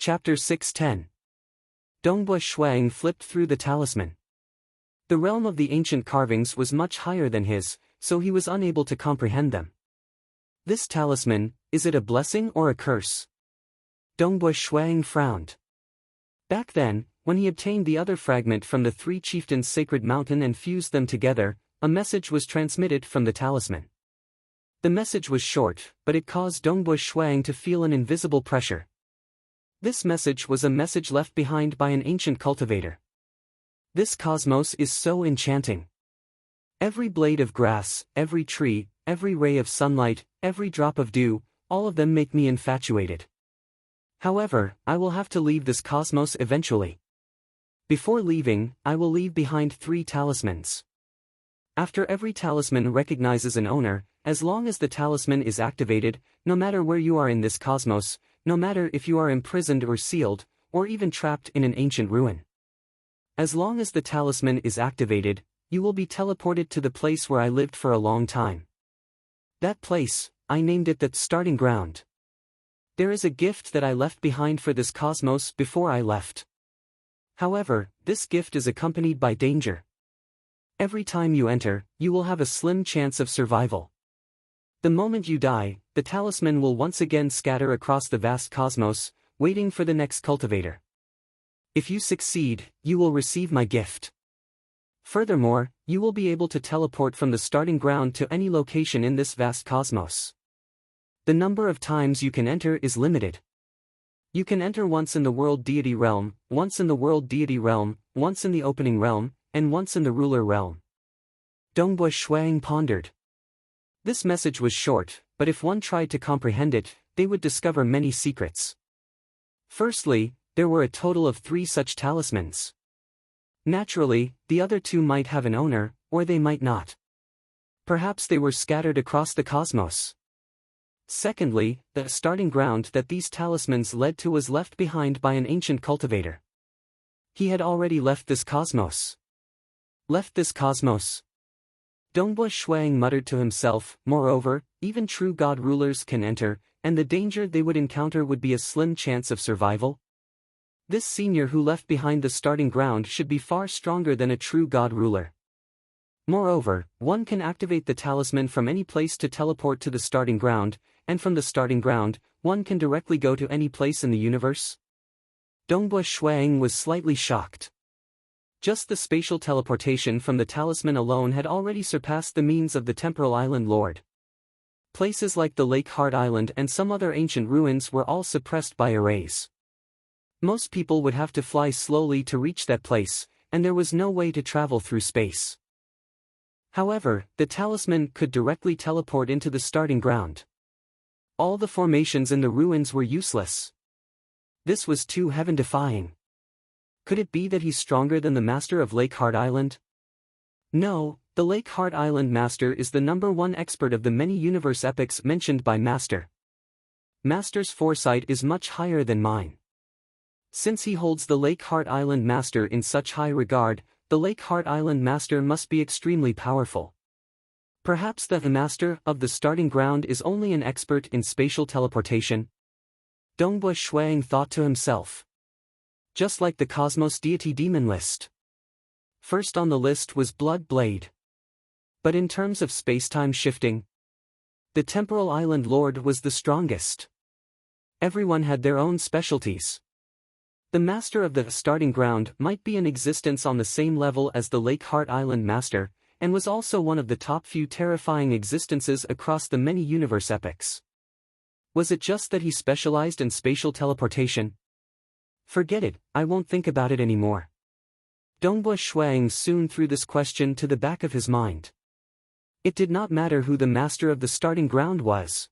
Chapter 610. Dongbua Shuang flipped through the talisman. The realm of the ancient carvings was much higher than his, so he was unable to comprehend them. This talisman, is it a blessing or a curse? Dongbua Shuang frowned. Back then, when he obtained the other fragment from the three chieftains' sacred mountain and fused them together, a message was transmitted from the talisman. The message was short, but it caused Dongbua Shuang to feel an invisible pressure. This message was a message left behind by an ancient cultivator. This cosmos is so enchanting. Every blade of grass, every tree, every ray of sunlight, every drop of dew, all of them make me infatuated. However, I will have to leave this cosmos eventually. Before leaving, I will leave behind 3 talismans. After every talisman recognizes an owner, as long as the talisman is activated, no matter where you are in this cosmos, no matter if you are imprisoned or sealed, or even trapped in an ancient ruin. As long as the talisman is activated, you will be teleported to the place where I lived for a long time. That place, I named it the starting ground. There is a gift that I left behind for this cosmos before I left. However, this gift is accompanied by danger. Every time you enter, you will have a slim chance of survival. The moment you die, the talisman will once again scatter across the vast cosmos, waiting for the next cultivator. If you succeed, you will receive my gift. Furthermore, you will be able to teleport from the starting ground to any location in this vast cosmos. The number of times you can enter is limited. You can enter once in the world deity realm, once in the world deity realm, once in the opening realm, and once in the ruler realm. Dongbua Shuang pondered. This message was short, but if one tried to comprehend it, they would discover many secrets. Firstly, there were a total of 3 such talismans. Naturally, the other 2 might have an owner, or they might not. Perhaps they were scattered across the cosmos. Secondly, the starting ground that these talismans led to was left behind by an ancient cultivator. He had already left this cosmos. Left this cosmos. Dongbua Shuang muttered to himself, moreover, even true god rulers can enter, and the danger they would encounter would be a slim chance of survival. This senior who left behind the starting ground should be far stronger than a true god ruler. Moreover, one can activate the talisman from any place to teleport to the starting ground, and from the starting ground, one can directly go to any place in the universe. Dongbua Shuang was slightly shocked. Just the spatial teleportation from the talisman alone had already surpassed the means of the temporal island lord. Places like the Lake Heart Island and some other ancient ruins were all suppressed by arrays. Most people would have to fly slowly to reach that place, and there was no way to travel through space. However, the talisman could directly teleport into the starting ground. All the formations in the ruins were useless. This was too heaven-defying. Could it be that he's stronger than the master of Lake Heart Island? No, the Lake Heart Island master is the #1 expert of the many universe epics mentioned by Master. Master's foresight is much higher than mine. Since he holds the Lake Heart Island master in such high regard, the Lake Heart Island master must be extremely powerful. Perhaps the master of the starting ground is only an expert in spatial teleportation? Dongbua Shuang thought to himself. Just like the Cosmos Deity Demon list. First on the list was Blood Blade. But in terms of space-time shifting, the Temporal Island Lord was the strongest. Everyone had their own specialties. The Master of the Starting Ground might be in existence on the same level as the Lake Heart Island Master, and was also one of the top few terrifying existences across the many universe epics. Was it just that he specialized in spatial teleportation? Forget it, I won't think about it anymore. Dongbua Shuang soon threw this question to the back of his mind. It did not matter who the master of the starting ground was.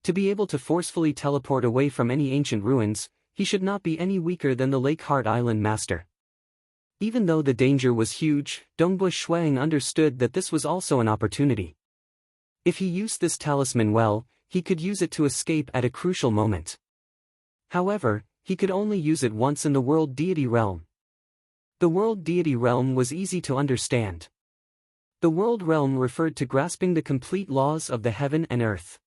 To be able to forcefully teleport away from any ancient ruins, he should not be any weaker than the Lake Heart Island master. Even though the danger was huge, Dongbua Shuang understood that this was also an opportunity. If he used this talisman well, he could use it to escape at a crucial moment. However, he could only use it once in the world deity realm. The world deity realm was easy to understand. The world realm referred to grasping the complete laws of the heaven and earth.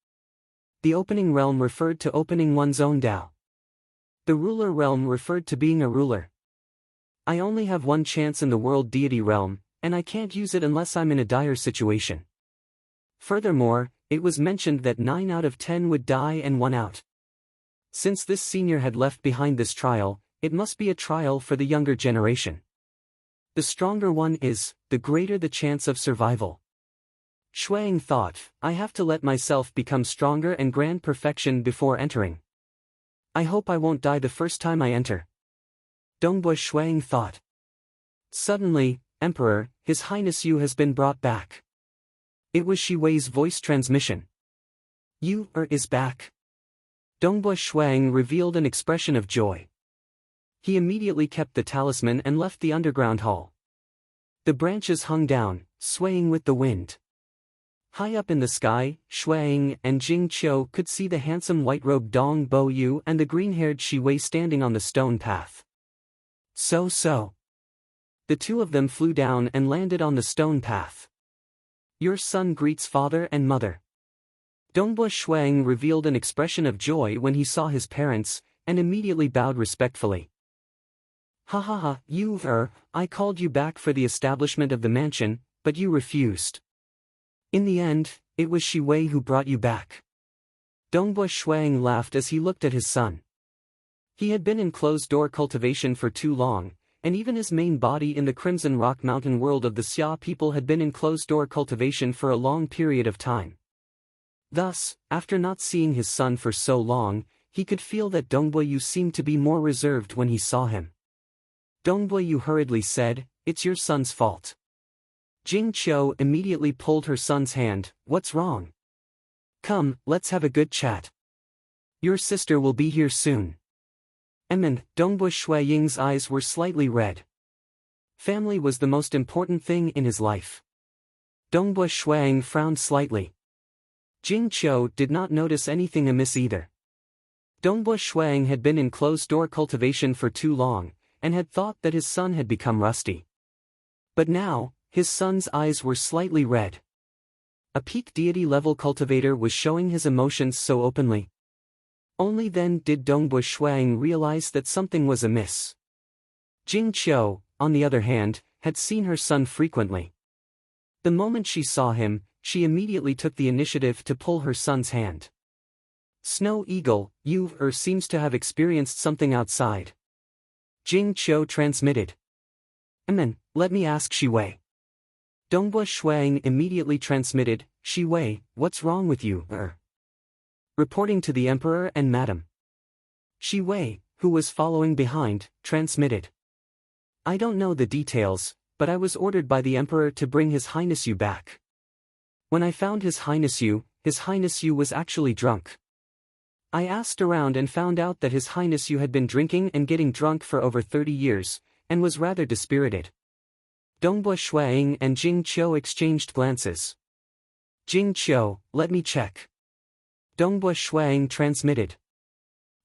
The opening realm referred to opening one's own Tao. The ruler realm referred to being a ruler. I only have one chance in the world deity realm, and I can't use it unless I'm in a dire situation. Furthermore, it was mentioned that 9 out of 10 would die and 1 out. Since this senior had left behind this trial, it must be a trial for the younger generation. The stronger one is, the greater the chance of survival. Shuang thought, I have to let myself become stronger and grand perfection before entering. I hope I won't die the first time I enter. Dongbui Shuang thought. Suddenly, Emperor, His Highness Yu has been brought back. It was Shi Wei's voice transmission. Yu is back. Dongbui Shuang revealed an expression of joy. He immediately kept the talisman and left the underground hall. The branches hung down, swaying with the wind. High up in the sky, Shuang and Jing Qiu could see the handsome white-robed Dong Bo Yu and the green-haired Shi Wei standing on the stone path. So. The two of them flew down and landed on the stone path. Your son greets father and mother. Dongbui Shuang revealed an expression of joy when he saw his parents, and immediately bowed respectfully. Ha, I called you back for the establishment of the mansion, but you refused. In the end, it was Shi Wei who brought you back. Dongbui Shuang laughed as he looked at his son. He had been in closed-door cultivation for too long, and even his main body in the Crimson Rock Mountain world of the Xia people had been in closed-door cultivation for a long period of time. Thus, after not seeing his son for so long, he could feel that Dongbui Yu seemed to be more reserved when he saw him. Dongbui Yu hurriedly said, It's your son's fault. Jing Qiu immediately pulled her son's hand. What's wrong? Come, let's have a good chat. Your sister will be here soon. Dongbui Shuaying's eyes were slightly red. Family was the most important thing in his life. Dongbui Shuaying frowned slightly. Jing Qiu did not notice anything amiss either. Dongbui Shuaying had been in closed-door cultivation for too long, and had thought that his son had become rusty. But now, his son's eyes were slightly red. A peak deity-level cultivator was showing his emotions so openly. Only then did Dongbui Shuaying realize that something was amiss. Jing Qiu, on the other hand, had seen her son frequently. The moment she saw him, she immediately took the initiative to pull her son's hand. Snow Eagle, Yu seems to have experienced something outside. Jing Qiu transmitted. Let me ask Shi Wei. Dongbui Shuaying immediately transmitted, Shi Wei, what's wrong with you, Reporting to the Emperor and Madam. Shi Wei, who was following behind, transmitted. I don't know the details, but I was ordered by the Emperor to bring His Highness Yu back. When I found His Highness Yu was actually drunk. I asked around and found out that His Highness Yu had been drinking and getting drunk for over 30 years, and was rather dispirited. Dongbui Shuaying and Jing Qiu exchanged glances. Jing Qiu, let me check. Dongbui Shuaying transmitted.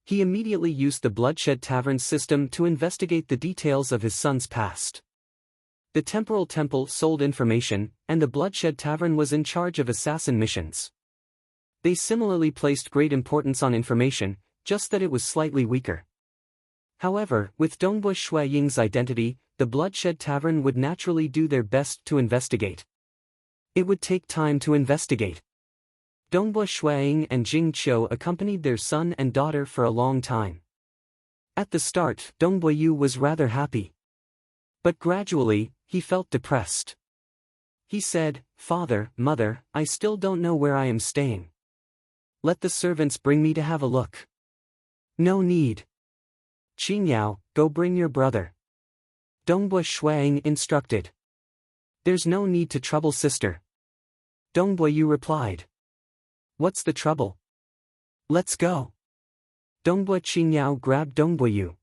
He immediately used the Bloodshed Tavern system to investigate the details of his son's past. The Temporal Temple sold information, and the Bloodshed Tavern was in charge of assassin missions. They similarly placed great importance on information, just that it was slightly weaker. However, with Dongbui Shuaying's identity, the Bloodshed Tavern would naturally do their best to investigate. It would take time to investigate. Dongbui Shuaying and Jing Qiu accompanied their son and daughter for a long time. At the start, Dongbui Yu was rather happy. But gradually, he felt depressed. He said, Father, Mother, I still don't know where I am staying. Let the servants bring me to have a look. No need. Qingyao, go bring your brother. Dongbui Shuaying instructed. There's no need to trouble sister. Dongbui Yu replied. What's the trouble? Let's go. Dongbui Qingyao grabbed Dongbui Yu.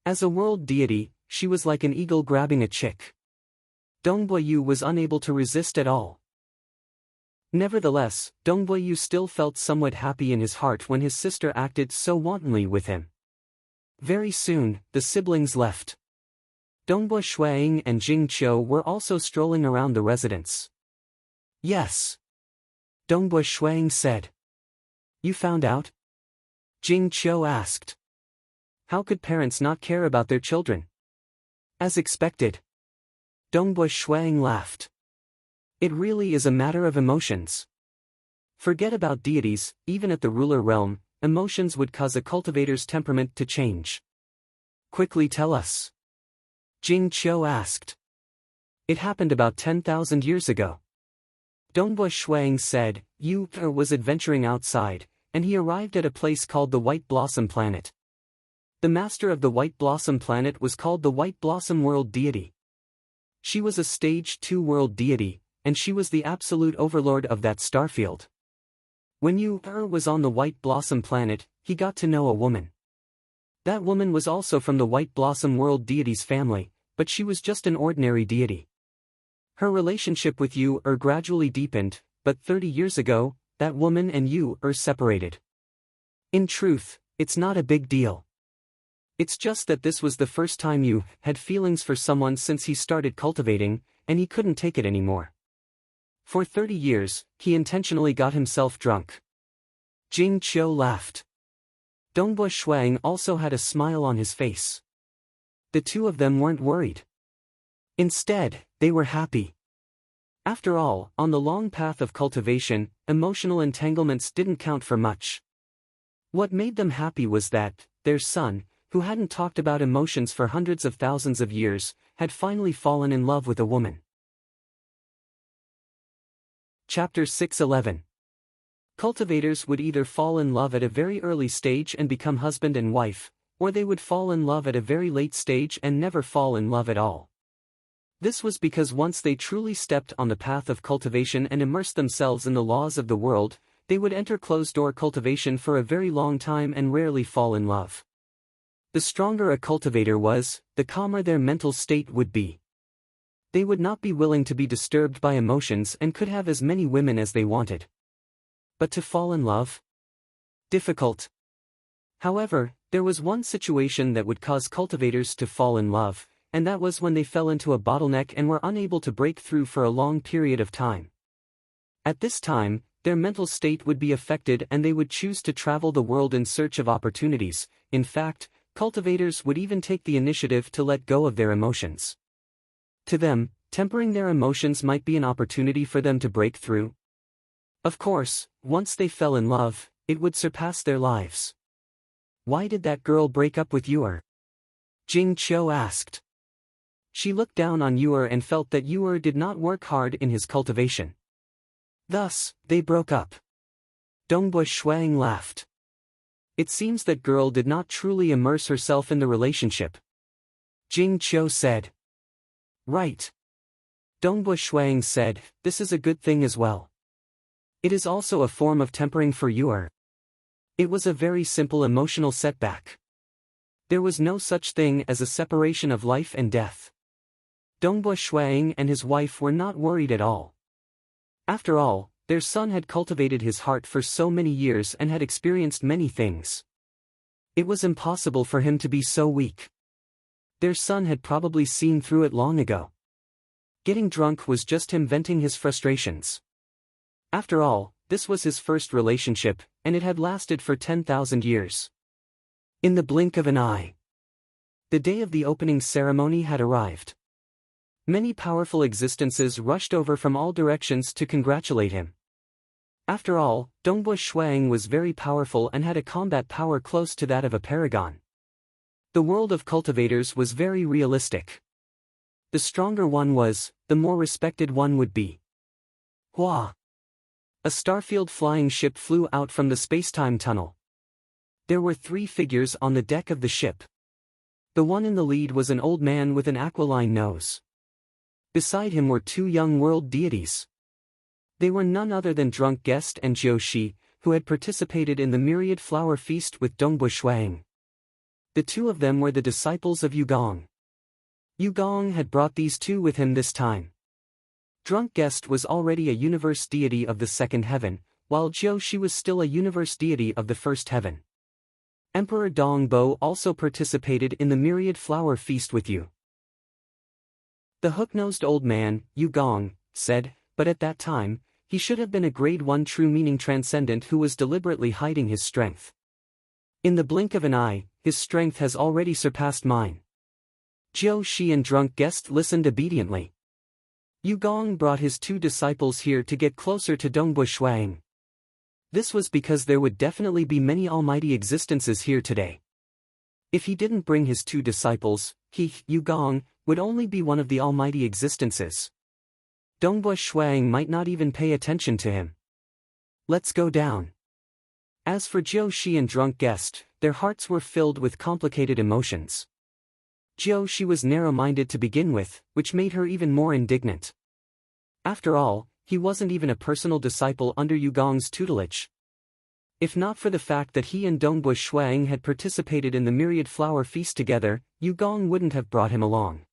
As a world deity, she was like an eagle grabbing a chick. Dongbui Yu was unable to resist at all. Nevertheless, Dongbui Yu still felt somewhat happy in his heart when his sister acted so wantonly with him. Very soon, the siblings left. Dongbui Shuaying and Jing Qiu were also strolling around the residence. Yes. Dongbui Shuaying said. You found out? Jing Qiu asked. How could parents not care about their children? As expected. Dongbui Shuang laughed. It really is a matter of emotions. Forget about deities, even at the ruler realm, emotions would cause a cultivator's temperament to change. Quickly tell us. Jing Qiu asked. It happened about 10,000 years ago. Dongbui Shuang said, Yu was adventuring outside, and he arrived at a place called the White Blossom Planet. The master of the White Blossom Planet was called the White Blossom World Deity. She was a Stage 2 world deity, and she was the absolute overlord of that starfield. When Yu was on the White Blossom Planet, he got to know a woman. That woman was also from the White Blossom World Deity's family, but she was just an ordinary deity. Her relationship with Yu gradually deepened, but 30 years ago, that woman and Yu separated. In truth, it's not a big deal. It's just that this was the first time Yu had feelings for someone since he started cultivating, and he couldn't take it anymore. For 30 years, he intentionally got himself drunk. Jing Qiu laughed. Dongbui Shuang also had a smile on his face. The two of them weren't worried. Instead, they were happy. After all, on the long path of cultivation, emotional entanglements didn't count for much. What made them happy was that, their son, who hadn't talked about emotions for hundreds of thousands of years, had finally fallen in love with a woman. Chapter 6:11. Cultivators would either fall in love at a very early stage and become husband and wife, or they would fall in love at a very late stage and never fall in love at all. This was because once they truly stepped on the path of cultivation and immersed themselves in the laws of the world, they would enter closed-door cultivation for a very long time and rarely fall in love. The stronger a cultivator was, the calmer their mental state would be. They would not be willing to be disturbed by emotions and could have as many women as they wanted. But to fall in love? Difficult. However, there was one situation that would cause cultivators to fall in love, and that was when they fell into a bottleneck and were unable to break through for a long period of time. At this time, their mental state would be affected and they would choose to travel the world in search of opportunities. In fact, cultivators would even take the initiative to let go of their emotions. To them, tempering their emotions might be an opportunity for them to break through. Of course, once they fell in love, it would surpass their lives. Why did that girl break up with Yu? Jing Qiu asked. She looked down on Yu and felt that Yu did not work hard in his cultivation. Thus, they broke up. Dongbui Shuang laughed. It seems that girl did not truly immerse herself in the relationship. Jing Qiu said. Right. Dongbui Shuang said, this is a good thing as well. It is also a form of tempering for Yu. It was a very simple emotional setback. There was no such thing as a separation of life and death. Dongbui Shuang and his wife were not worried at all. After all, their son had cultivated his heart for so many years and had experienced many things. It was impossible for him to be so weak. Their son had probably seen through it long ago. Getting drunk was just him venting his frustrations. After all, this was his first relationship, and it had lasted for 10,000 years. In the blink of an eye, the day of the opening ceremony had arrived. Many powerful existences rushed over from all directions to congratulate him. After all, Dongbui Shuang was very powerful and had a combat power close to that of a paragon. The world of cultivators was very realistic. The stronger one was, the more respected one would be. Hua! A starfield flying ship flew out from the space-time tunnel. There were 3 figures on the deck of the ship. The one in the lead was an old man with an aquiline nose. Beside him were 2 young world deities. They were none other than Drunk Guest and Jiushi, who had participated in the myriad flower feast with Dongbui Shuang. The 2 of them were the disciples of Yugong. Yugong had brought these 2 with him this time. Drunk Guest was already a universe deity of the 2nd heaven, while Jiushi was still a universe deity of the 1st heaven. Emperor Dongbo also participated in the myriad flower feast with you. The hook-nosed old man, Yugong, said, but at that time, he should have been a grade 1 true meaning transcendent who was deliberately hiding his strength. In the blink of an eye, his strength has already surpassed mine. Jiu Shi and drunk guest listened obediently. Yu Gong brought his 2 disciples here to get closer to Dongbui Shuang. This was because there would definitely be many almighty existences here today. If he didn't bring his 2 disciples, he, Yu Gong, would only be one of the almighty existences. Dongbui Shuang might not even pay attention to him. Let's go down. As for Jiu Shi and drunk guest, their hearts were filled with complicated emotions. Jiu Shi was narrow-minded to begin with, which made her even more indignant. After all, he wasn't even a personal disciple under Yu Gong's tutelage. If not for the fact that he and Dongbui Shuang had participated in the myriad flower feast together, Yu Gong wouldn't have brought him along.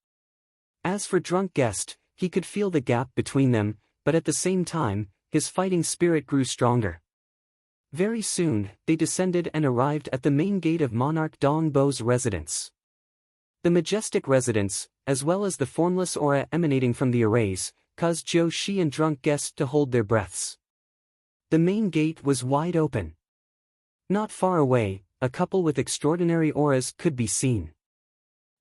As for drunk guest, he could feel the gap between them, but at the same time, his fighting spirit grew stronger. Very soon, they descended and arrived at the main gate of Monarch Dongbo's residence. The majestic residence, as well as the formless aura emanating from the arrays, caused Jiu Shi and drunk guest to hold their breaths. The main gate was wide open. Not far away, a couple with extraordinary auras could be seen.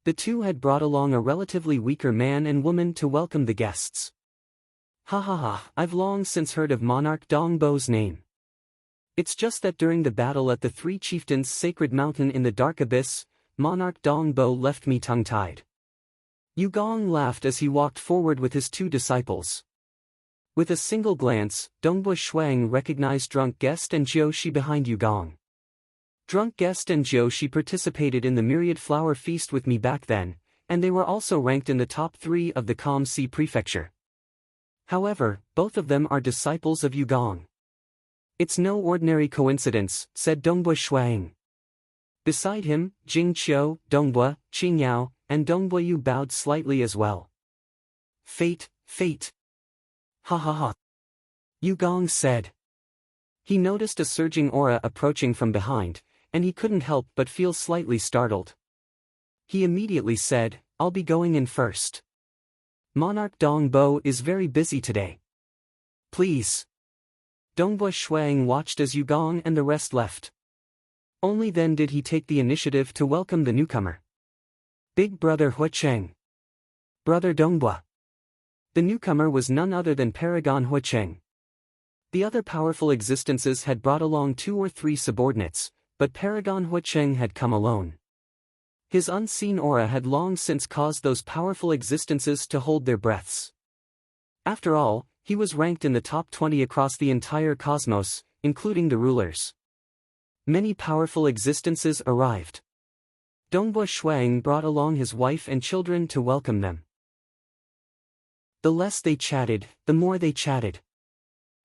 The 2 had brought along a relatively weaker man and woman to welcome the guests. Ha ha ha, I've long since heard of Monarch Dongbo's name. It's just that during the battle at the 3 Chieftains' sacred mountain in the dark abyss, Monarch Dongbo left me tongue-tied. Yu Gong laughed as he walked forward with his 2 disciples. With a single glance, Dongbui Shuang recognized drunk guest and Jiu Shi behind Yu Gong. Drunk guest and Jiu Shi participated in the myriad flower feast with me back then, and they were also ranked in the top 3 of the Calm Sea Prefecture. However, both of them are disciples of Yu Gong. It's no ordinary coincidence, said Dongbui Shuang. Beside him, Jing Qiu, Dongbui, Qingyao, and Dongbui Yu bowed slightly as well. Fate, fate. Ha ha ha. Yu Gong said. He noticed a surging aura approaching from behind, and he couldn't help but feel slightly startled. He immediately said, I'll be going in first. Monarch Dongbo is very busy today. Please. Dongbui Shuang watched as Yu Gong and the rest left. Only then did he take the initiative to welcome the newcomer. Big brother Huicheng. Brother Dongbui. The newcomer was none other than Paragon Huicheng. The other powerful existences had brought along 2 or 3 subordinates, but Paragon Huicheng had come alone. His unseen aura had long since caused those powerful existences to hold their breaths. After all, he was ranked in the top 20 across the entire cosmos, including the rulers. Many powerful existences arrived. Dongbui Shuang brought along his wife and children to welcome them. The less they chatted, the more they chatted.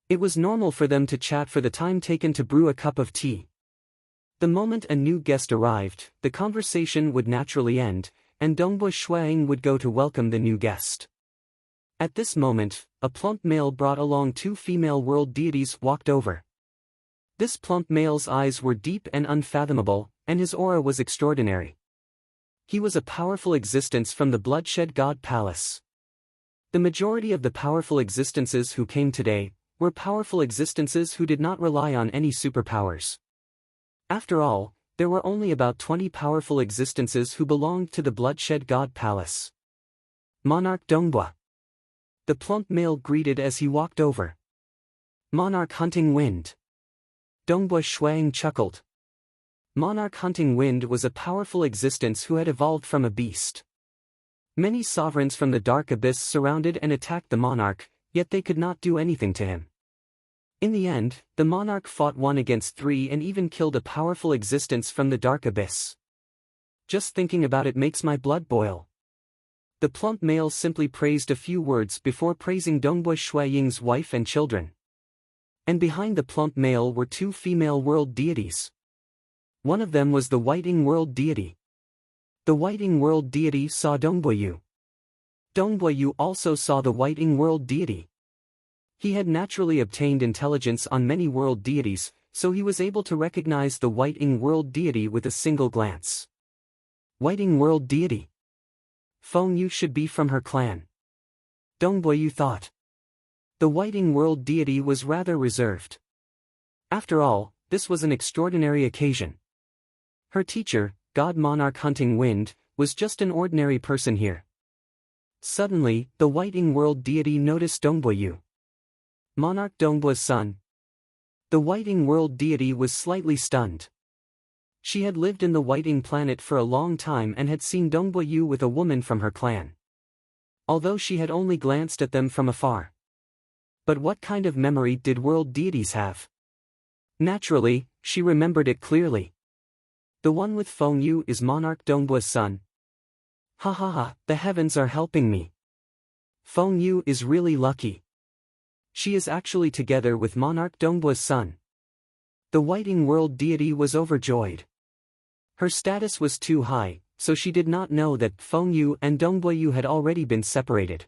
It was normal for them to chat for the time taken to brew a cup of tea. The moment a new guest arrived, the conversation would naturally end, and Dongbui Shuang would go to welcome the new guest. At this moment, a plump male brought along 2 female world deities walked over. This plump male's eyes were deep and unfathomable, and his aura was extraordinary. He was a powerful existence from the Bloodshed God Palace. The majority of the powerful existences who came today were powerful existences who did not rely on any superpowers. After all, there were only about 20 powerful existences who belonged to the Bloodshed God Palace. Monarch Dongbui. The plump male greeted as he walked over. Monarch Hunting Wind. Dongbui Shuang chuckled. Monarch Hunting Wind was a powerful existence who had evolved from a beast. Many sovereigns from the dark abyss surrounded and attacked the monarch, yet they could not do anything to him. In the end, the monarch fought 1 against 3 and even killed a powerful existence from the dark abyss. Just thinking about it makes my blood boil. The plump male simply praised a few words before praising Dongbui Shuang's wife and children. And behind the plump male were 2 female world deities. One of them was the Whiting world deity. The Whiting world deity saw Dongbui Yu. Dongbui Yu also saw the Whiting world deity. He had naturally obtained intelligence on many world deities, so he was able to recognize the Whiting world deity with a single glance. Whiting world deity. Feng Yu should be from her clan. Dongbui Yu thought. The Whiting world deity was rather reserved. After all, this was an extraordinary occasion. Her teacher, God Monarch Hunting Wind, was just an ordinary person here. Suddenly, the Whiting World deity noticed Dongboyu. Monarch Dongbo's son. The Whiting World deity was slightly stunned. She had lived in the Whiting planet for a long time and had seen Dongboyu with a woman from her clan. Although she had only glanced at them from afar. But what kind of memory did world deities have? Naturally, she remembered it clearly. The one with Feng Yu is Monarch Dongbo's son. Ha ha ha, the heavens are helping me. Feng Yu is really lucky. She is actually together with Monarch Dongbo's son. The Whiting World deity was overjoyed. Her status was too high, so she did not know that Feng Yu and Dongboyu had already been separated.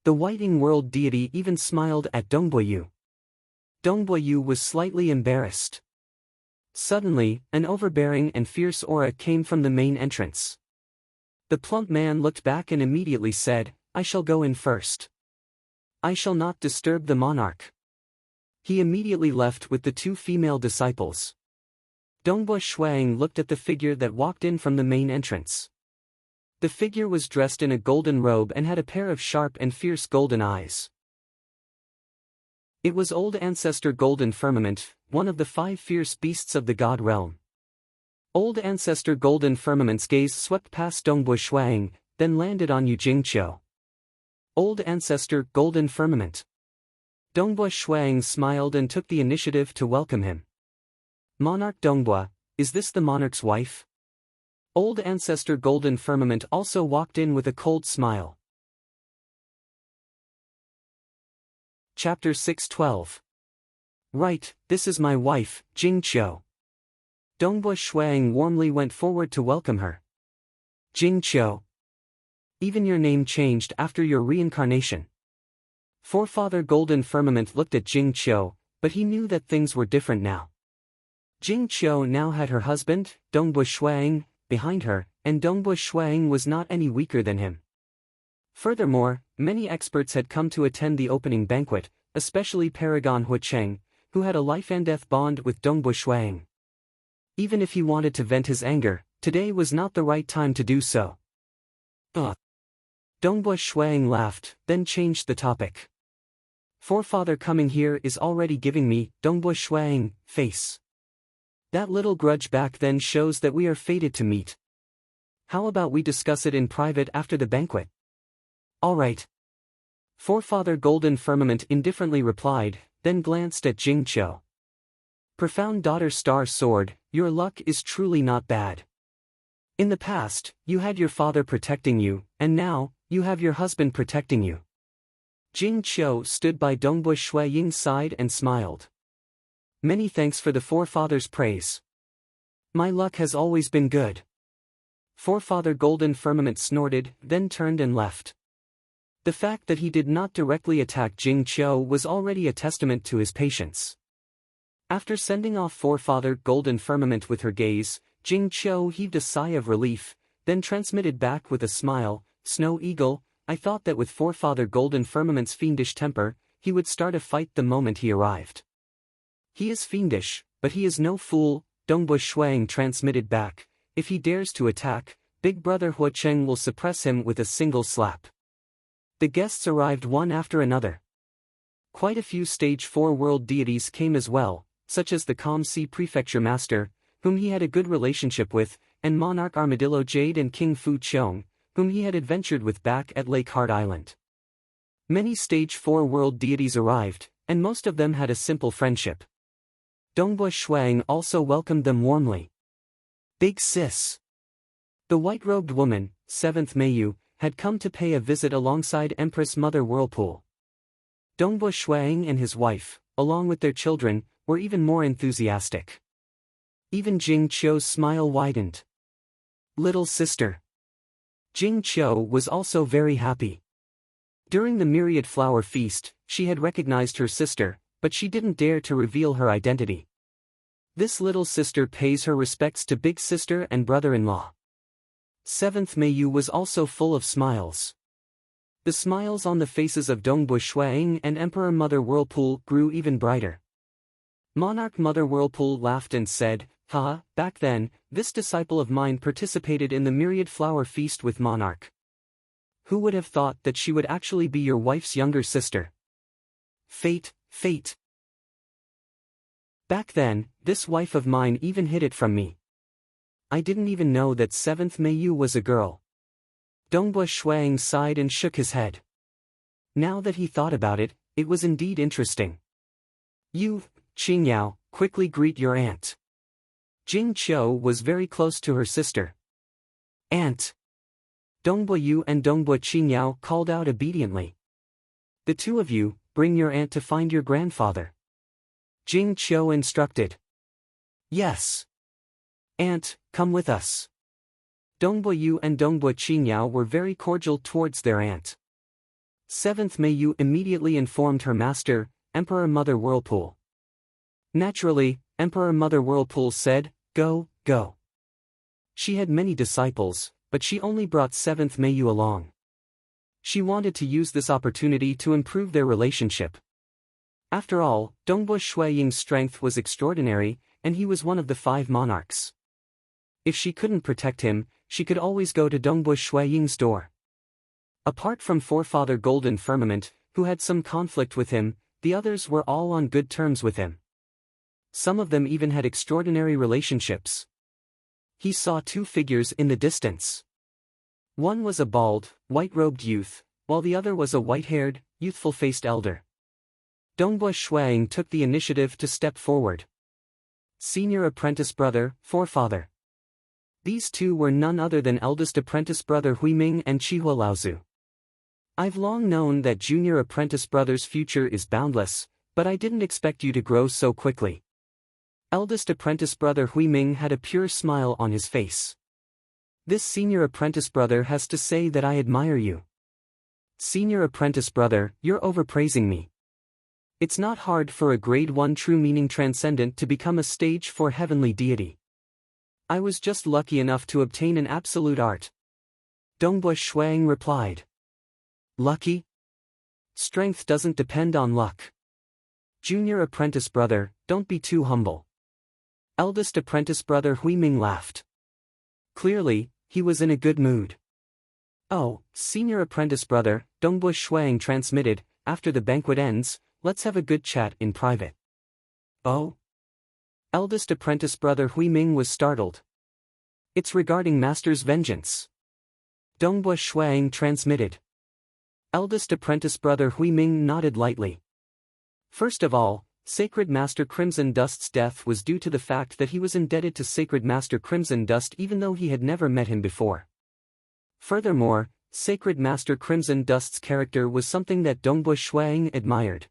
The Whiting World deity even smiled at Dongboyu. Dongboyu was slightly embarrassed. Suddenly, an overbearing and fierce aura came from the main entrance. The plump man looked back and immediately said, "I shall go in first. I shall not disturb the monarch." He immediately left with the two female disciples. Dongbo Shuang looked at the figure that walked in from the main entrance. The figure was dressed in a golden robe and had a pair of sharp and fierce golden eyes. It was Old Ancestor Golden Firmament, one of the 5 fierce beasts of the God realm. Old Ancestor Golden Firmament's gaze swept past Dongbo Shuang, then landed on Yu Jingqiu. Old Ancestor Golden Firmament. Dongbo Shuang smiled and took the initiative to welcome him. Monarch Dongbo, is this the monarch's wife? Old Ancestor Golden Firmament also walked in with a cold smile. Chapter 612. Right, this is my wife, Jingqiu. Dongbo Shuang warmly went forward to welcome her. Jingqiu. Even your name changed after your reincarnation. Forefather Golden Firmament looked at Jingqiu, but he knew that things were different now. Jingqiu now had her husband, Dongbo Shuang, behind her, and Dongbo Shuang was not any weaker than him. Furthermore, many experts had come to attend the opening banquet, especially Paragon Huicheng, who had a life-and-death bond with Dongbo Shuang. Even if he wanted to vent his anger, today was not the right time to do so. Dongbo Shuang laughed, then changed the topic. Forefather coming here is already giving me, Dongbo Shuang, face. That little grudge back then shows that we are fated to meet. How about we discuss it in private after the banquet? Alright. Forefather Golden Firmament indifferently replied, then glanced at Jingqiu. Profound Daughter Star Sword, your luck is truly not bad. In the past, you had your father protecting you, and now, you have your husband protecting you. Jingqiu stood by Dongbo Shuaying's side and smiled. Many thanks for the forefather's praise. My luck has always been good. Forefather Golden Firmament snorted, then turned and left. The fact that he did not directly attack Jingqiu was already a testament to his patience. After sending off Forefather Golden Firmament with her gaze, Jingqiu heaved a sigh of relief, then transmitted back with a smile, Snow Eagle, I thought that with Forefather Golden Firmament's fiendish temper, he would start a fight the moment he arrived. He is fiendish, but he is no fool, Dongbo Shuang transmitted back. If he dares to attack, Big Brother Huicheng will suppress him with a single slap. The guests arrived one after another. Quite a few Stage 4 world deities came as well, such as the Calm Sea Prefecture Master, whom he had a good relationship with, and Monarch Armadillo Jade and King Fu Qiong, whom he had adventured with back at Lake Heart Island. Many Stage 4 world deities arrived, and most of them had a simple friendship. Dongbo Shuang also welcomed them warmly. Big Sis. The white-robed woman, 7th Mayu, had come to pay a visit alongside Empress Mother Whirlpool. Dongbo Shuang and his wife, along with their children, were even more enthusiastic. Even Jingqiu's smile widened. Little sister. Jingqiu was also very happy. During the Myriad Flower Feast, she had recognized her sister, but she didn't dare to reveal her identity. This little sister pays her respects to big sister and brother-in-law. 7th Mayu was also full of smiles. The smiles on the faces of Dongbo Shuang and Emperor Mother Whirlpool grew even brighter. Monarch Mother Whirlpool laughed and said, Haha, back then, this disciple of mine participated in the myriad flower feast with Monarch. Who would have thought that she would actually be your wife's younger sister? Fate, fate. Back then, this wife of mine even hid it from me. I didn't even know that 7th Meiyu was a girl. Dongbua Shuang sighed and shook his head. Now that he thought about it, it was indeed interesting. You, Qingyao, quickly greet your aunt. Jing Qiu was very close to her sister. Aunt. Dongbua Yu and Dongbua Qingyao called out obediently. The two of you, bring your aunt to find your grandfather. Jing Qiu instructed. Yes. Aunt, come with us. Dongbua Yu and Dongbua Qingyao were very cordial towards their aunt. 7th Meiyu immediately informed her master, Emperor Mother Whirlpool. Naturally, Emperor Mother Whirlpool said, go, go. She had many disciples, but she only brought 7th Meiyu along. She wanted to use this opportunity to improve their relationship. After all, Dongbua Shuiying's strength was extraordinary, and he was one of the 5 monarchs. If she couldn't protect him, she could always go to Dongbua Shuiying's door. Apart from forefather Golden Firmament, who had some conflict with him, the others were all on good terms with him. Some of them even had extraordinary relationships. He saw 2 figures in the distance. One was a bald, white-robed youth, while the other was a white-haired, youthful-faced elder. Dongbua Shuiying took the initiative to step forward. Senior apprentice brother, forefather. These 2 were none other than eldest apprentice brother Huiming and Chihua Laozu. I've long known that junior apprentice brother's future is boundless, but I didn't expect you to grow so quickly. Eldest apprentice brother Huiming had a pure smile on his face. This senior apprentice brother has to say that I admire you. Senior apprentice brother, you're overpraising me. It's not hard for a grade 1 true meaning transcendent to become a stage 4 heavenly deity. I was just lucky enough to obtain an absolute art. Dongbua Shuang replied. Lucky? Strength doesn't depend on luck. Junior apprentice brother, don't be too humble. Eldest apprentice brother Huiming laughed. Clearly, he was in a good mood. Oh, senior apprentice brother, Dongbua Shuang transmitted, after the banquet ends, let's have a good chat in private. Oh? Eldest apprentice brother Huiming was startled. It's regarding master's vengeance. Dongbua Shuang transmitted. Eldest apprentice brother Huiming nodded lightly. First of all, Sacred Master Crimson Dust's death was due to the fact that he was indebted to Sacred Master Crimson Dust even though he had never met him before. Furthermore, Sacred Master Crimson Dust's character was something that Dongbua Shuang admired.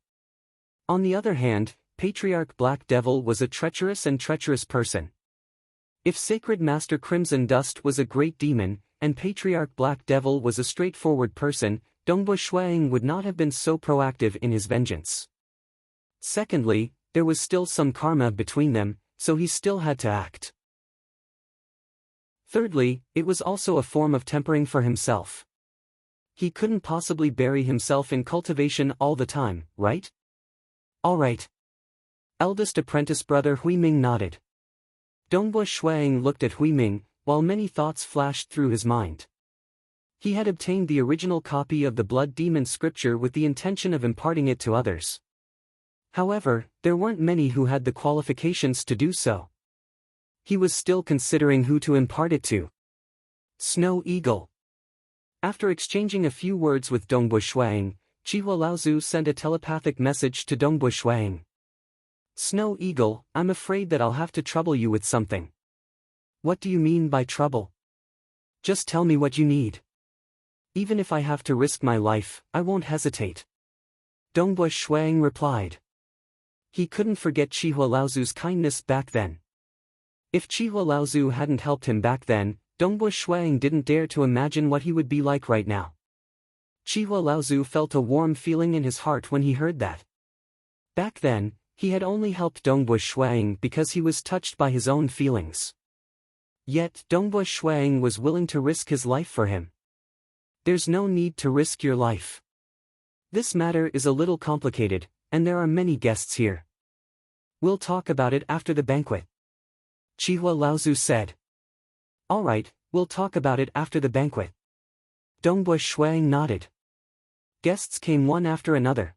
On the other hand, Patriarch Black Devil was a treacherous person. If Sacred Master Crimson Dust was a great demon, and Patriarch Black Devil was a straightforward person, Dongbua Shuang would not have been so proactive in his vengeance. Secondly, there was still some karma between them, so he still had to act. Thirdly, it was also a form of tempering for himself. He couldn't possibly bury himself in cultivation all the time, right? All right. Eldest apprentice brother Huiming nodded. Dongbua Shuang looked at Huiming, while many thoughts flashed through his mind. He had obtained the original copy of the Blood Demon scripture with the intention of imparting it to others. However, there weren't many who had the qualifications to do so. He was still considering who to impart it to. Snow Eagle. After exchanging a few words with Dongbua Shuang, Chihua Laozu sent a telepathic message to Dongbua Shuang. Snow Eagle, I'm afraid that I'll have to trouble you with something. What do you mean by trouble? Just tell me what you need. Even if I have to risk my life, I won't hesitate. Dongbua Shuang replied. He couldn't forget Chihua Laozu's kindness back then. If Chihua Laozu hadn't helped him back then, Dongbua Shuang didn't dare to imagine what he would be like right now. Chihua Laozu felt a warm feeling in his heart when he heard that. Back then, he had only helped Dongbua Shuang because he was touched by his own feelings. Yet Dongbua Shuang was willing to risk his life for him. There's no need to risk your life. This matter is a little complicated, and there are many guests here. We'll talk about it after the banquet. Chihua Laozu said. All right, we'll talk about it after the banquet. Dongbui Shuang nodded. Guests came one after another.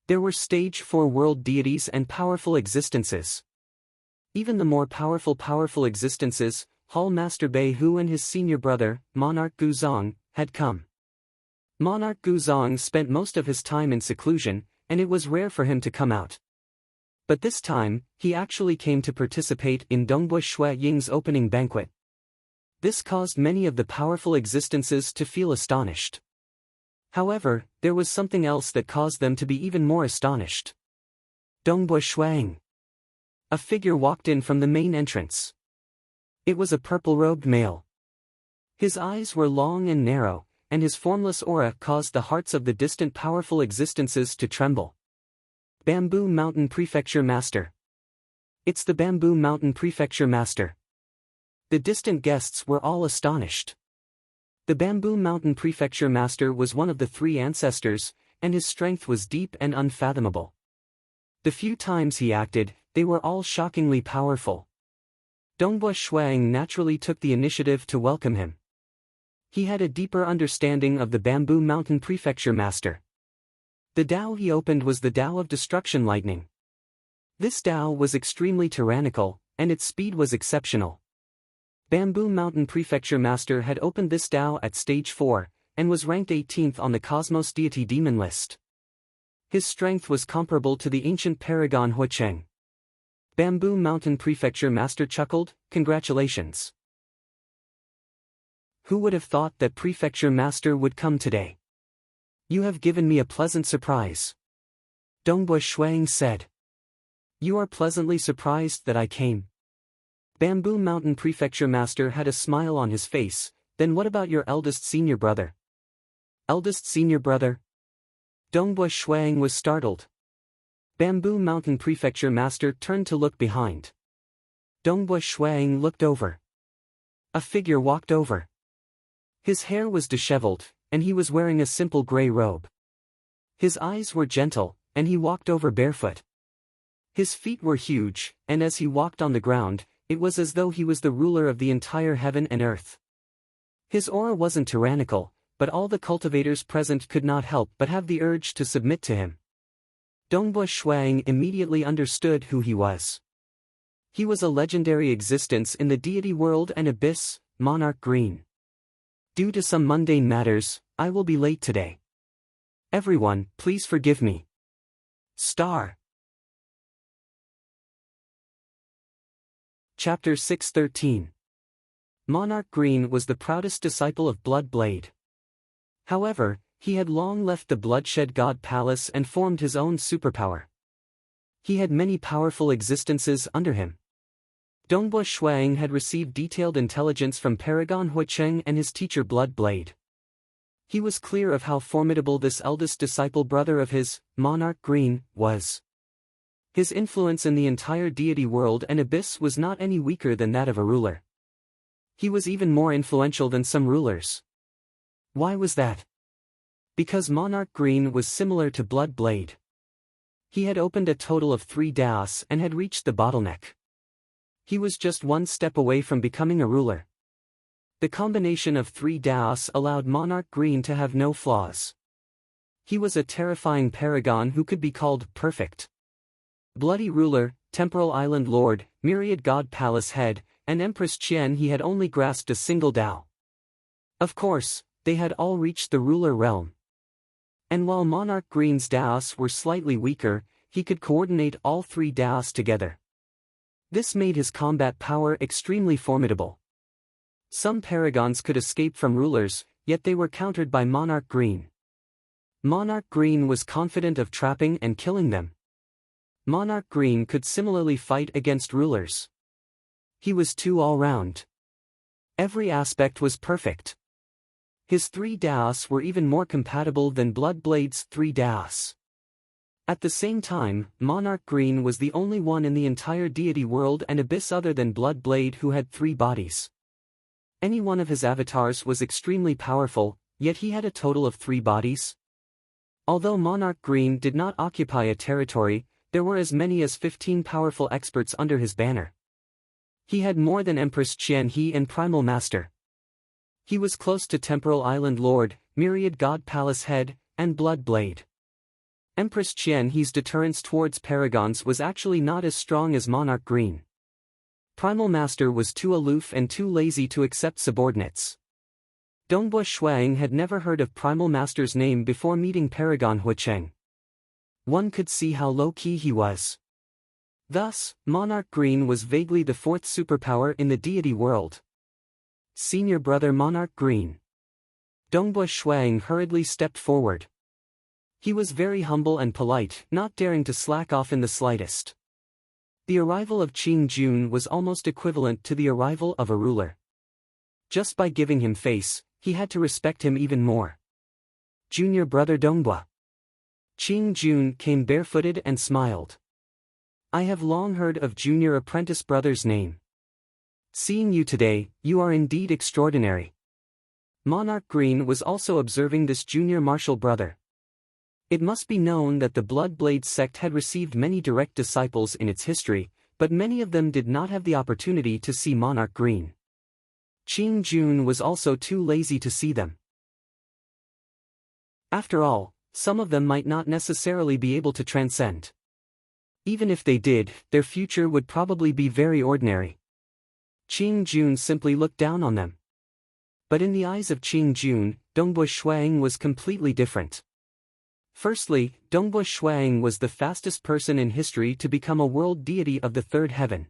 There were stage 4 world deities and powerful existences. Even the more powerful existences, Hall Master Bei Hu and his senior brother, Monarch Guzong, had come. Monarch Guzong spent most of his time in seclusion, and it was rare for him to come out. But this time, he actually came to participate in Dongbui Shui Ying's opening banquet. This caused many of the powerful existences to feel astonished. However, there was something else that caused them to be even more astonished. Dongbui Shuang. A figure walked in from the main entrance. It was a purple-robed male. His eyes were long and narrow, and his formless aura caused the hearts of the distant powerful existences to tremble. Bamboo Mountain Prefecture Master. It's the Bamboo Mountain Prefecture Master. The distant guests were all astonished. The Bamboo Mountain Prefecture Master was one of the 3 ancestors, and his strength was deep and unfathomable. The few times he acted, they were all shockingly powerful. Dongbui Shuang naturally took the initiative to welcome him. He had a deeper understanding of the Bamboo Mountain Prefecture Master. The Tao he opened was the Tao of Destruction Lightning. This Tao was extremely tyrannical, and its speed was exceptional. Bamboo Mountain Prefecture Master had opened this Tao at stage 4, and was ranked 18th on the Cosmos Deity Demon list. His strength was comparable to the ancient Paragon Huicheng. Bamboo Mountain Prefecture Master chuckled, "Congratulations. Who would have thought that Prefecture Master would come today? You have given me a pleasant surprise." Dongbui Shuang said. "You are pleasantly surprised that I came?" Bamboo Mountain Prefecture Master had a smile on his face. "Then what about your eldest senior brother?" "Eldest senior brother?" Dongbui Shuang was startled. Bamboo Mountain Prefecture Master turned to look behind. Dongbui Shuang looked over. A figure walked over. His hair was disheveled, and he was wearing a simple gray robe. His eyes were gentle, and he walked over barefoot. His feet were huge, and as he walked on the ground, it was as though he was the ruler of the entire heaven and earth. His aura wasn't tyrannical, but all the cultivators present could not help but have the urge to submit to him. Dongbui Shuang immediately understood who he was. He was a legendary existence in the deity world and abyss, Monarch Green. "Due to some mundane matters, I will be late today. Everyone, please forgive me. Star." Chapter 613. Monarch Green was the proudest disciple of Blood Blade. However, he had long left the Bloodshed God Palace and formed his own superpower. He had many powerful existences under him. Dongbui Shuang had received detailed intelligence from Paragon Huicheng and his teacher Blood Blade. He was clear of how formidable this eldest disciple brother of his, Monarch Green, was. His influence in the entire deity world and abyss was not any weaker than that of a ruler. He was even more influential than some rulers. Why was that? Because Monarch Green was similar to Blood Blade. He had opened a total of 3 Daos and had reached the bottleneck. He was just one step away from becoming a ruler. The combination of 3 Daos allowed Monarch Green to have no flaws. He was a terrifying paragon who could be called perfect. Bloody Ruler, Temporal Island Lord, Myriad God Palace Head, and Empress Qian, he had only grasped a single Dao. Of course, they had all reached the ruler realm. And while Monarch Green's Daos were slightly weaker, he could coordinate all 3 Daos together. This made his combat power extremely formidable. Some paragons could escape from rulers, yet they were countered by Monarch Green. Monarch Green was confident of trapping and killing them. Monarch Green could similarly fight against rulers. He was too all-round. Every aspect was perfect. His 3 Daos were even more compatible than Blood Blade's 3 Daos. At the same time, Monarch Green was the only one in the entire deity world and abyss other than Blood Blade who had 3 bodies. Any one of his avatars was extremely powerful, yet he had a total of 3 bodies. Although Monarch Green did not occupy a territory, there were as many as 15 powerful experts under his banner. He had more than Empress Qian He and Primal Master. He was close to Temporal Island Lord, Myriad God Palace Head, and Blood Blade. Empress Qian He's deterrence towards paragons was actually not as strong as Monarch Green. Primal Master was too aloof and too lazy to accept subordinates. Dongbua Shuang had never heard of Primal Master's name before meeting Paragon Huicheng. One could see how low-key he was. Thus, Monarch Green was vaguely the fourth superpower in the deity world. Senior brother Monarch Green. Dongbua Shuang hurriedly stepped forward. He was very humble and polite, not daring to slack off in the slightest. The arrival of Qing Jun was almost equivalent to the arrival of a ruler. Just by giving him face, he had to respect him even more. Junior brother Dongbua. Qing Jun came barefooted and smiled. I have long heard of junior apprentice brother's name. Seeing you today, you are indeed extraordinary. Monarch Green was also observing this junior martial brother. It must be known that the Blood Blade sect had received many direct disciples in its history, but many of them did not have the opportunity to see Monarch Green. Qing Jun was also too lazy to see them. After all, some of them might not necessarily be able to transcend. Even if they did, their future would probably be very ordinary. Qing Jun simply looked down on them. But in the eyes of Qing Jun, Dongbua Shuang was completely different. Firstly, Dongbua Shuang was the fastest person in history to become a world deity of the third heaven.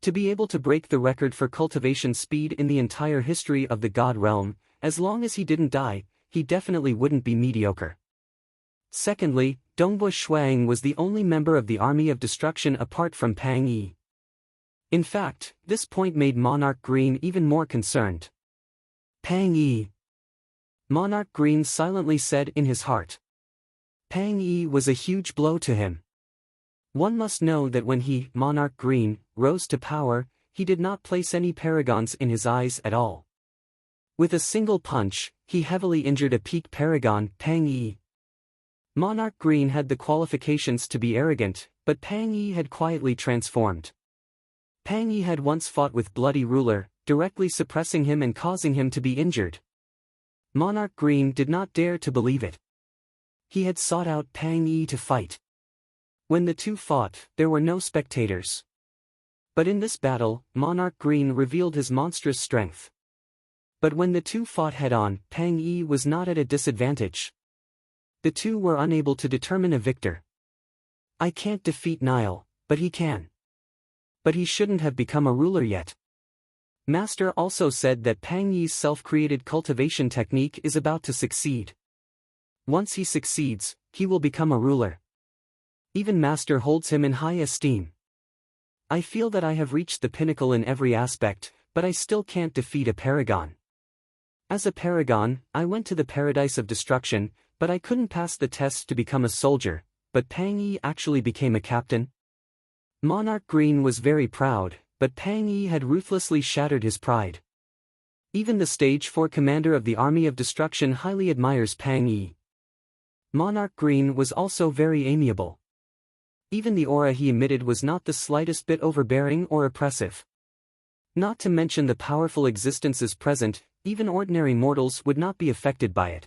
To be able to break the record for cultivation speed in the entire history of the God realm, as long as he didn't die, he definitely wouldn't be mediocre. Secondly, Dongbua Shuang was the only member of the Army of Destruction apart from Pang Yi. In fact, this point made Monarch Green even more concerned. Pang Yi. Monarch Green silently said in his heart. Pang Yi was a huge blow to him. One must know that when he, Monarch Green, rose to power, he did not place any paragons in his eyes at all. With a single punch, he heavily injured a peak paragon, Pang Yi. Monarch Green had the qualifications to be arrogant, but Pang Yi had quietly transformed. Pang Yi had once fought with Bloody Ruler, directly suppressing him and causing him to be injured. Monarch Green did not dare to believe it. He had sought out Pang Yi to fight. When the two fought, there were no spectators. But in this battle, Monarch Green revealed his monstrous strength. But when the two fought head-on, Pang Yi was not at a disadvantage. The two were unable to determine a victor. I can't defeat Nile, but he can. But he shouldn't have become a ruler yet. Master also said that Pang Yi's self-created cultivation technique is about to succeed. Once he succeeds, he will become a ruler. Even Master holds him in high esteem. I feel that I have reached the pinnacle in every aspect, but I still can't defeat a paragon. As a paragon, I went to the paradise of destruction, but I couldn't pass the test to become a soldier, but Pang Yi actually became a captain. Monarch Green was very proud, but Pang Yi had ruthlessly shattered his pride. Even the Stage 4 commander of the Army of Destruction highly admires Pang Yi. Monarch Green was also very amiable. Even the aura he emitted was not the slightest bit overbearing or oppressive. Not to mention the powerful existences present, even ordinary mortals would not be affected by it.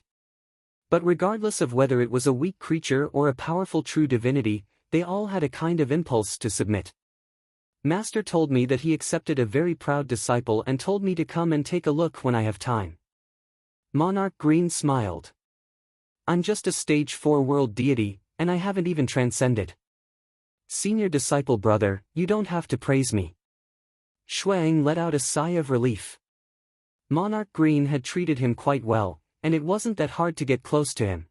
But regardless of whether it was a weak creature or a powerful true divinity, they all had a kind of impulse to submit. Master told me that he accepted a very proud disciple and told me to come and take a look when I have time. Monarch Green smiled. I'm just a stage 4 world deity, and I haven't even transcended. Senior disciple brother, you don't have to praise me. Shuang let out a sigh of relief. Monarch Green had treated him quite well, and it wasn't that hard to get close to him.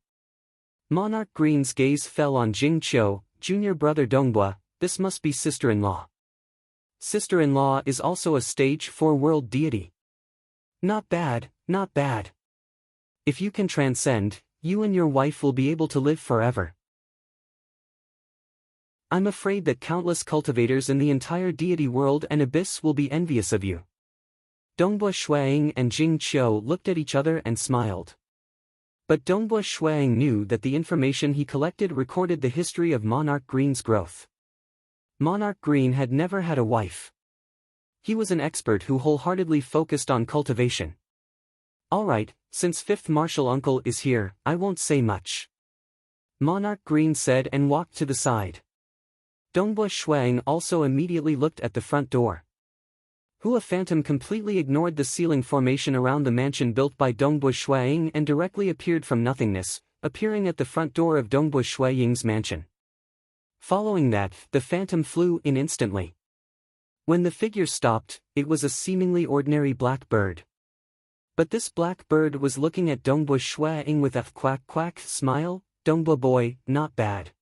Monarch Green's gaze fell on Jing Qiu, junior brother Dongbua. This must be sister-in-law. Sister-in-law is also a stage 4 world deity. Not bad, not bad. If you can transcend, you and your wife will be able to live forever. I'm afraid that countless cultivators in the entire deity world and abyss will be envious of you. Dongbua Shuang and Jing Qiu looked at each other and smiled. But Dongbua Shuang knew that the information he collected recorded the history of Monarch Green's growth. Monarch Green had never had a wife. He was an expert who wholeheartedly focused on cultivation. Alright, since fifth martial uncle is here, I won't say much. Monarch Green said and walked to the side. Dongbua Shuang also immediately looked at the front door. Hua Phantom completely ignored the ceiling formation around the mansion built by Dongbua Shuang and directly appeared from nothingness, appearing at the front door of Dongbua Shuang's mansion. Following that, the phantom flew in instantly. When the figure stopped, it was a seemingly ordinary black bird. But this black bird was looking at Dongbua Shuang with a quack smile. Dongbua boy, not bad.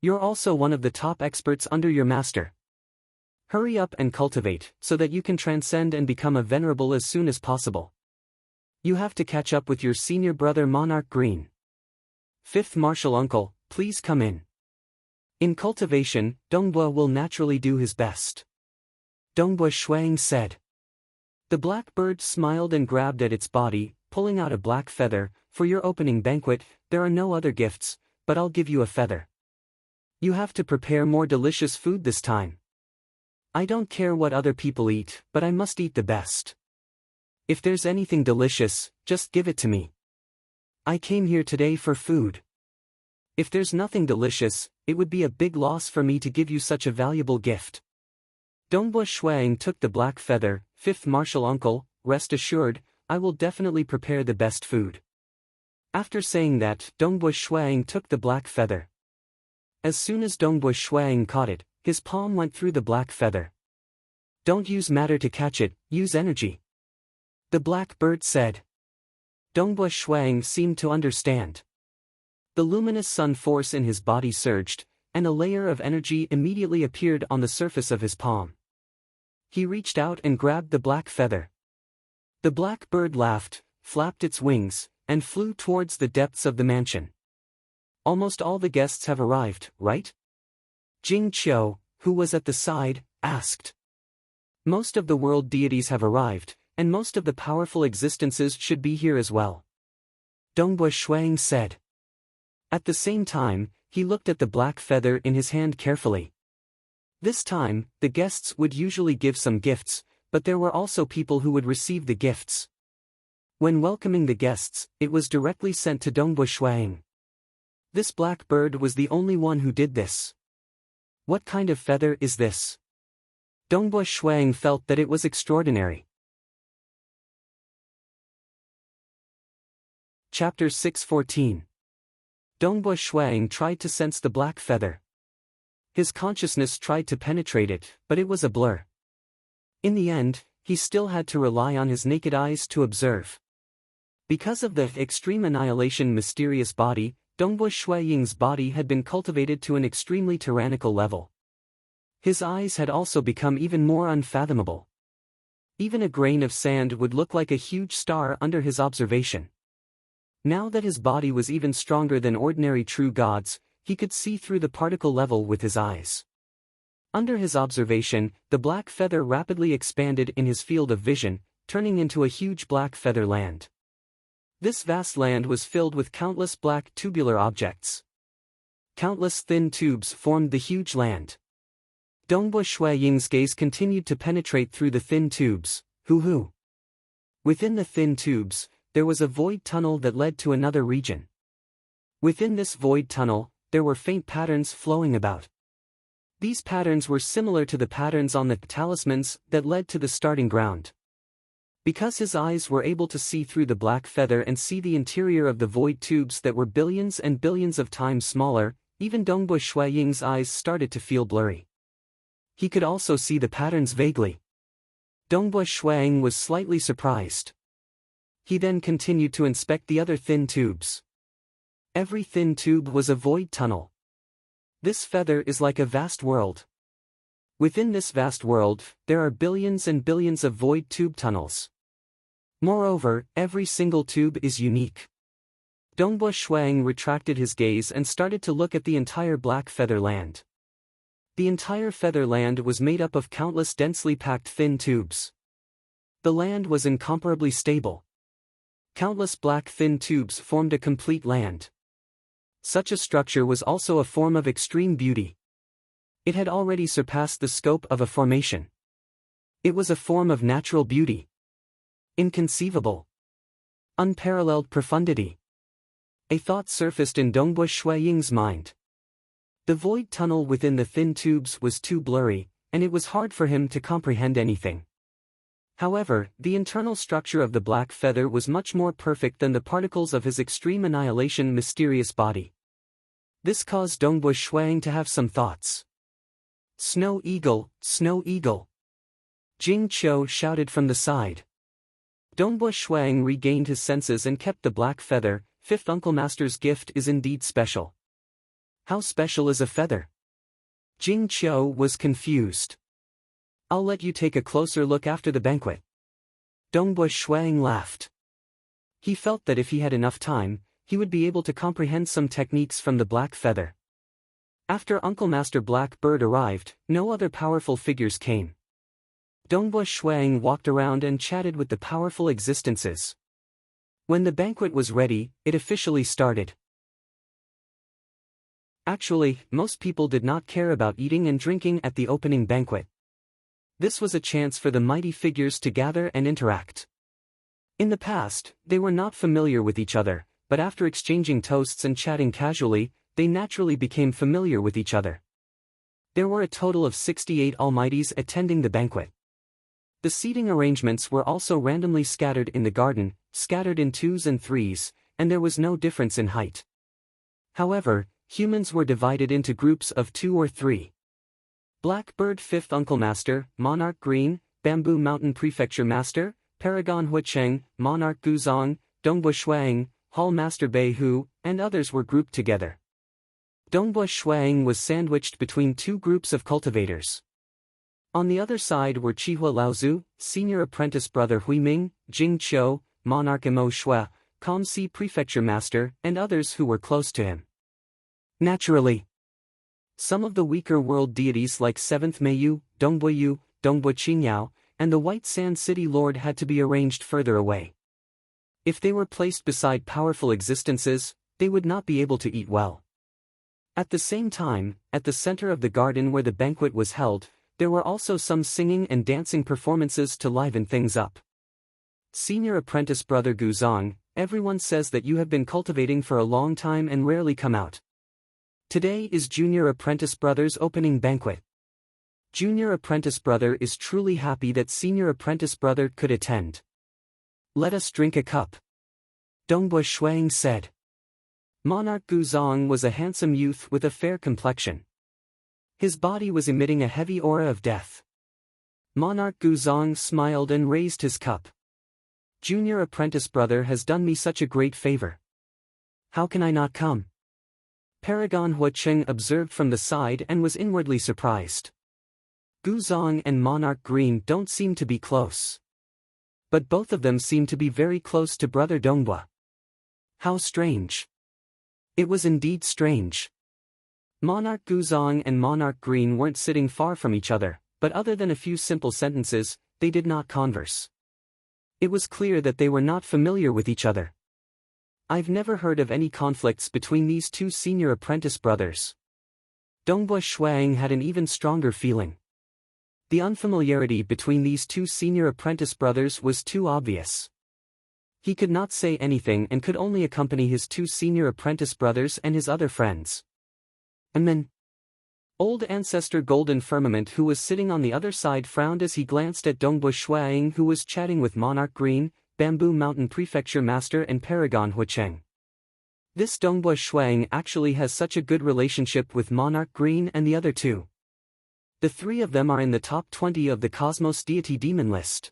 You're also one of the top experts under your master. Hurry up and cultivate, so that you can transcend and become a venerable as soon as possible. You have to catch up with your senior brother Monarch Green. Fifth martial uncle, please come in. In cultivation, Dongbua will naturally do his best. Dongbua Shuang said. The black bird smiled and grabbed at its body, pulling out a black feather. For your opening banquet, there are no other gifts, but I'll give you a feather. You have to prepare more delicious food this time. I don't care what other people eat, but I must eat the best. If there's anything delicious, just give it to me. I came here today for food. If there's nothing delicious, it would be a big loss for me to give you such a valuable gift. Dongbua Shuang took the black feather. Fifth martial uncle, rest assured, I will definitely prepare the best food. After saying that, Dongbua Shuang took the black feather. As soon as Dongbua Shuang caught it, his palm went through the black feather. Don't use matter to catch it, use energy. The black bird said. Dongbua Shuang seemed to understand. The luminous sun force in his body surged, and a layer of energy immediately appeared on the surface of his palm. He reached out and grabbed the black feather. The black bird laughed, flapped its wings, and flew towards the depths of the mansion. Almost all the guests have arrived, right? Jing Qiu, who was at the side, asked. Most of the world deities have arrived, and most of the powerful existences should be here as well. Dongbua Shuang said. At the same time, he looked at the black feather in his hand carefully. This time, the guests would usually give some gifts, but there were also people who would receive the gifts. When welcoming the guests, it was directly sent to Dongbua Shuang. This black bird was the only one who did this. What kind of feather is this? Dongbua Shuang felt that it was extraordinary. Chapter 614. Dongbua Shuang tried to sense the black feather. His consciousness tried to penetrate it, but it was a blur. In the end, he still had to rely on his naked eyes to observe. Because of the extreme annihilation mysterious body, Dongbua Shuang's body had been cultivated to an extremely tyrannical level. His eyes had also become even more unfathomable. Even a grain of sand would look like a huge star under his observation. Now that his body was even stronger than ordinary true gods, he could see through the particle level with his eyes. Under his observation, the black feather rapidly expanded in his field of vision, turning into a huge black feather land. This vast land was filled with countless black tubular objects. Countless thin tubes formed the huge land. Dongbua Shuang's gaze continued to penetrate through the thin tubes. Hoo. Within the thin tubes, there was a void tunnel that led to another region. Within this void tunnel, there were faint patterns flowing about. These patterns were similar to the patterns on the talismans that led to the starting ground. Because his eyes were able to see through the black feather and see the interior of the void tubes that were billions and billions of times smaller, even Dongbua Shuang's eyes started to feel blurry. He could also see the patterns vaguely. Dongbua Shuang was slightly surprised. He then continued to inspect the other thin tubes. Every thin tube was a void tunnel. This feather is like a vast world. Within this vast world, there are billions and billions of void tube tunnels. Moreover, every single tube is unique. Dongbua Shuang retracted his gaze and started to look at the entire black feather land. The entire feather land was made up of countless densely packed thin tubes. The land was incomparably stable. Countless black thin tubes formed a complete land. Such a structure was also a form of extreme beauty. It had already surpassed the scope of a formation. It was a form of natural beauty. Inconceivable. Unparalleled profundity. A thought surfaced in Dongbui Shuiying's mind. The void tunnel within the thin tubes was too blurry, and it was hard for him to comprehend anything. However, the internal structure of the black feather was much more perfect than the particles of his extreme annihilation mysterious body. This caused Dongbui Shuiying to have some thoughts. Snow Eagle, Snow Eagle! Jing Qiu shouted from the side. Dongbui Shuiying regained his senses and kept the black feather. Fifth Uncle Master's gift is indeed special. How special is a feather? Jing Qiu was confused. I'll let you take a closer look after the banquet. Dongbui Shuiying laughed. He felt that if he had enough time, he would be able to comprehend some techniques from the black feather. After Uncle Master Black Bird arrived, no other powerful figures came. Dongbui Shuiying walked around and chatted with the powerful existences. When the banquet was ready, it officially started. Actually, most people did not care about eating and drinking at the opening banquet. This was a chance for the mighty figures to gather and interact. In the past, they were not familiar with each other, but after exchanging toasts and chatting casually, they naturally became familiar with each other. There were a total of 68 Almighties attending the banquet. The seating arrangements were also randomly scattered in the garden, scattered in twos and threes, and there was no difference in height. However, humans were divided into groups of 2 or 3. Blackbird Fifth Uncle Master, Monarch Green, Bamboo Mountain Prefecture Master, Paragon Huicheng, Monarch Guzong, Dongbui Shuiying, Hall Master Bei Hu, and others were grouped together. Dongbui Shuiying was sandwiched between 2 groups of cultivators. On the other side were Chihua Laozu, Senior Apprentice Brother Huiming, Jing Qiu, Monarch Mo Shui, Kamsi Prefecture Master, and others who were close to him. Naturally, some of the weaker world deities like 7th Meiyu, Dongbui Yu, Dongbui Qingyao, and the White Sand City Lord had to be arranged further away. If they were placed beside powerful existences, they would not be able to eat well. At the same time, at the center of the garden where the banquet was held, there were also some singing and dancing performances to liven things up. Senior Apprentice Brother Guzong, everyone says that you have been cultivating for a long time and rarely come out. Today is Junior Apprentice Brother's opening banquet. Junior Apprentice Brother is truly happy that Senior Apprentice Brother could attend. Let us drink a cup. Dongbui Shuiying said. Monarch Guzong was a handsome youth with a fair complexion. His body was emitting a heavy aura of death. Monarch Guzong smiled and raised his cup. Junior Apprentice Brother has done me such a great favor. How can I not come? Paragon Huicheng observed from the side and was inwardly surprised. Guzong and Monarch Green don't seem to be close. But both of them seem to be very close to Brother Dongbui. How strange. It was indeed strange. Monarch Guzong and Monarch Green weren't sitting far from each other, but other than a few simple sentences, they did not converse. It was clear that they were not familiar with each other. I've never heard of any conflicts between these 2 senior apprentice brothers. Dongbui Shuiying had an even stronger feeling. The unfamiliarity between these 2 senior apprentice brothers was too obvious. He could not say anything and could only accompany his 2 senior apprentice brothers and his other friends. Old Ancestor Golden Firmament, who was sitting on the other side, frowned as he glanced at Dongbui Shuiying, who was chatting with Monarch Green, Bamboo Mountain Prefecture Master, and Paragon Huicheng. This Dongbui Shuiying actually has such a good relationship with Monarch Green and the other 2. The 3 of them are in the top 20 of the Cosmos Deity Demon list.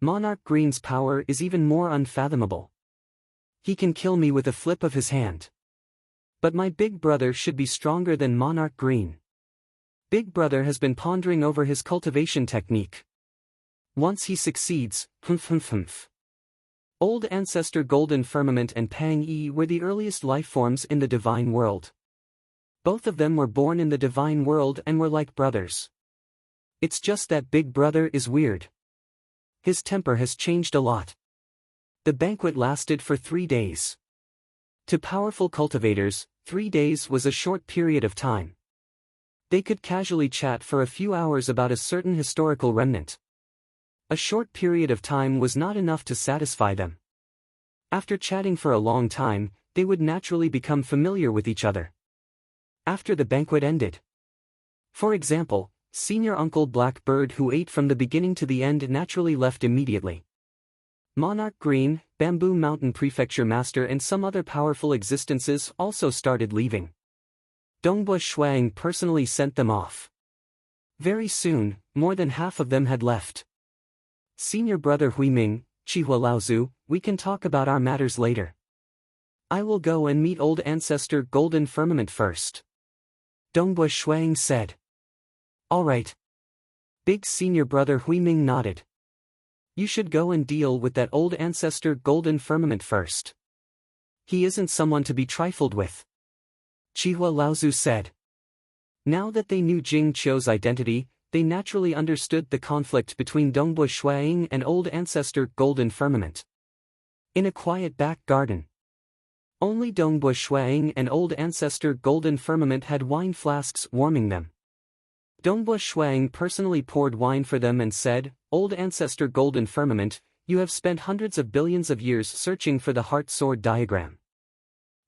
Monarch Green's power is even more unfathomable. He can kill me with a flip of his hand. But my big brother should be stronger than Monarch Green. Big brother has been pondering over his cultivation technique. Once he succeeds, Old Ancestor Golden Firmament and Pang Yi were the earliest life forms in the divine world. Both of them were born in the divine world and were like brothers. It's just that big brother is weird. His temper has changed a lot. The banquet lasted for 3 days. To powerful cultivators, 3 days was a short period of time. They could casually chat for a few hours about a certain historical remnant. A short period of time was not enough to satisfy them. After chatting for a long time, they would naturally become familiar with each other. After the banquet ended. For example, Senior Uncle Blackbird, who ate from the beginning to the end, naturally left immediately. Monarch Green, Bamboo Mountain Prefecture Master, and some other powerful existences also started leaving. Dongba Shuang personally sent them off. Very soon, more than half of them had left. Senior Brother Huiming, Chihua Laozu, we can talk about our matters later. I will go and meet old ancestor Golden Firmament first. Dongba Shuang said. All right. Big Senior Brother Huiming nodded. You should go and deal with that old ancestor Golden Firmament first. He isn't someone to be trifled with. Chihua Laozu said. Now that they knew Jing Qiu's identity, they naturally understood the conflict between Dongba Shuang and old ancestor Golden Firmament. In a quiet back garden. Only Dongba Shuang and old ancestor Golden Firmament had wine flasks warming them. Dongba Shuang personally poured wine for them and said, Old ancestor Golden Firmament, you have spent hundreds of billions of years searching for the heart sword diagram.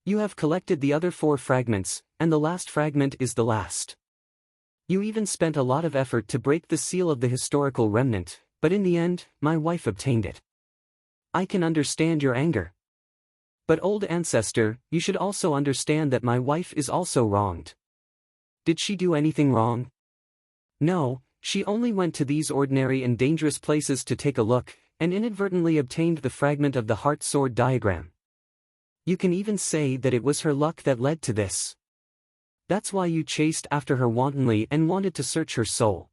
You have collected the other 4 fragments, and the last fragment is the last. You even spent a lot of effort to break the seal of the historical remnant, but in the end, my wife obtained it. I can understand your anger. But old ancestor, you should also understand that my wife is also wronged. Did she do anything wrong? No, she only went to these ordinary and dangerous places to take a look, and inadvertently obtained the fragment of the heart sword diagram. You can even say that it was her luck that led to this. That's why you chased after her wantonly and wanted to search her soul.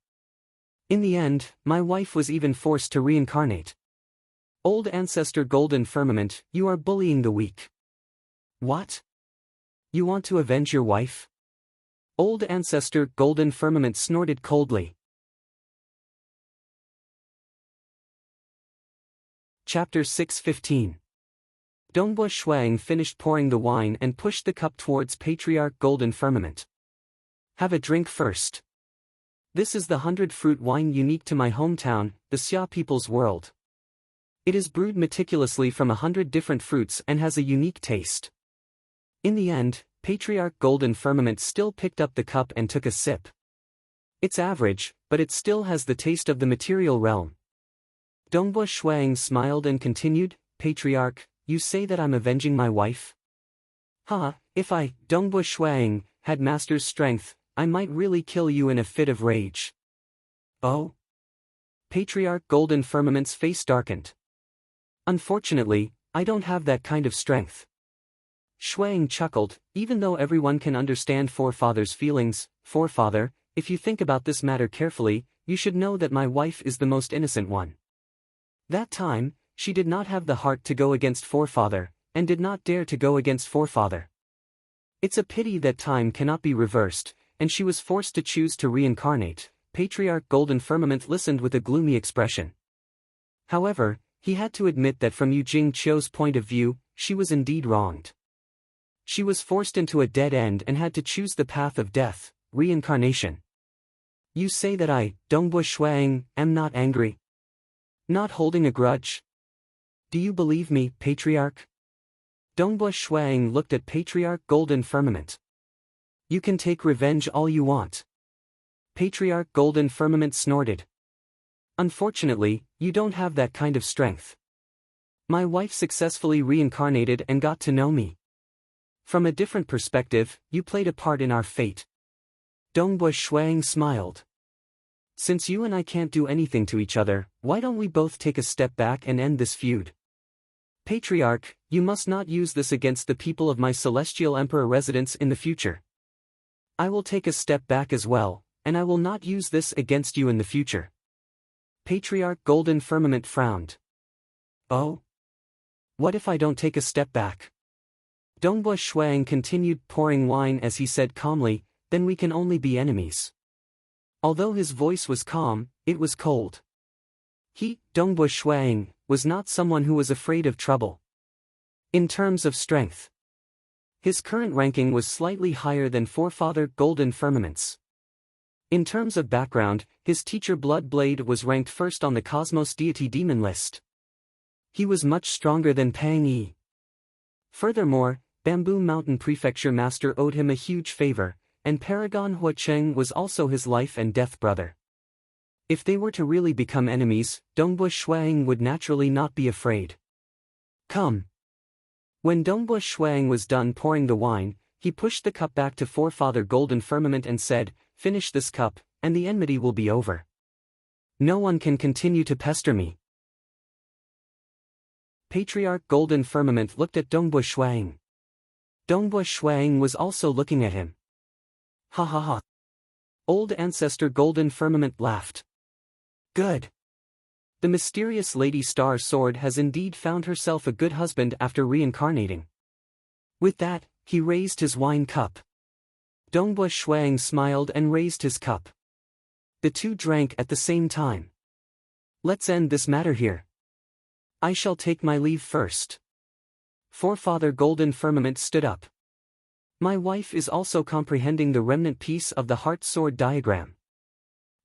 In the end, my wife was even forced to reincarnate. Old ancestor Golden Firmament, you are bullying the weak. What? You want to avenge your wife? Old ancestor Golden Firmament snorted coldly. Chapter 6:15. Dongba Shuang finished pouring the wine and pushed the cup towards Patriarch Golden Firmament. Have a drink first. This is the 100-fruit wine unique to my hometown, the Xia people's world. It is brewed meticulously from 100 different fruits and has a unique taste. In the end, Patriarch Golden Firmament still picked up the cup and took a sip. It's average, but it still has the taste of the material realm. Dongba Shuang smiled and continued, Patriarch, you say that I'm avenging my wife? If I, Dongba Shuang, had master's strength, I might really kill you in a fit of rage. Oh? Patriarch Golden Firmament's face darkened. Unfortunately, I don't have that kind of strength. Shuang chuckled, even though everyone can understand forefather's feelings, forefather, if you think about this matter carefully, you should know that my wife is the most innocent one. That time, she did not have the heart to go against forefather, and did not dare to go against forefather. It's a pity that time cannot be reversed, and she was forced to choose to reincarnate. Patriarch Golden Firmament listened with a gloomy expression. However, he had to admit that from Ying Qiu's point of view, she was indeed wronged. She was forced into a dead end and had to choose the path of death, reincarnation. You say that I, Dongba Shuang, am not angry? Not holding a grudge? Do you believe me, Patriarch? Dongba Shuang looked at Patriarch Golden Firmament. You can take revenge all you want. Patriarch Golden Firmament snorted. Unfortunately, you don't have that kind of strength. My wife successfully reincarnated and got to know me. From a different perspective, you played a part in our fate. Dongba Shuang smiled. Since you and I can't do anything to each other, why don't we both take a step back and end this feud? Patriarch, you must not use this against the people of my Celestial Emperor residence in the future. I will take a step back as well, and I will not use this against you in the future. Patriarch Golden Firmament frowned. Oh? What if I don't take a step back? Dongba Shuang continued pouring wine as he said calmly, then we can only be enemies. Although his voice was calm, it was cold. He, Dongba Shuang, was not someone who was afraid of trouble. In terms of strength, his current ranking was slightly higher than forefather Golden Firmament's. In terms of background, his teacher Bloodblade was ranked first on the Cosmos Deity Demon list. He was much stronger than Pang Yi. Furthermore, Bamboo Mountain Prefecture Master owed him a huge favor, and Paragon Hua Cheng was also his life and death brother. If they were to really become enemies, Dongbua Shuang would naturally not be afraid. Come. When Dongbua Shuang was done pouring the wine, he pushed the cup back to Forefather Golden Firmament and said, "Finish this cup, and the enmity will be over. No one can continue to pester me." Patriarch Golden Firmament looked at Dongbua Shuang. Dongbua Shuang was also looking at him. Ha ha ha. Old Ancestor Golden Firmament laughed. Good. The mysterious Lady Star Sword has indeed found herself a good husband after reincarnating. With that, he raised his wine cup. Dongbua Shuang smiled and raised his cup. The two drank at the same time. Let's end this matter here. I shall take my leave first. Forefather Golden Firmament stood up. My wife is also comprehending the remnant piece of the heart sword diagram.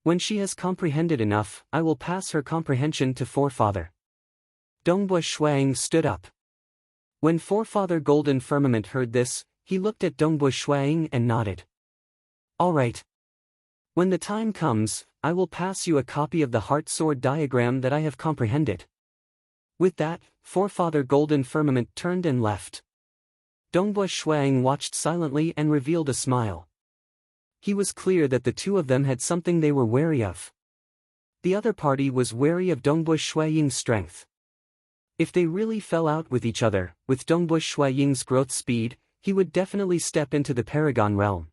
When she has comprehended enough, I will pass her comprehension to Forefather. Dongbua Shuang stood up. When Forefather Golden Firmament heard this, he looked at Dongbua Shuang and nodded. All right. When the time comes, I will pass you a copy of the heart sword diagram that I have comprehended. With that, Forefather Golden Firmament turned and left. Dongbua Shuang watched silently and revealed a smile. He was clear that the two of them had something they were wary of. The other party was wary of Dongbua Shuang's strength. If they really fell out with each other, with Dongbua Shuang's growth speed, he would definitely step into the Paragon realm.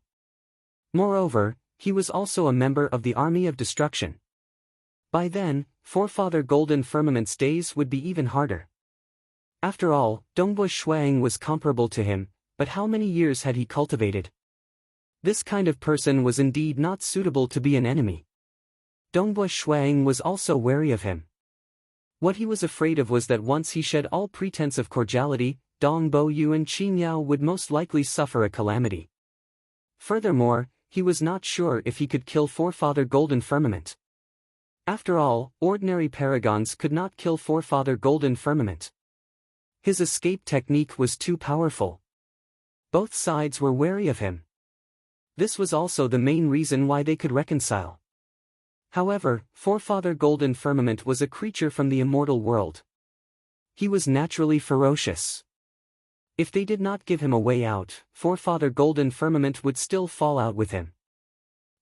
Moreover, he was also a member of the Army of Destruction. By then, Forefather Golden Firmament's days would be even harder. After all, Dongbua Shuang was comparable to him, but how many years had he cultivated? This kind of person was indeed not suitable to be an enemy. Dongbua Shuang was also wary of him. What he was afraid of was that once he shed all pretense of cordiality, Dong Bo Yu and Qin Yao would most likely suffer a calamity. Furthermore, he was not sure if he could kill Forefather Golden Firmament. After all, ordinary paragons could not kill Forefather Golden Firmament. His escape technique was too powerful. Both sides were wary of him. This was also the main reason why they could reconcile. However, Forefather Golden Firmament was a creature from the immortal world. He was naturally ferocious. If they did not give him a way out, Forefather Golden Firmament would still fall out with him.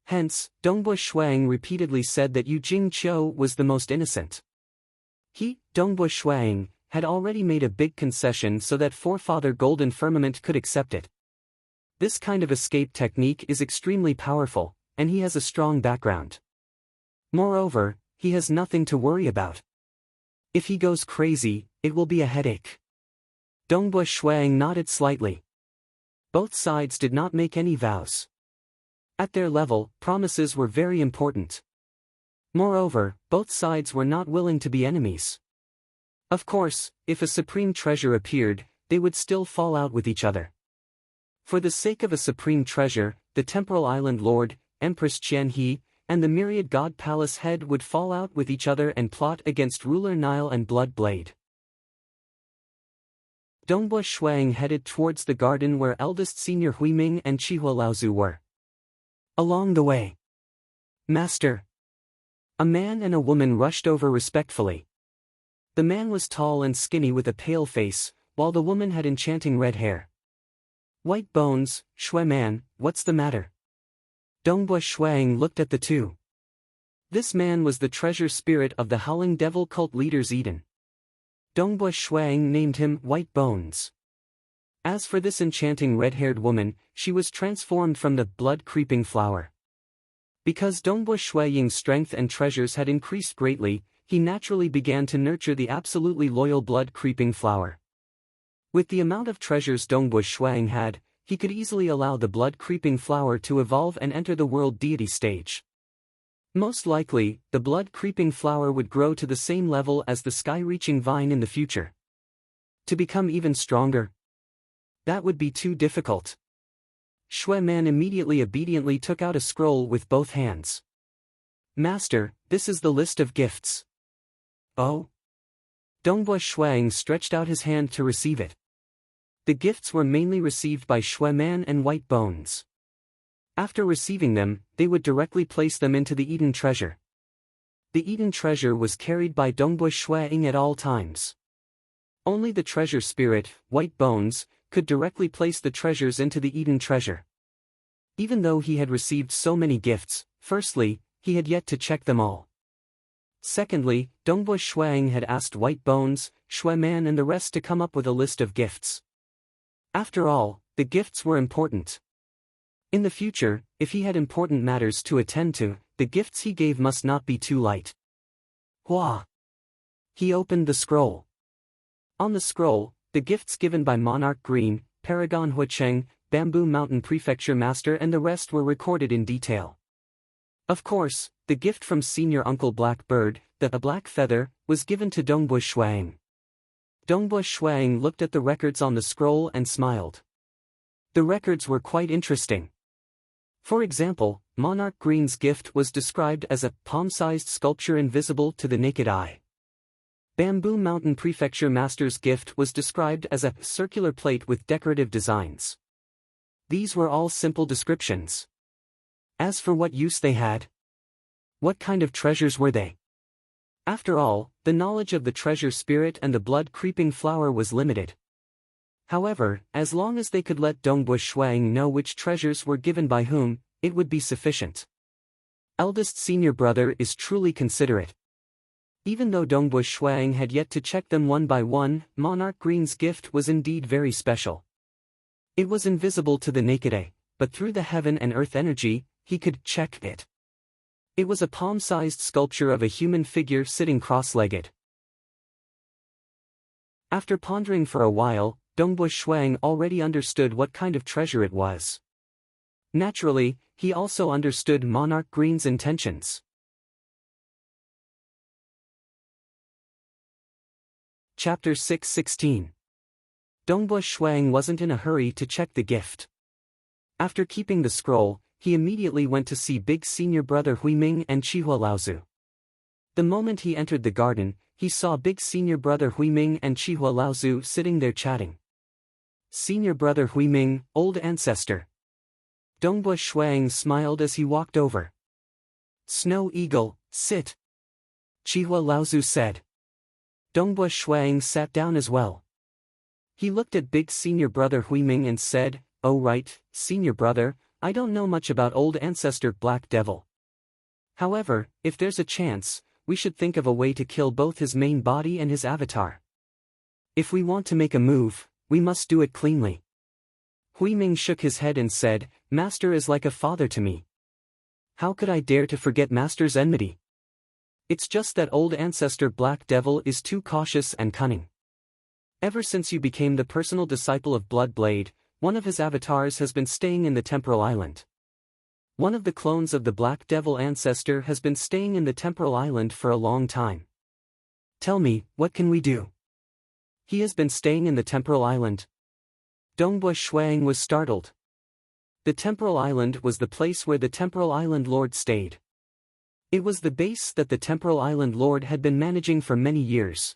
Hence, Dongbua Shuang repeatedly said that Yu Jingqiu was the most innocent. He, Dongbua Shuang, had already made a big concession so that Forefather Golden Firmament could accept it. This kind of escape technique is extremely powerful, and he has a strong background. Moreover, he has nothing to worry about. If he goes crazy, it will be a headache. Dongbua Shuang nodded slightly. Both sides did not make any vows. At their level, promises were very important. Moreover, both sides were not willing to be enemies. Of course, if a supreme treasure appeared, they would still fall out with each other. For the sake of a supreme treasure, the Temporal Island Lord, Empress Qian He, and the Myriad God Palace head would fall out with each other and plot against Ruler Nile and Blood Blade. Dongbua Shuang headed towards the garden where eldest senior Huiming and Chihua Laozu were. Along the way, Master, a man and a woman rushed over respectfully. The man was tall and skinny with a pale face, while the woman had enchanting red hair. White bones, Shui man, what's the matter? Dongbua Shuang looked at the two. This man was the treasure spirit of the Howling Devil cult leaders Eden. Dongbua Shuang named him White Bones. As for this enchanting red-haired woman, she was transformed from the blood-creeping flower. Because Dongbua Shuang's strength and treasures had increased greatly, he naturally began to nurture the absolutely loyal blood-creeping flower. With the amount of treasures Dongbua Shuang had, he could easily allow the blood-creeping flower to evolve and enter the world deity stage. Most likely, the blood-creeping flower would grow to the same level as the sky-reaching vine in the future. To become even stronger? That would be too difficult. Shui Man immediately obediently took out a scroll with both hands. Master, this is the list of gifts. Oh? Dongbui Shuang stretched out his hand to receive it. The gifts were mainly received by Shui Man and White Bones. After receiving them, they would directly place them into the Eden treasure. The Eden treasure was carried by Dongbui Shuang at all times. Only the treasure spirit, White Bones, could directly place the treasures into the Eden treasure. Even though he had received so many gifts, firstly, he had yet to check them all. Secondly, Dongbui Shuang had asked White Bones, Shui Man and the rest to come up with a list of gifts. After all, the gifts were important. In the future, if he had important matters to attend to, the gifts he gave must not be too light. Hua! He opened the scroll. On the scroll, the gifts given by Monarch Green, Paragon Huicheng, Bamboo Mountain Prefecture Master and the rest were recorded in detail. Of course, the gift from Senior Uncle Blackbird, a black feather, was given to Dongbui Shuang. Dongbui Shuang looked at the records on the scroll and smiled. The records were quite interesting. For example, Monarch Green's gift was described as a palm-sized sculpture invisible to the naked eye. Bamboo Mountain Prefecture Master's gift was described as a circular plate with decorative designs. These were all simple descriptions. As for what use they had, what kind of treasures were they? After all, the knowledge of the treasure spirit and the blood-creeping flower was limited. However, as long as they could let Dongbui Shuang know which treasures were given by whom, it would be sufficient. Eldest senior brother is truly considerate. Even though Dongbui Shuang had yet to check them one by one, Monarch Green's gift was indeed very special. It was invisible to the naked eye, but through the heaven and earth energy, he could check it. It was a palm-sized sculpture of a human figure sitting cross-legged. After pondering for a while, Dongbui Shuang already understood what kind of treasure it was. Naturally, he also understood Monarch Green's intentions. Chapter 6:16. Dongbui Shuang wasn't in a hurry to check the gift. After keeping the scroll, he immediately went to see big senior brother Huiming and Chihua Laozu. The moment he entered the garden, he saw big senior brother Huiming and Chihua Laozu sitting there chatting. Senior brother Huiming, old ancestor. Dongbui Shuang smiled as he walked over. Snow Eagle, sit. Chihua Laozu said. Dongbui Shuang sat down as well. He looked at big senior brother Huiming and said, "Oh right, senior brother, I don't know much about old ancestor Black Devil. However, if there's a chance, we should think of a way to kill both his main body and his avatar. If we want to make a move, we must do it cleanly." Huiming shook his head and said, "Master is like a father to me. How could I dare to forget Master's enmity? It's just that old ancestor Black Devil is too cautious and cunning. Ever since you became the personal disciple of Blood Blade, one of his avatars has been staying in the Temporal Island. One of the clones of the Black Devil ancestor has been staying in the Temporal Island for a long time. Tell me, what can we do?" "He has been staying in the Temporal Island?" Dongbui Shuang was startled. The Temporal Island was the place where the Temporal Island Lord stayed. It was the base that the Temporal Island Lord had been managing for many years.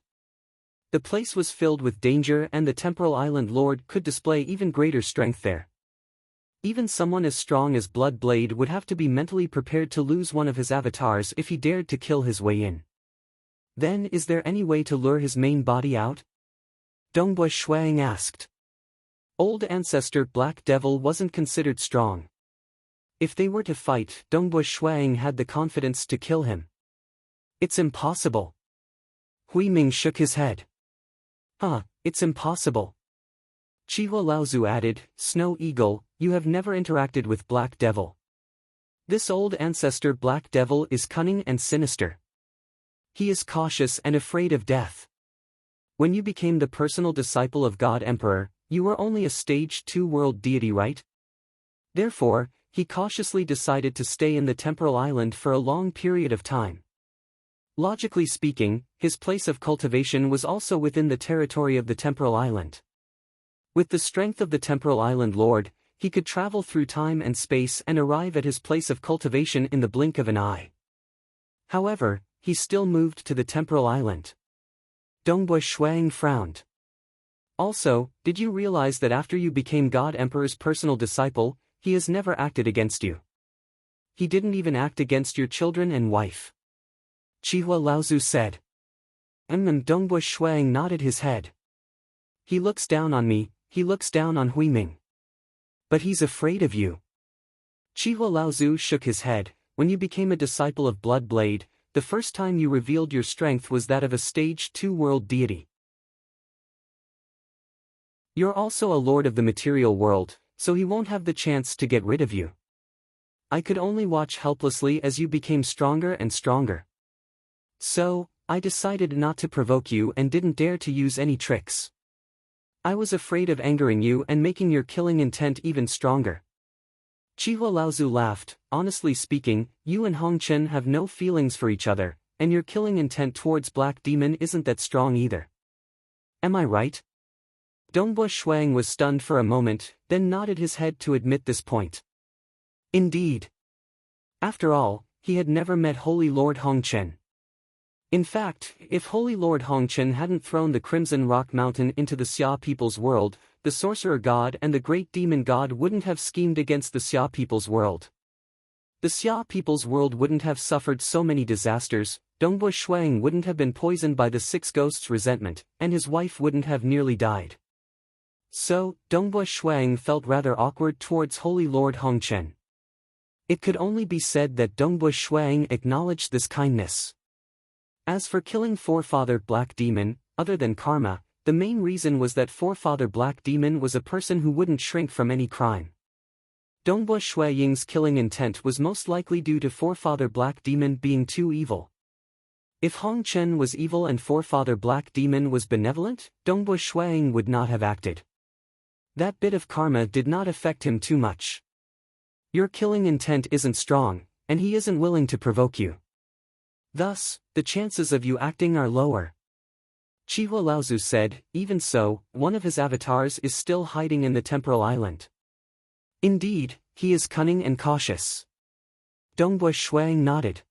The place was filled with danger and the Temporal Island Lord could display even greater strength there. Even someone as strong as Blood Blade would have to be mentally prepared to lose one of his avatars if he dared to kill his way in. Then is there any way to lure his main body out? Dongbui Shuang asked. Old ancestor Black Devil wasn't considered strong. If they were to fight, Dongbui Shuang had the confidence to kill him. It's impossible. Huiming shook his head. It's impossible. Chihua Laozu added, "Snow Eagle, you have never interacted with Black Devil. This old ancestor Black Devil is cunning and sinister. He is cautious and afraid of death. When you became the personal disciple of God Emperor, you were only a stage 2 world deity, right? Therefore, he cautiously decided to stay in the Temporal Island for a long period of time. Logically speaking, his place of cultivation was also within the territory of the Temporal Island. With the strength of the Temporal Island Lord, he could travel through time and space and arrive at his place of cultivation in the blink of an eye. However, he still moved to the temporal island. Dongbui Shuang frowned. Also, did you realize that after you became God Emperor's personal disciple, he has never acted against you? He didn't even act against your children and wife. Chihua Laozu said. Dongbui Shuang nodded his head. He looks down on me, he looks down on Huiming. But he's afraid of you. Chihua Laozu shook his head. When you became a disciple of Blood Blade, the first time you revealed your strength was that of a stage 2 world deity. You're also a lord of the material world, so he won't have the chance to get rid of you. I could only watch helplessly as you became stronger and stronger. So, I decided not to provoke you and didn't dare to use any tricks. I was afraid of angering you and making your killing intent even stronger. Chihua Laozu laughed. Honestly speaking, you and Hongchen have no feelings for each other, and your killing intent towards Black Demon isn't that strong either. Am I right? Dongbui Shuang was stunned for a moment, then nodded his head to admit this point. Indeed. After all, he had never met Holy Lord Hongchen. In fact, if Holy Lord Hongchen hadn't thrown the Crimson Rock Mountain into the Xia people's world, the Sorcerer God and the Great Demon God wouldn't have schemed against the Xia people's world. The Xia people's world wouldn't have suffered so many disasters, Dongbui Shuang wouldn't have been poisoned by the Six Ghosts' resentment, and his wife wouldn't have nearly died. So, Dongbui Shuang felt rather awkward towards Holy Lord Hongchen. It could only be said that Dongbui Shuang acknowledged this kindness. As for killing Forefather Black Demon, other than karma, the main reason was that Forefather Black Demon was a person who wouldn't shrink from any crime. Dongbui Shuaying's killing intent was most likely due to Forefather Black Demon being too evil. If Hongchen was evil and Forefather Black Demon was benevolent, Dongbui Shuaying would not have acted. That bit of karma did not affect him too much. Your killing intent isn't strong, and he isn't willing to provoke you. Thus, the chances of you acting are lower. Chihua Laozu said. Even so, one of his avatars is still hiding in the temporal island. Indeed, he is cunning and cautious. Dongbui Shuang nodded.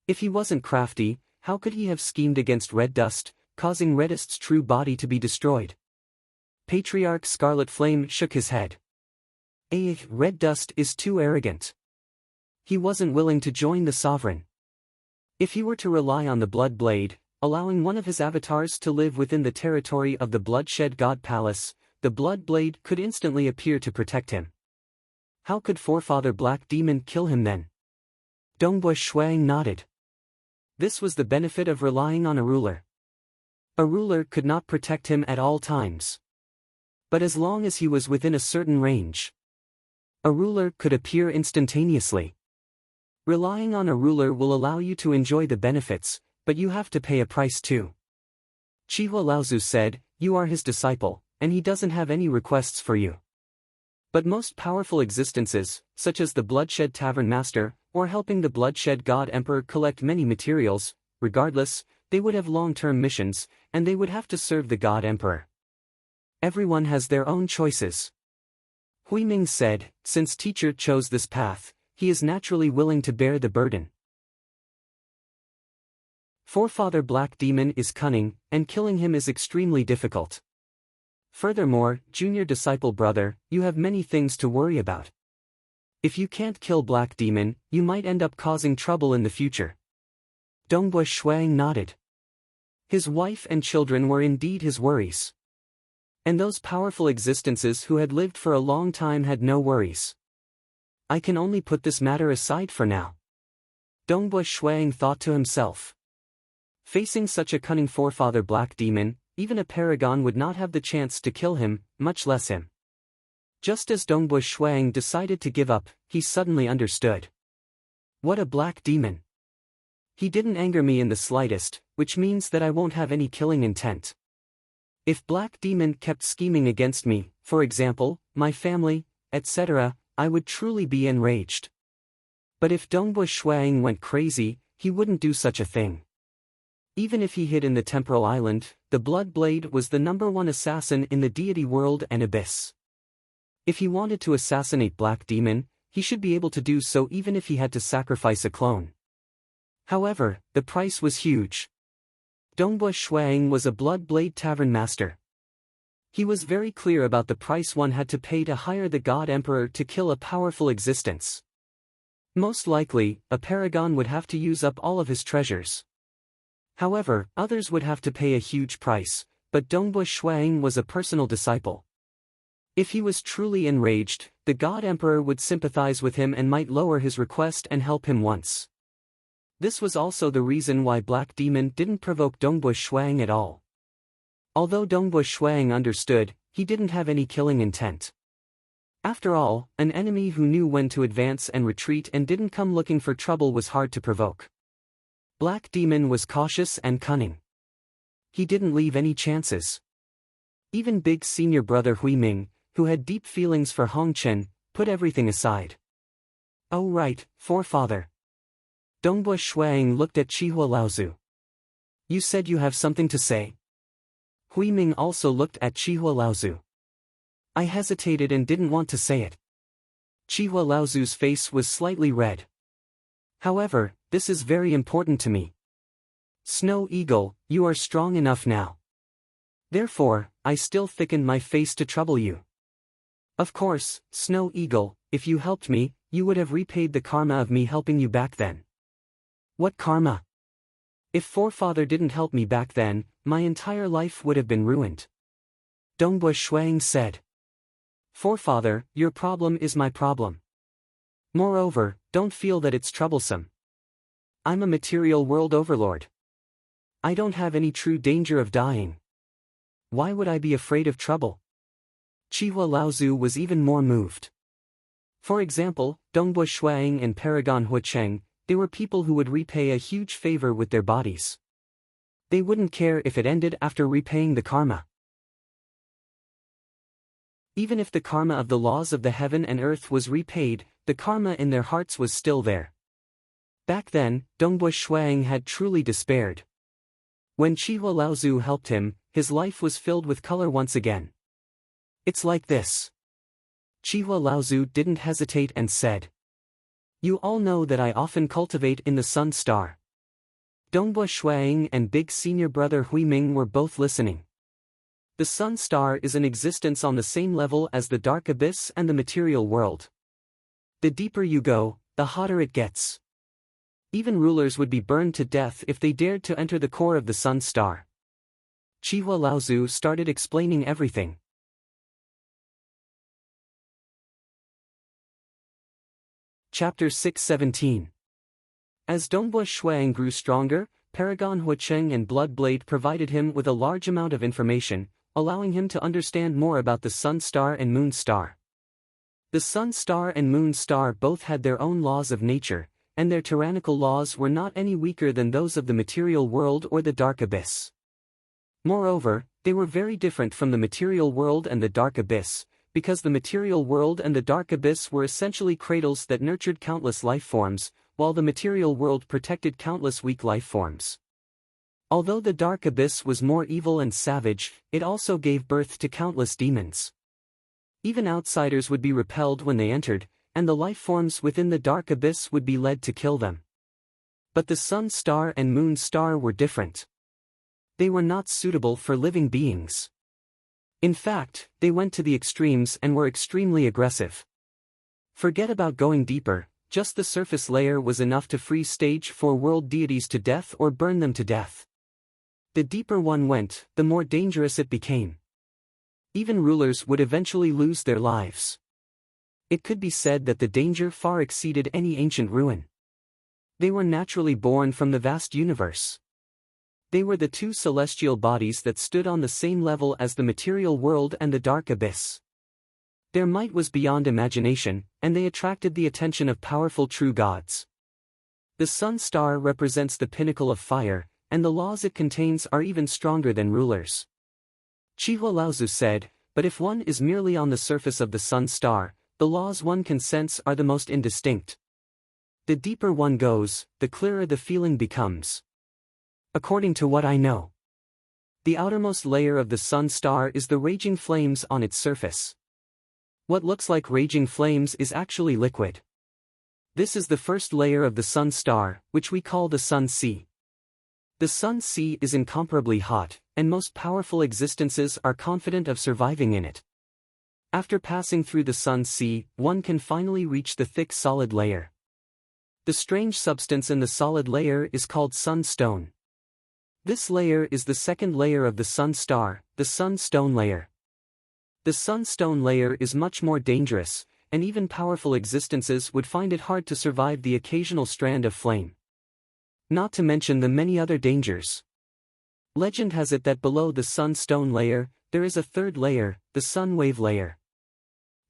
If he wasn't crafty, how could he have schemed against Red Dust, causing Reddust's true body to be destroyed? Patriarch Scarlet Flame shook his head. Red Dust is too arrogant. He wasn't willing to join the Sovereign. If he were to rely on the Blood Blade, allowing one of his avatars to live within the territory of the Bloodshed God Palace, the Blood Blade could instantly appear to protect him. How could Forefather Black Demon kill him then? Dongbui Shuang nodded. This was the benefit of relying on a ruler. A ruler could not protect him at all times. But as long as he was within a certain range, a ruler could appear instantaneously. Relying on a ruler will allow you to enjoy the benefits, but you have to pay a price too. Chihua Laozu said. You are his disciple, and he doesn't have any requests for you. But most powerful existences, such as the Bloodshed Tavern Master, or helping the Bloodshed God Emperor collect many materials, regardless, they would have long-term missions, and they would have to serve the God Emperor. Everyone has their own choices. Huiming said. Since teacher chose this path, he is naturally willing to bear the burden. Forefather Black Demon is cunning, and killing him is extremely difficult. Furthermore, junior disciple brother, you have many things to worry about. If you can't kill Black Demon, you might end up causing trouble in the future. Dongbui Shuang nodded. His wife and children were indeed his worries. And those powerful existences who had lived for a long time had no worries. I can only put this matter aside for now. Dongbui Shuang thought to himself. Facing such a cunning Forefather Black Demon, even a paragon would not have the chance to kill him, much less him. Just as Dongbui Shuang decided to give up, he suddenly understood. What a Black Demon! He didn't anger me in the slightest, which means that I won't have any killing intent. If Black Demon kept scheming against me, for example, my family, etc., I would truly be enraged. But if Dongbui Shuang went crazy, he wouldn't do such a thing. Even if he hid in the temporal island, the Blood Blade was the #1 assassin in the deity world and abyss. If he wanted to assassinate Black Demon, he should be able to do so even if he had to sacrifice a clone. However, the price was huge. Dongbui Shuang was a Blood Blade Tavern master. He was very clear about the price one had to pay to hire the God Emperor to kill a powerful existence. Most likely, a paragon would have to use up all of his treasures. However, others would have to pay a huge price, but Dongbui Shuang was a personal disciple. If he was truly enraged, the God Emperor would sympathize with him and might lower his request and help him once. This was also the reason why Black Demon didn't provoke Dongbui Shuang at all. Although Dongbui Shuang understood, he didn't have any killing intent. After all, an enemy who knew when to advance and retreat and didn't come looking for trouble was hard to provoke. Black Demon was cautious and cunning. He didn't leave any chances. Even big senior brother Huiming, who had deep feelings for Hongchen, put everything aside. "Oh right, forefather." Dongbui Shuang looked at Chihua Laozu. "You said you have something to say?" Huiming also looked at Chihua Laozu. I hesitated and didn't want to say it. Chihua Laozu's face was slightly red. "However, this is very important to me. Snow Eagle, you are strong enough now. Therefore, I still thicken my face to trouble you. Of course, Snow Eagle, if you helped me, you would have repaid the karma of me helping you back then." "What karma? If forefather didn't help me back then, my entire life would have been ruined." Dongbui Shuang said. "Forefather, your problem is my problem. Moreover, don't feel that it's troublesome. I'm a material world overlord. I don't have any true danger of dying. Why would I be afraid of trouble?" Chihua Laozu was even more moved. For example, Dongbui Shuang and Paragon Huicheng, they were people who would repay a huge favor with their bodies. They wouldn't care if it ended after repaying the karma. Even if the karma of the laws of the heaven and earth was repaid, the karma in their hearts was still there. Back then, Dongbui Shuang had truly despaired. When Chihua Laozu helped him, his life was filled with color once again. "It's like this." Chihua Laozu didn't hesitate and said. "You all know that I often cultivate in the Sun Star." Dongbui Shuang and big senior brother Huiming were both listening. The Sun Star is an existence on the same level as the Dark Abyss and the material world. The deeper you go, the hotter it gets. Even rulers would be burned to death if they dared to enter the core of the Sun Star. Chihua Laozu started explaining everything. Chapter 617. As Dongbui Shuang grew stronger, Paragon Huicheng and Blood Blade provided him with a large amount of information, allowing him to understand more about the Sun Star and Moon Star. The Sun Star and Moon Star both had their own laws of nature, and their tyrannical laws were not any weaker than those of the material world or the Dark Abyss. Moreover, they were very different from the material world and the Dark Abyss, because the material world and the Dark Abyss were essentially cradles that nurtured countless life forms, while the material world protected countless weak life forms. Although the Dark Abyss was more evil and savage, it also gave birth to countless demons. Even outsiders would be repelled when they entered, and the life forms within the Dark Abyss would be led to kill them. But the Sun Star and Moon Star were different. They were not suitable for living beings. In fact, they went to the extremes and were extremely aggressive. Forget about going deeper, just the surface layer was enough to freeze stage 4 world deities to death or burn them to death. The deeper one went, the more dangerous it became. Even rulers would eventually lose their lives. It could be said that the danger far exceeded any ancient ruin. They were naturally born from the vast universe. They were the two celestial bodies that stood on the same level as the material world and the Dark Abyss. Their might was beyond imagination, and they attracted the attention of powerful true gods. The Sun Star represents the pinnacle of fire, and the laws it contains are even stronger than rulers. Chihua Laozu said, but if one is merely on the surface of the Sun Star, the laws one can sense are the most indistinct. The deeper one goes, the clearer the feeling becomes. According to what I know, the outermost layer of the Sun Star is the raging flames on its surface. What looks like raging flames is actually liquid. This is the first layer of the Sun star, which we call the Sun Sea. The Sun Sea is incomparably hot, and most powerful existences are confident of surviving in it. After passing through the Sun Sea, one can finally reach the thick solid layer. The strange substance in the solid layer is called sunstone. This layer is the second layer of the Sun star, the sunstone layer. The sunstone layer is much more dangerous, and even powerful existences would find it hard to survive the occasional strand of flame. Not to mention the many other dangers. Legend has it that below the sunstone layer, there is a third layer, the sun wave layer.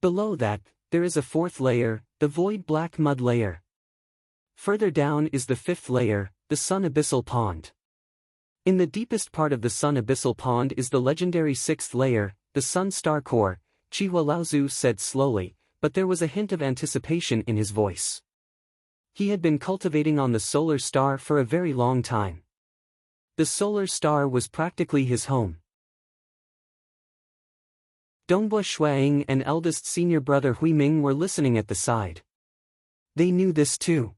Below that, there is a fourth layer, the void black mud layer. Further down is the fifth layer, the sun abyssal pond. In the deepest part of the sun abyssal pond is the legendary sixth layer, the sun star core, Chihua Laozu said slowly, but there was a hint of anticipation in his voice. He had been cultivating on the solar star for a very long time. The solar star was practically his home. Dongbua Shuaing and eldest senior brother Huiming were listening at the side. They knew this too.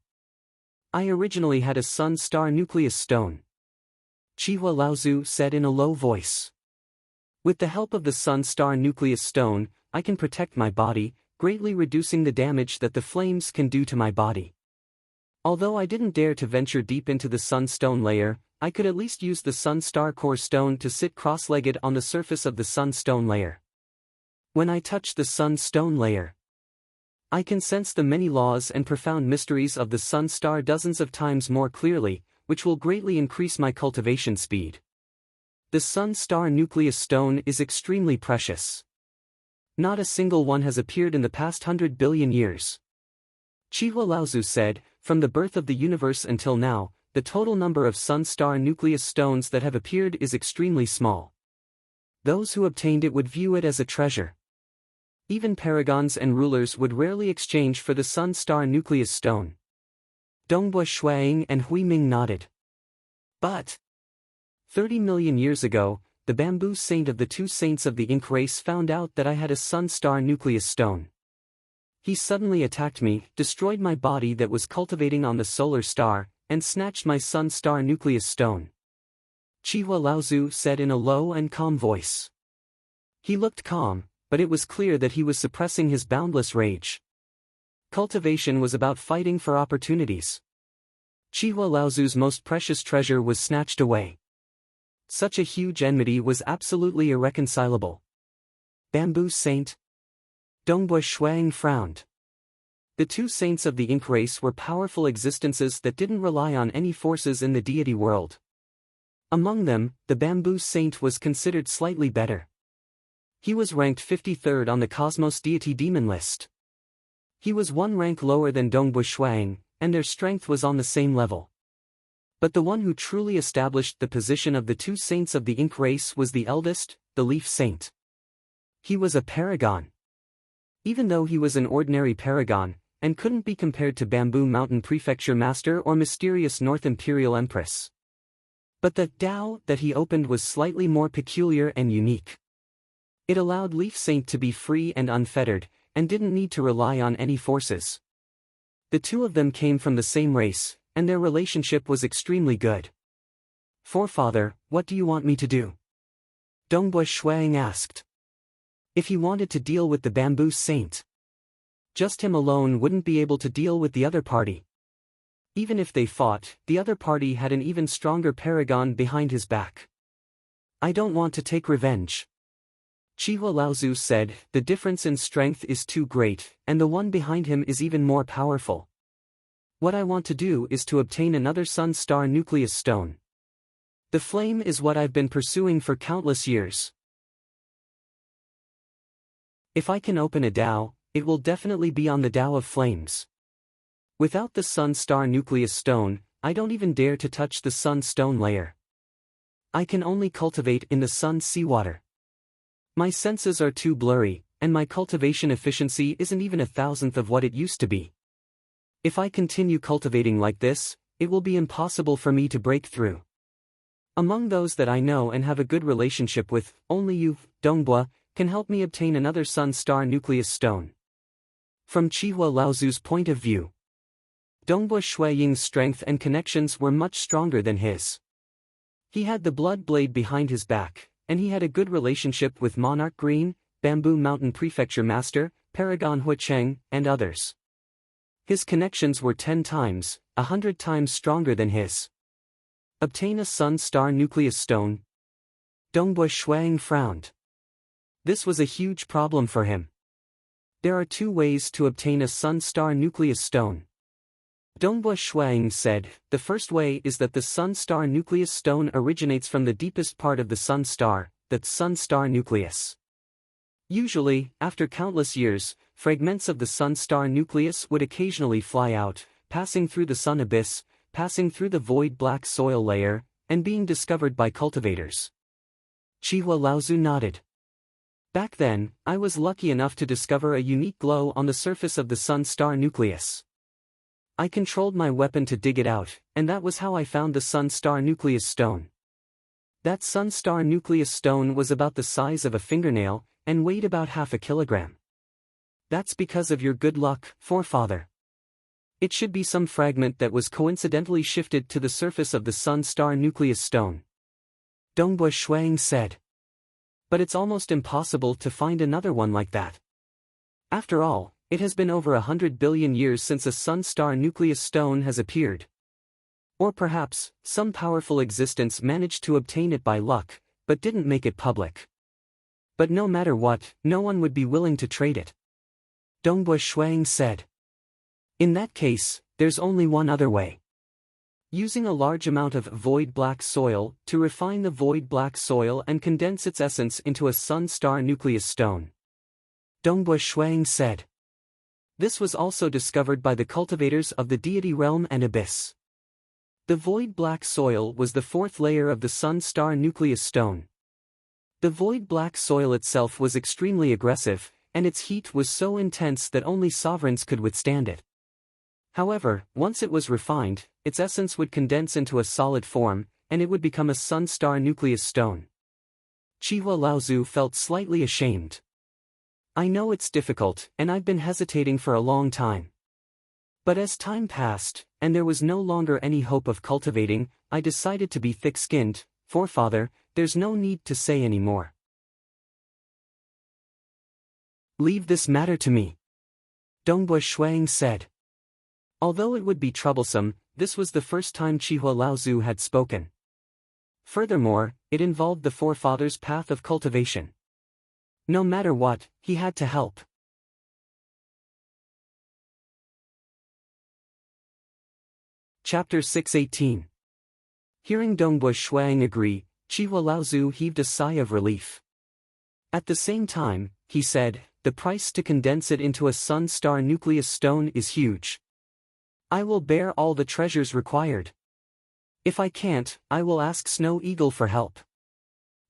I originally had a sun star nucleus stone, Chihua Laozu said in a low voice. With the help of the sun star nucleus stone, I can protect my body, greatly reducing the damage that the flames can do to my body. Although I didn't dare to venture deep into the sunstone layer, I could at least use the sun star core stone to sit cross-legged on the surface of the sunstone layer. When I touch the sunstone layer, I can sense the many laws and profound mysteries of the sun star dozens of times more clearly, which will greatly increase my cultivation speed. The sun star nucleus stone is extremely precious. Not a single one has appeared in the past 100 billion years. Chihua Laozu said, from the birth of the universe until now, the total number of sun star nucleus stones that have appeared is extremely small. Those who obtained it would view it as a treasure. Even paragons and rulers would rarely exchange for the sun star nucleus stone. Dongbua Shuaing and Huiming nodded. But 30 million years ago, the bamboo saint of the two saints of the Ink race found out that I had a sun star nucleus stone. He suddenly attacked me, destroyed my body that was cultivating on the solar star, and snatched my sun star nucleus stone. Chihua Laozu said in a low and calm voice. He looked calm, but it was clear that he was suppressing his boundless rage. Cultivation was about fighting for opportunities. Chihua Laozu's most precious treasure was snatched away. Such a huge enmity was absolutely irreconcilable. Bamboo Saint? Dongbua Shuaing frowned. The two saints of the Ink race were powerful existences that didn't rely on any forces in the deity world. Among them, the Bamboo Saint was considered slightly better. He was ranked 53rd on the Cosmos Deity Demon list. He was one rank lower than Dongbua Shuaing, and their strength was on the same level. But the one who truly established the position of the two saints of the Ink race was the eldest, the Leaf Saint. He was a paragon. Even though he was an ordinary paragon, and couldn't be compared to Bamboo Mountain Prefecture Master or mysterious North Imperial Empress. But the Tao that he opened was slightly more peculiar and unique. It allowed Leaf Saint to be free and unfettered, and didn't need to rely on any forces. The two of them came from the same race, and their relationship was extremely good. Forefather, what do you want me to do? Dongbua Shuaing asked. If he wanted to deal with the Bamboo Saint, just him alone wouldn't be able to deal with the other party. Even if they fought, the other party had an even stronger paragon behind his back. I don't want to take revenge. Chihua Laozu said, the difference in strength is too great, and the one behind him is even more powerful. What I want to do is to obtain another sun star nucleus stone. The flame is what I've been pursuing for countless years. If I can open a Tao, it will definitely be on the Tao of flames. Without the sun star nucleus stone, I don't even dare to touch the sun stone layer. I can only cultivate in the sun seawater. My senses are too blurry, and my cultivation efficiency isn't even 1,000th of what it used to be. If I continue cultivating like this, it will be impossible for me to break through. Among those that I know and have a good relationship with, only you, Dongbua, can help me obtain another Sun Star Nucleus Stone. From Chihua Laozu's point of view, Dongbui Shuiying's strength and connections were much stronger than his. He had the blood blade behind his back, and he had a good relationship with Monarch Green, Bamboo Mountain Prefecture Master, Paragon Huicheng, and others. His connections were 10 times, 100 times stronger than his. Obtain a Sun Star Nucleus Stone? Dongbui Shuiying frowned. This was a huge problem for him. There are 2 ways to obtain a Sun Star Nucleus Stone. Dongbui Shuiying said, the first way is that the Sun Star Nucleus Stone originates from the deepest part of the Sun Star, the Sun Star Nucleus. Usually, after countless years, fragments of the Sun Star Nucleus would occasionally fly out, passing through the Sun Abyss, passing through the void black soil layer, and being discovered by cultivators. Chihua Laozu nodded. Back then, I was lucky enough to discover a unique glow on the surface of the Sun Star Nucleus. I controlled my weapon to dig it out, and that was how I found the Sun Star Nucleus Stone. That Sun Star Nucleus Stone was about the size of a fingernail, and weighed about half a kilogram. That's because of your good luck, forefather. It should be some fragment that was coincidentally shifted to the surface of the Sun Star Nucleus Stone. Dongbui Shuiying said. But it's almost impossible to find another one like that. After all, it has been over 100 billion years since a Sun Star Nucleus Stone has appeared. Or perhaps, some powerful existence managed to obtain it by luck, but didn't make it public. But no matter what, no one would be willing to trade it. Dongbui Shuiying said. In that case, there's only one other way. Using a large amount of void black soil to refine the void black soil and condense its essence into a Sun Star Nucleus Stone. Dongbui Shuiying said. This was also discovered by the cultivators of the deity realm and abyss. The void black soil was the 4th layer of the Sun Star Nucleus Stone. The void black soil itself was extremely aggressive, and its heat was so intense that only sovereigns could withstand it. However, once it was refined, its essence would condense into a solid form, and it would become a Sun Star Nucleus Stone. Chihua Laozu felt slightly ashamed. I know it's difficult, and I've been hesitating for a long time. But as time passed, and there was no longer any hope of cultivating, I decided to be thick-skinned. Forefather, there's no need to say any more. Leave this matter to me. Dongbui Shuiying said. Although it would be troublesome, this was the first time Chihua Laozu had spoken. Furthermore, it involved the forefather's path of cultivation. No matter what, he had to help. Chapter 618. Hearing Dongbui Shuiying agree, Chihua Laozu heaved a sigh of relief. At the same time, he said, the price to condense it into a Sun Star Nucleus Stone is huge. I will bear all the treasures required. If I can't, I will ask Snow Eagle for help.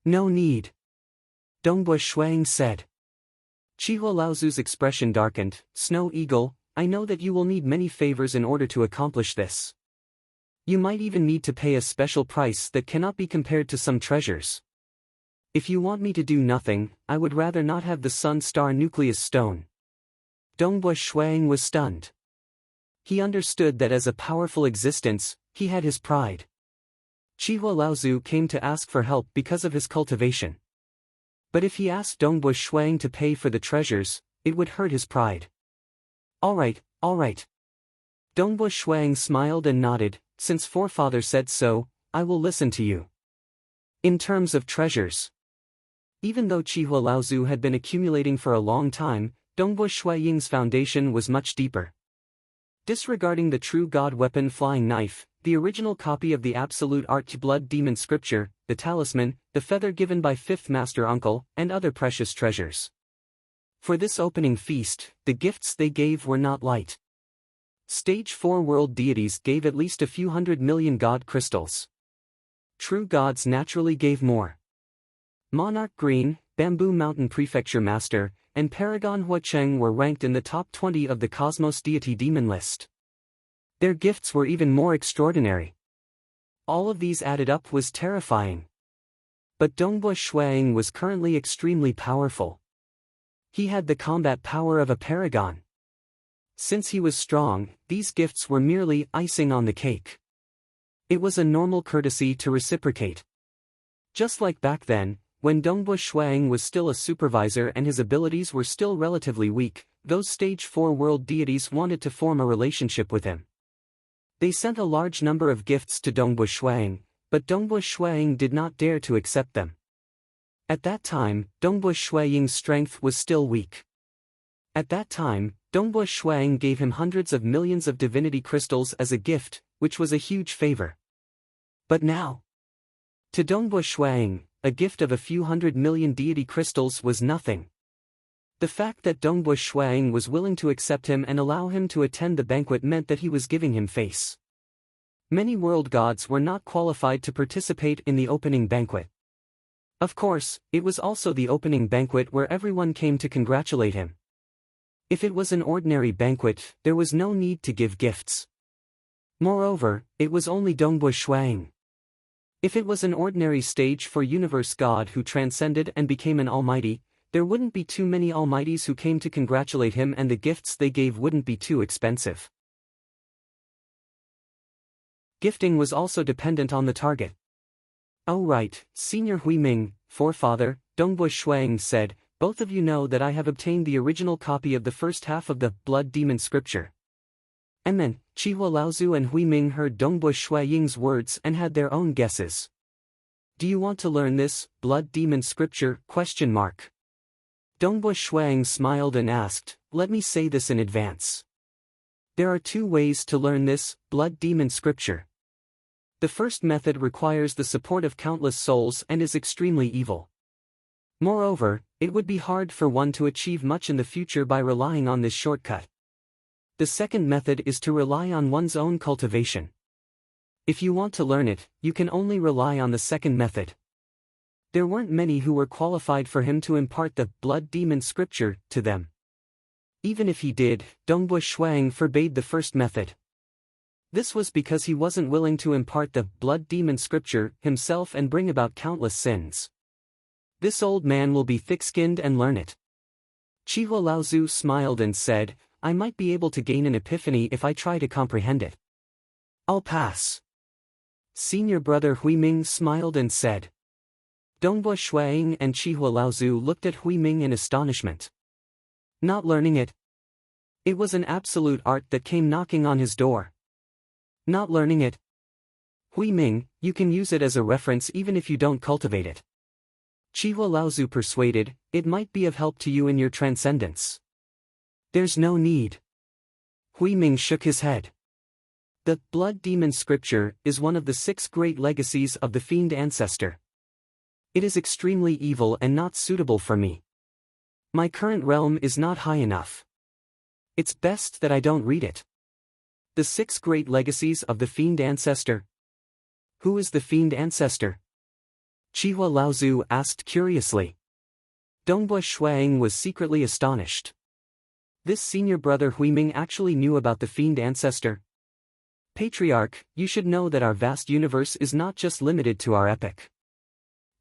No need. Dongbui Shuiying said. Chihua Laozu's expression darkened. Snow Eagle, I know that you will need many favors in order to accomplish this. You might even need to pay a special price that cannot be compared to some treasures. If you want me to do nothing, I would rather not have the Sun Star Nucleus Stone. Dongbui Shuiying was stunned. He understood that as a powerful existence, he had his pride. Chihua Laozu came to ask for help because of his cultivation. But if he asked Dongbui Shuiying to pay for the treasures, it would hurt his pride. All right. Dongbui Shuiying smiled and nodded. Since forefather said so, I will listen to you. In terms of treasures. Even though Chihua Laozu had been accumulating for a long time, Dongbui Shuiying's foundation was much deeper. Disregarding the true god weapon flying knife, the original copy of the absolute Archblood demon scripture, the talisman, the feather given by 5th Master Uncle, and other precious treasures. For this opening feast, the gifts they gave were not light. Stage 4 world deities gave at least a few 100 million god crystals. True gods naturally gave more. Monarch Green, Bamboo Mountain Prefecture Master, and Paragon Huicheng were ranked in the top 20 of the Cosmos Deity Demon list. Their gifts were even more extraordinary. All of these added up was terrifying. But Dongbui Shuang was currently extremely powerful. He had the combat power of a paragon. Since he was strong, these gifts were merely icing on the cake. It was a normal courtesy to reciprocate. Just like back then, when Dongbui Shuang was still a supervisor and his abilities were still relatively weak, those stage 4 world deities wanted to form a relationship with him. They sent a large number of gifts to Dongbui Shuang, but Dongbui Shuang did not dare to accept them. At that time, Dongbui Shuang's strength was still weak. At that time, Dongbui Shuang gave him hundreds of millions of divinity crystals as a gift, which was a huge favor. But now, to Dongbui Shuang, a gift of a few 100 million deity crystals was nothing. The fact that Dongbui Shuang was willing to accept him and allow him to attend the banquet meant that he was giving him face. Many world gods were not qualified to participate in the opening banquet. Of course, it was also the opening banquet where everyone came to congratulate him. If it was an ordinary banquet, there was no need to give gifts. Moreover, it was only Dongbui Shuang. If it was an ordinary stage for universe god who transcended and became an almighty, there wouldn't be too many almighties who came to congratulate him and the gifts they gave wouldn't be too expensive. Gifting was also dependent on the target. "Oh right, Senior Huiming, forefather," Dongbui Shuang said, "both of you know that I have obtained the original copy of the first half of the Blood Demon scripture." And then, Chihua Laozu and Huiming heard Dongbui Shuang's words and had their own guesses. "Do you want to learn this, Blood Demon scripture?" Dongbui Shuang smiled and asked, "Let me say this in advance. There are two ways to learn this, Blood Demon scripture. The first method requires the support of countless souls and is extremely evil. Moreover, it would be hard for one to achieve much in the future by relying on this shortcut. The second method is to rely on one's own cultivation. If you want to learn it, you can only rely on the second method." There weren't many who were qualified for him to impart the Blood Demon scripture to them. Even if he did, Dongbui Shuang forbade the first method. This was because he wasn't willing to impart the Blood Demon scripture himself and bring about countless sins. This old man will be thick-skinned and learn it. Chihua Laozu smiled and said, "I might be able to gain an epiphany if I try to comprehend it. I'll pass." Senior brother Huiming smiled and said. Dongbui Shuang and Chihua Laozu looked at Huiming in astonishment. Not learning it? It was an absolute art that came knocking on his door. Not learning it? Huiming, you can use it as a reference even if you don't cultivate it. Chihua Laozu persuaded, "It might be of help to you in your transcendence." There's no need. Huiming shook his head. The Blood Demon scripture is one of the 6 great legacies of the Fiend Ancestor. It is extremely evil and not suitable for me. My current realm is not high enough. It's best that I don't read it. The 6 great legacies of the Fiend Ancestor. Who is the Fiend Ancestor? Chihua Laozu asked curiously. Dongbui Shuang was secretly astonished. This senior brother Huiming actually knew about the Fiend Ancestor. Patriarch, you should know that our vast universe is not just limited to our epoch.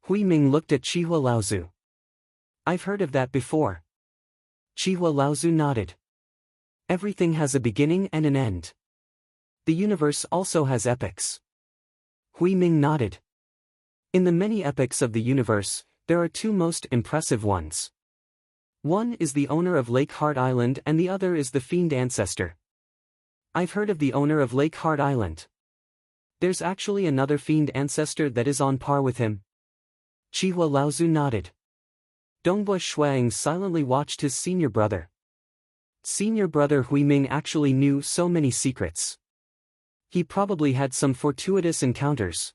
Huiming looked at Chihua Laozu. I've heard of that before. Chihua Laozu nodded. Everything has a beginning and an end. The universe also has epochs. Huiming nodded. In the many epochs of the universe, there are 2 most impressive ones. One is the owner of Lake Heart Island and the other is the Fiend Ancestor. I've heard of the owner of Lake Heart Island. There's actually another Fiend Ancestor that is on par with him. Chihua Laozu nodded. Dongbui Shuang silently watched his senior brother. Senior brother Huiming actually knew so many secrets. He probably had some fortuitous encounters.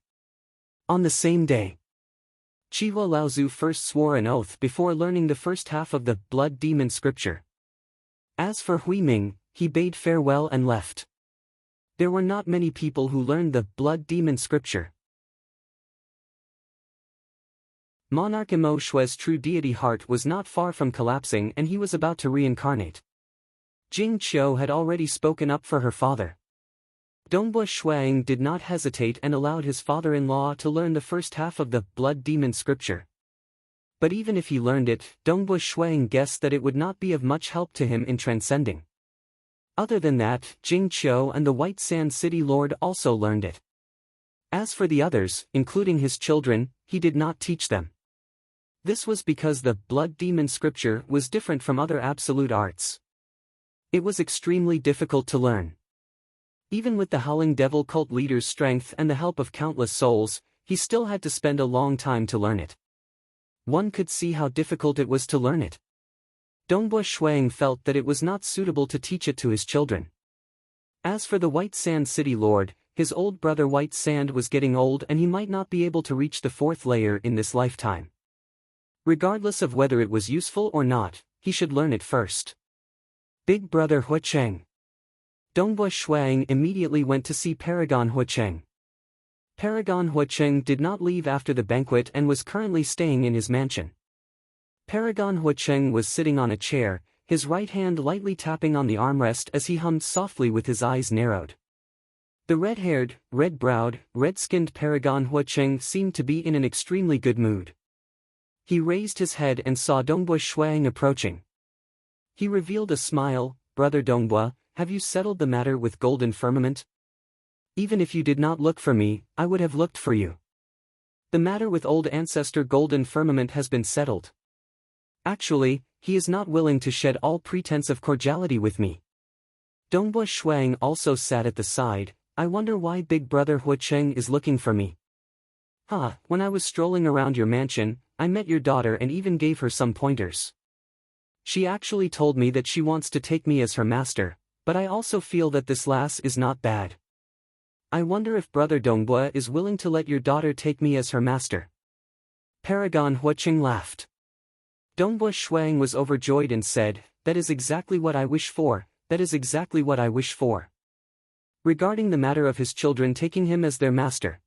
On the same day, Chihua Laozu first swore an oath before learning the first half of the Blood Demon scripture. As for Huiming, he bade farewell and left. There were not many people who learned the Blood Demon scripture. Monarch Imo Shue's true deity heart was not far from collapsing and he was about to reincarnate. Jing Qiu had already spoken up for her father. Dongbua Shuang did not hesitate and allowed his father-in-law to learn the first half of the Blood Demon scripture. But even if he learned it, Dongbua Shuang guessed that it would not be of much help to him in transcending. Other than that, Jing Qiu and the White Sand City Lord also learned it. As for the others, including his children, he did not teach them. This was because the Blood Demon scripture was different from other absolute arts. It was extremely difficult to learn. Even with the Howling Devil cult leader's strength and the help of countless souls, he still had to spend a long time to learn it. One could see how difficult it was to learn it. Dongbua Shuang felt that it was not suitable to teach it to his children. As for the White Sand City Lord, his old brother White Sand was getting old and he might not be able to reach the fourth layer in this lifetime. Regardless of whether it was useful or not, he should learn it first. Big brother Huacheng. Dongbua Shuang immediately went to see Paragon Huacheng. Paragon Huacheng did not leave after the banquet and was currently staying in his mansion. Paragon Huacheng was sitting on a chair, his right hand lightly tapping on the armrest as he hummed softly with his eyes narrowed. The red-haired, red-browed, red-skinned Paragon Huacheng seemed to be in an extremely good mood. He raised his head and saw Dongbua Shuang approaching. He revealed a smile. "Brother Dongbua, have you settled the matter with Golden Firmament? Even if you did not look for me, I would have looked for you. The matter with old ancestor Golden Firmament has been settled. Actually, he is not willing to shed all pretense of cordiality with me." Dongbua Shuang also sat at the side. "I wonder why Big Brother Huacheng is looking for me. When I was strolling around your mansion, I met your daughter and even gave her some pointers. She actually told me that she wants to take me as her master, but I also feel that this lass is not bad. I wonder if Brother Dongbua is willing to let your daughter take me as her master." Paragon Huacheng laughed. Dongbua Shuang was overjoyed and said, "That is exactly what I wish for, that is exactly what I wish for." Regarding the matter of his children taking him as their master,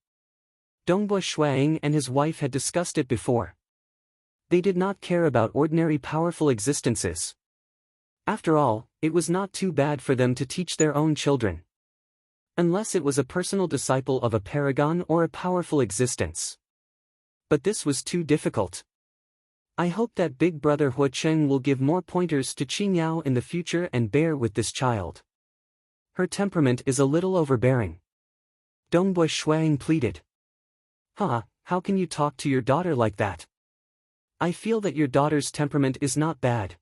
Dongbua Shuang and his wife had discussed it before. They did not care about ordinary powerful existences. After all, it was not too bad for them to teach their own children. Unless it was a personal disciple of a paragon or a powerful existence. But this was too difficult. I hope that Big Brother Huacheng will give more pointers to Qingyao in the future and bear with this child. Her temperament is a little overbearing. Dongbua Shuang pleaded. How can you talk to your daughter like that? I feel that your daughter's temperament is not bad.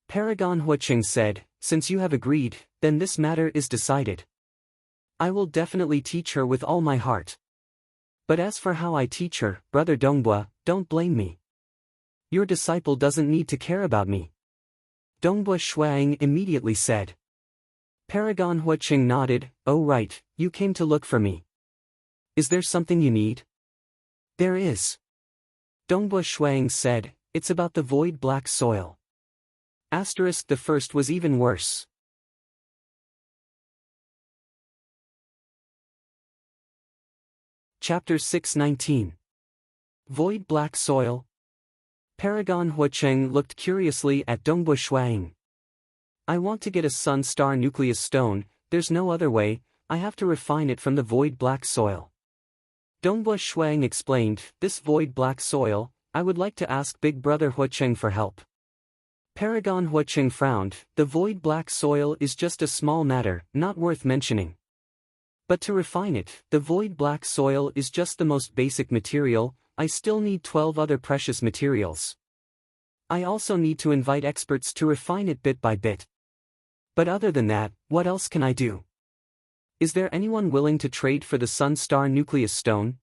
Paragon Huacheng said, "Since you have agreed, then this matter is decided. I will definitely teach her with all my heart. But as for how I teach her, Brother Dongbua, don't blame me. Your disciple doesn't need to care about me." Dongbua Shuang immediately said. Paragon Huacheng nodded. "Oh right, you came to look for me. Is there something you need?" "There is." Dongbua Shuang said, "It's about the void black soil." The first was even worse. Chapter 619. Void Black Soil. Paragon Huacheng looked curiously at Dongbua Shuang. "I want to get a sun star nucleus stone, there's no other way, I have to refine it from the void black soil." Dongbua Shuang explained, "This void black soil, I would like to ask Big Brother Huacheng for help." Paragon Huacheng frowned. "The void black soil is just a small matter, not worth mentioning. But to refine it, the void black soil is just the most basic material, I still need 12 other precious materials. I also need to invite experts to refine it bit by bit. But other than that, what else can I do? Is there anyone willing to trade for the Sun Star Nucleus Stone?"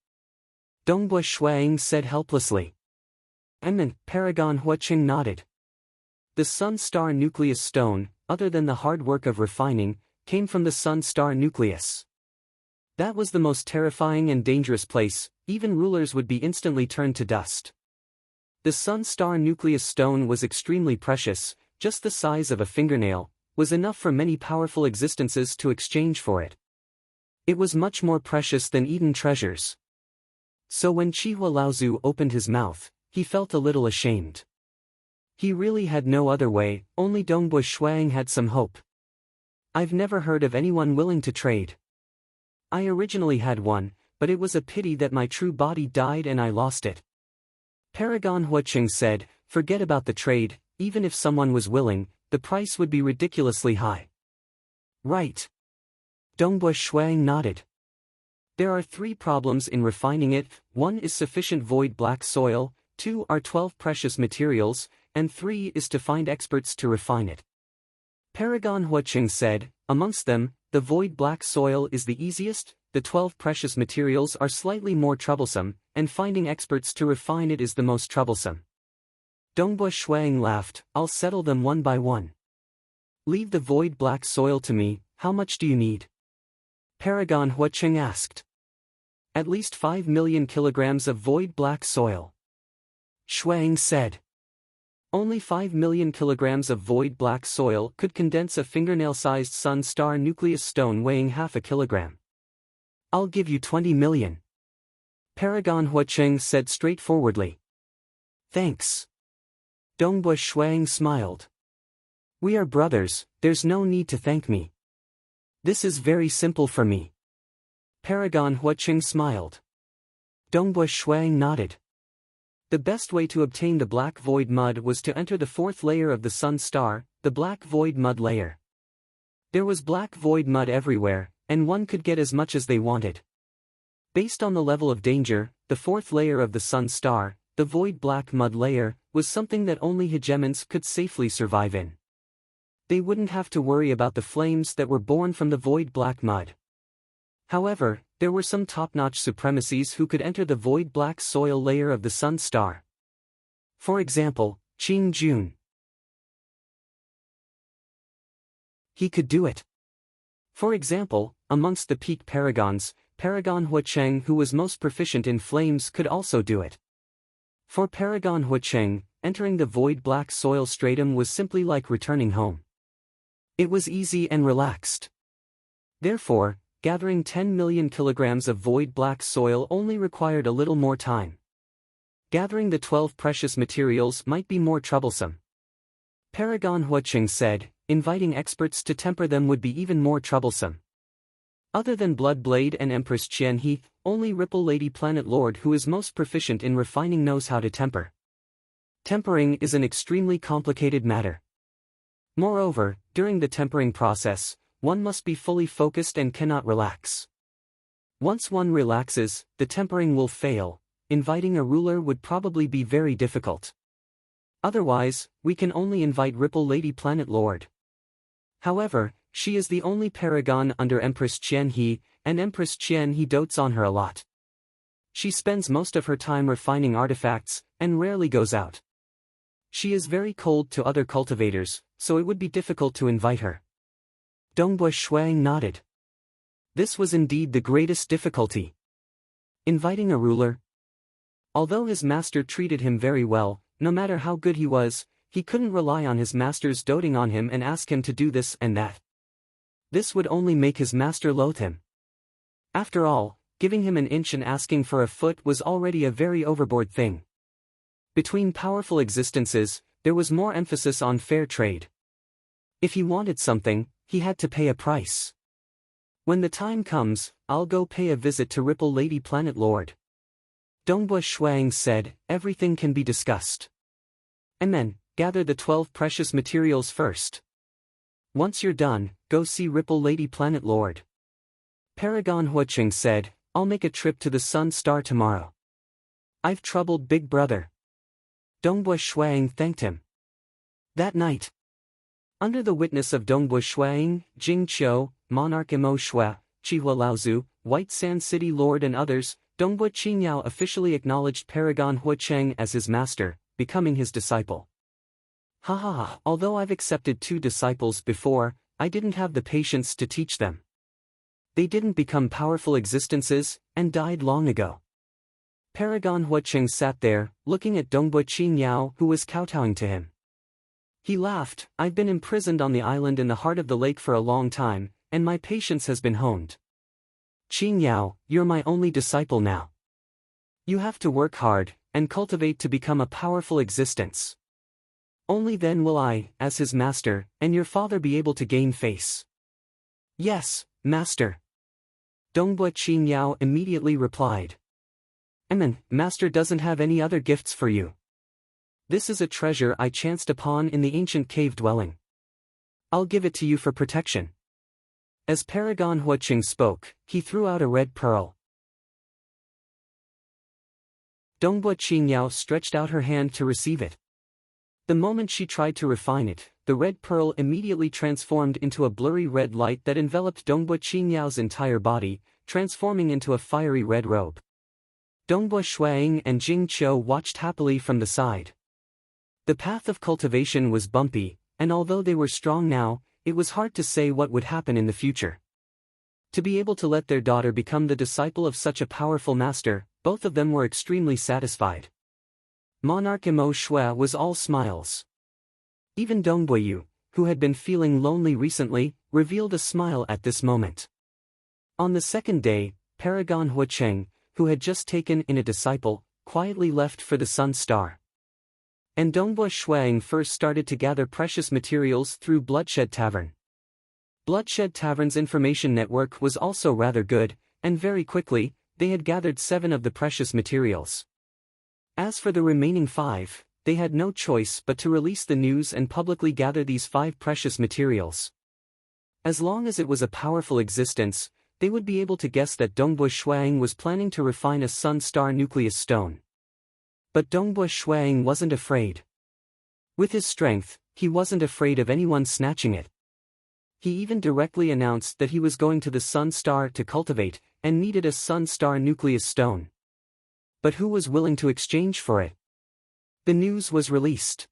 Dongbua Shuang said helplessly. Paragon Huacheng nodded. The Sun Star Nucleus Stone, other than the hard work of refining, came from the Sun Star Nucleus. That was the most terrifying and dangerous place, even rulers would be instantly turned to dust. The Sun Star Nucleus Stone was extremely precious, just the size of a fingernail, was enough for many powerful existences to exchange for it. It was much more precious than Eden treasures. So when Chihua Laozu opened his mouth, he felt a little ashamed. He really had no other way, only Dongbua Shuang had some hope. I've never heard of anyone willing to trade. I originally had one, but it was a pity that my true body died and I lost it. Paragon Huacheng said, forget about the trade, even if someone was willing, the price would be ridiculously high. Right. Dongbua Shuang nodded. There are 3 problems in refining it: 1 is sufficient void black soil, 2 are 12 precious materials, and 3 is to find experts to refine it. Paragon Huacheng said, amongst them, the void black soil is the easiest, the 12 precious materials are slightly more troublesome, and finding experts to refine it is the most troublesome. Dongbua Shuang laughed, I'll settle them one by one. Leave the void black soil to me, how much do you need? Paragon Huacheng asked. At least 5 million kilograms of void black soil. Shuang said. Only 5 million kilograms of void black soil could condense a fingernail-sized sun-star nucleus stone weighing half a kilogram. I'll give you 20 million. Paragon Huacheng said straightforwardly. Thanks. Dongbua Shuang smiled. We are brothers, there's no need to thank me. This is very simple for me. Paragon Huacheng smiled. Dongbua Shuang nodded. The best way to obtain the black void mud was to enter the 4th layer of the sun star, the black void mud layer. There was black void mud everywhere, and one could get as much as they wanted. Based on the level of danger, the 4th layer of the sun star, the void black mud layer, was something that only hegemons could safely survive in. They wouldn't have to worry about the flames that were born from the void black mud. However, there were some top-notch supremacies who could enter the void black soil layer of the sun star. For example, Qing Jun. He could do it. For example, amongst the peak paragons, Paragon Huacheng, who was most proficient in flames, could also do it. For Paragon Huacheng, entering the void black soil stratum was simply like returning home. It was easy and relaxed. Therefore, gathering 10 million kilograms of void black soil only required a little more time. Gathering the 12 precious materials might be more troublesome. Paragon Huacheng said, inviting experts to temper them would be even more troublesome. Other than Blood Blade and Empress Qianhe, only Ripple Lady Planet Lord who is most proficient in refining knows how to temper. Tempering is an extremely complicated matter. Moreover, during the tempering process, one must be fully focused and cannot relax. Once one relaxes, the tempering will fail. Inviting a ruler would probably be very difficult. Otherwise, we can only invite Ripple Lady Planet Lord. However, she is the only paragon under Empress Qianhe, and Empress Qianhe dotes on her a lot. She spends most of her time refining artifacts, and rarely goes out. She is very cold to other cultivators, so it would be difficult to invite her. Dongbua Shuang nodded. This was indeed the greatest difficulty. Inviting a ruler. Although his master treated him very well, no matter how good he was, he couldn't rely on his master's doting on him and ask him to do this and that. This would only make his master loathe him. After all, giving him an inch and asking for a foot was already a very overboard thing. Between powerful existences, there was more emphasis on fair trade. If he wanted something, he had to pay a price. When the time comes, I'll go pay a visit to Ripple Lady Planet Lord. Dongbua Shuang said, everything can be discussed. And then, gather the 12 precious materials first. Once you're done, go see Ripple Lady Planet Lord. Paragon Huacheng said, I'll make a trip to the sun star tomorrow. I've troubled Big Brother. Dongbua Shuang thanked him. That night, under the witness of Dongbua Shuang, Jing Qiu, Monarch Mo Shua, Chihua Laozu, White Sand City Lord and others, Dongbua Qingyao officially acknowledged Paragon Huacheng as his master, becoming his disciple. Although I've accepted 2 disciples before, I didn't have the patience to teach them. They didn't become powerful existences, and died long ago. Paragon Huacheng sat there, looking at Dongbua Qingyao who was kowtowing to him. He laughed, I've been imprisoned on the island in the heart of the lake for a long time, and my patience has been honed. Qingyao, you're my only disciple now. You have to work hard, and cultivate to become a powerful existence. Only then will I, as his master, and your father be able to gain face. Yes, master. Dongbua Qingyao immediately replied. Master doesn't have any other gifts for you. This is a treasure I chanced upon in the ancient cave dwelling. I'll give it to you for protection. As Paragon Huaqing spoke, he threw out a red pearl. Dongbua Qingyao stretched out her hand to receive it. The moment she tried to refine it, the red pearl immediately transformed into a blurry red light that enveloped Dongbua Qingyao's entire body, transforming into a fiery red robe. Dongbua Shuang and Jing Qiu watched happily from the side. The path of cultivation was bumpy, and although they were strong now, it was hard to say what would happen in the future. To be able to let their daughter become the disciple of such a powerful master, both of them were extremely satisfied. Monarch Imo Shui was all smiles. Even Dongbuoyu, who had been feeling lonely recently, revealed a smile at this moment. On the second day, Paragon Huaqing, who had just taken in a disciple, quietly left for the Sun Star. And Dongbua Shuang first started to gather precious materials through Bloodshed Tavern. Bloodshed Tavern's information network was also rather good, and very quickly, they had gathered 7 of the precious materials. As for the remaining 5, they had no choice but to release the news and publicly gather these 5 precious materials. As long as it was a powerful existence, they would be able to guess that Dongbua Shuang was planning to refine a Sun Star nucleus stone. But Dongbua Shuang wasn't afraid. With his strength, he wasn't afraid of anyone snatching it. He even directly announced that he was going to the Sun Star to cultivate, and needed a Sun Star nucleus stone. But who was willing to exchange for it? The news was released.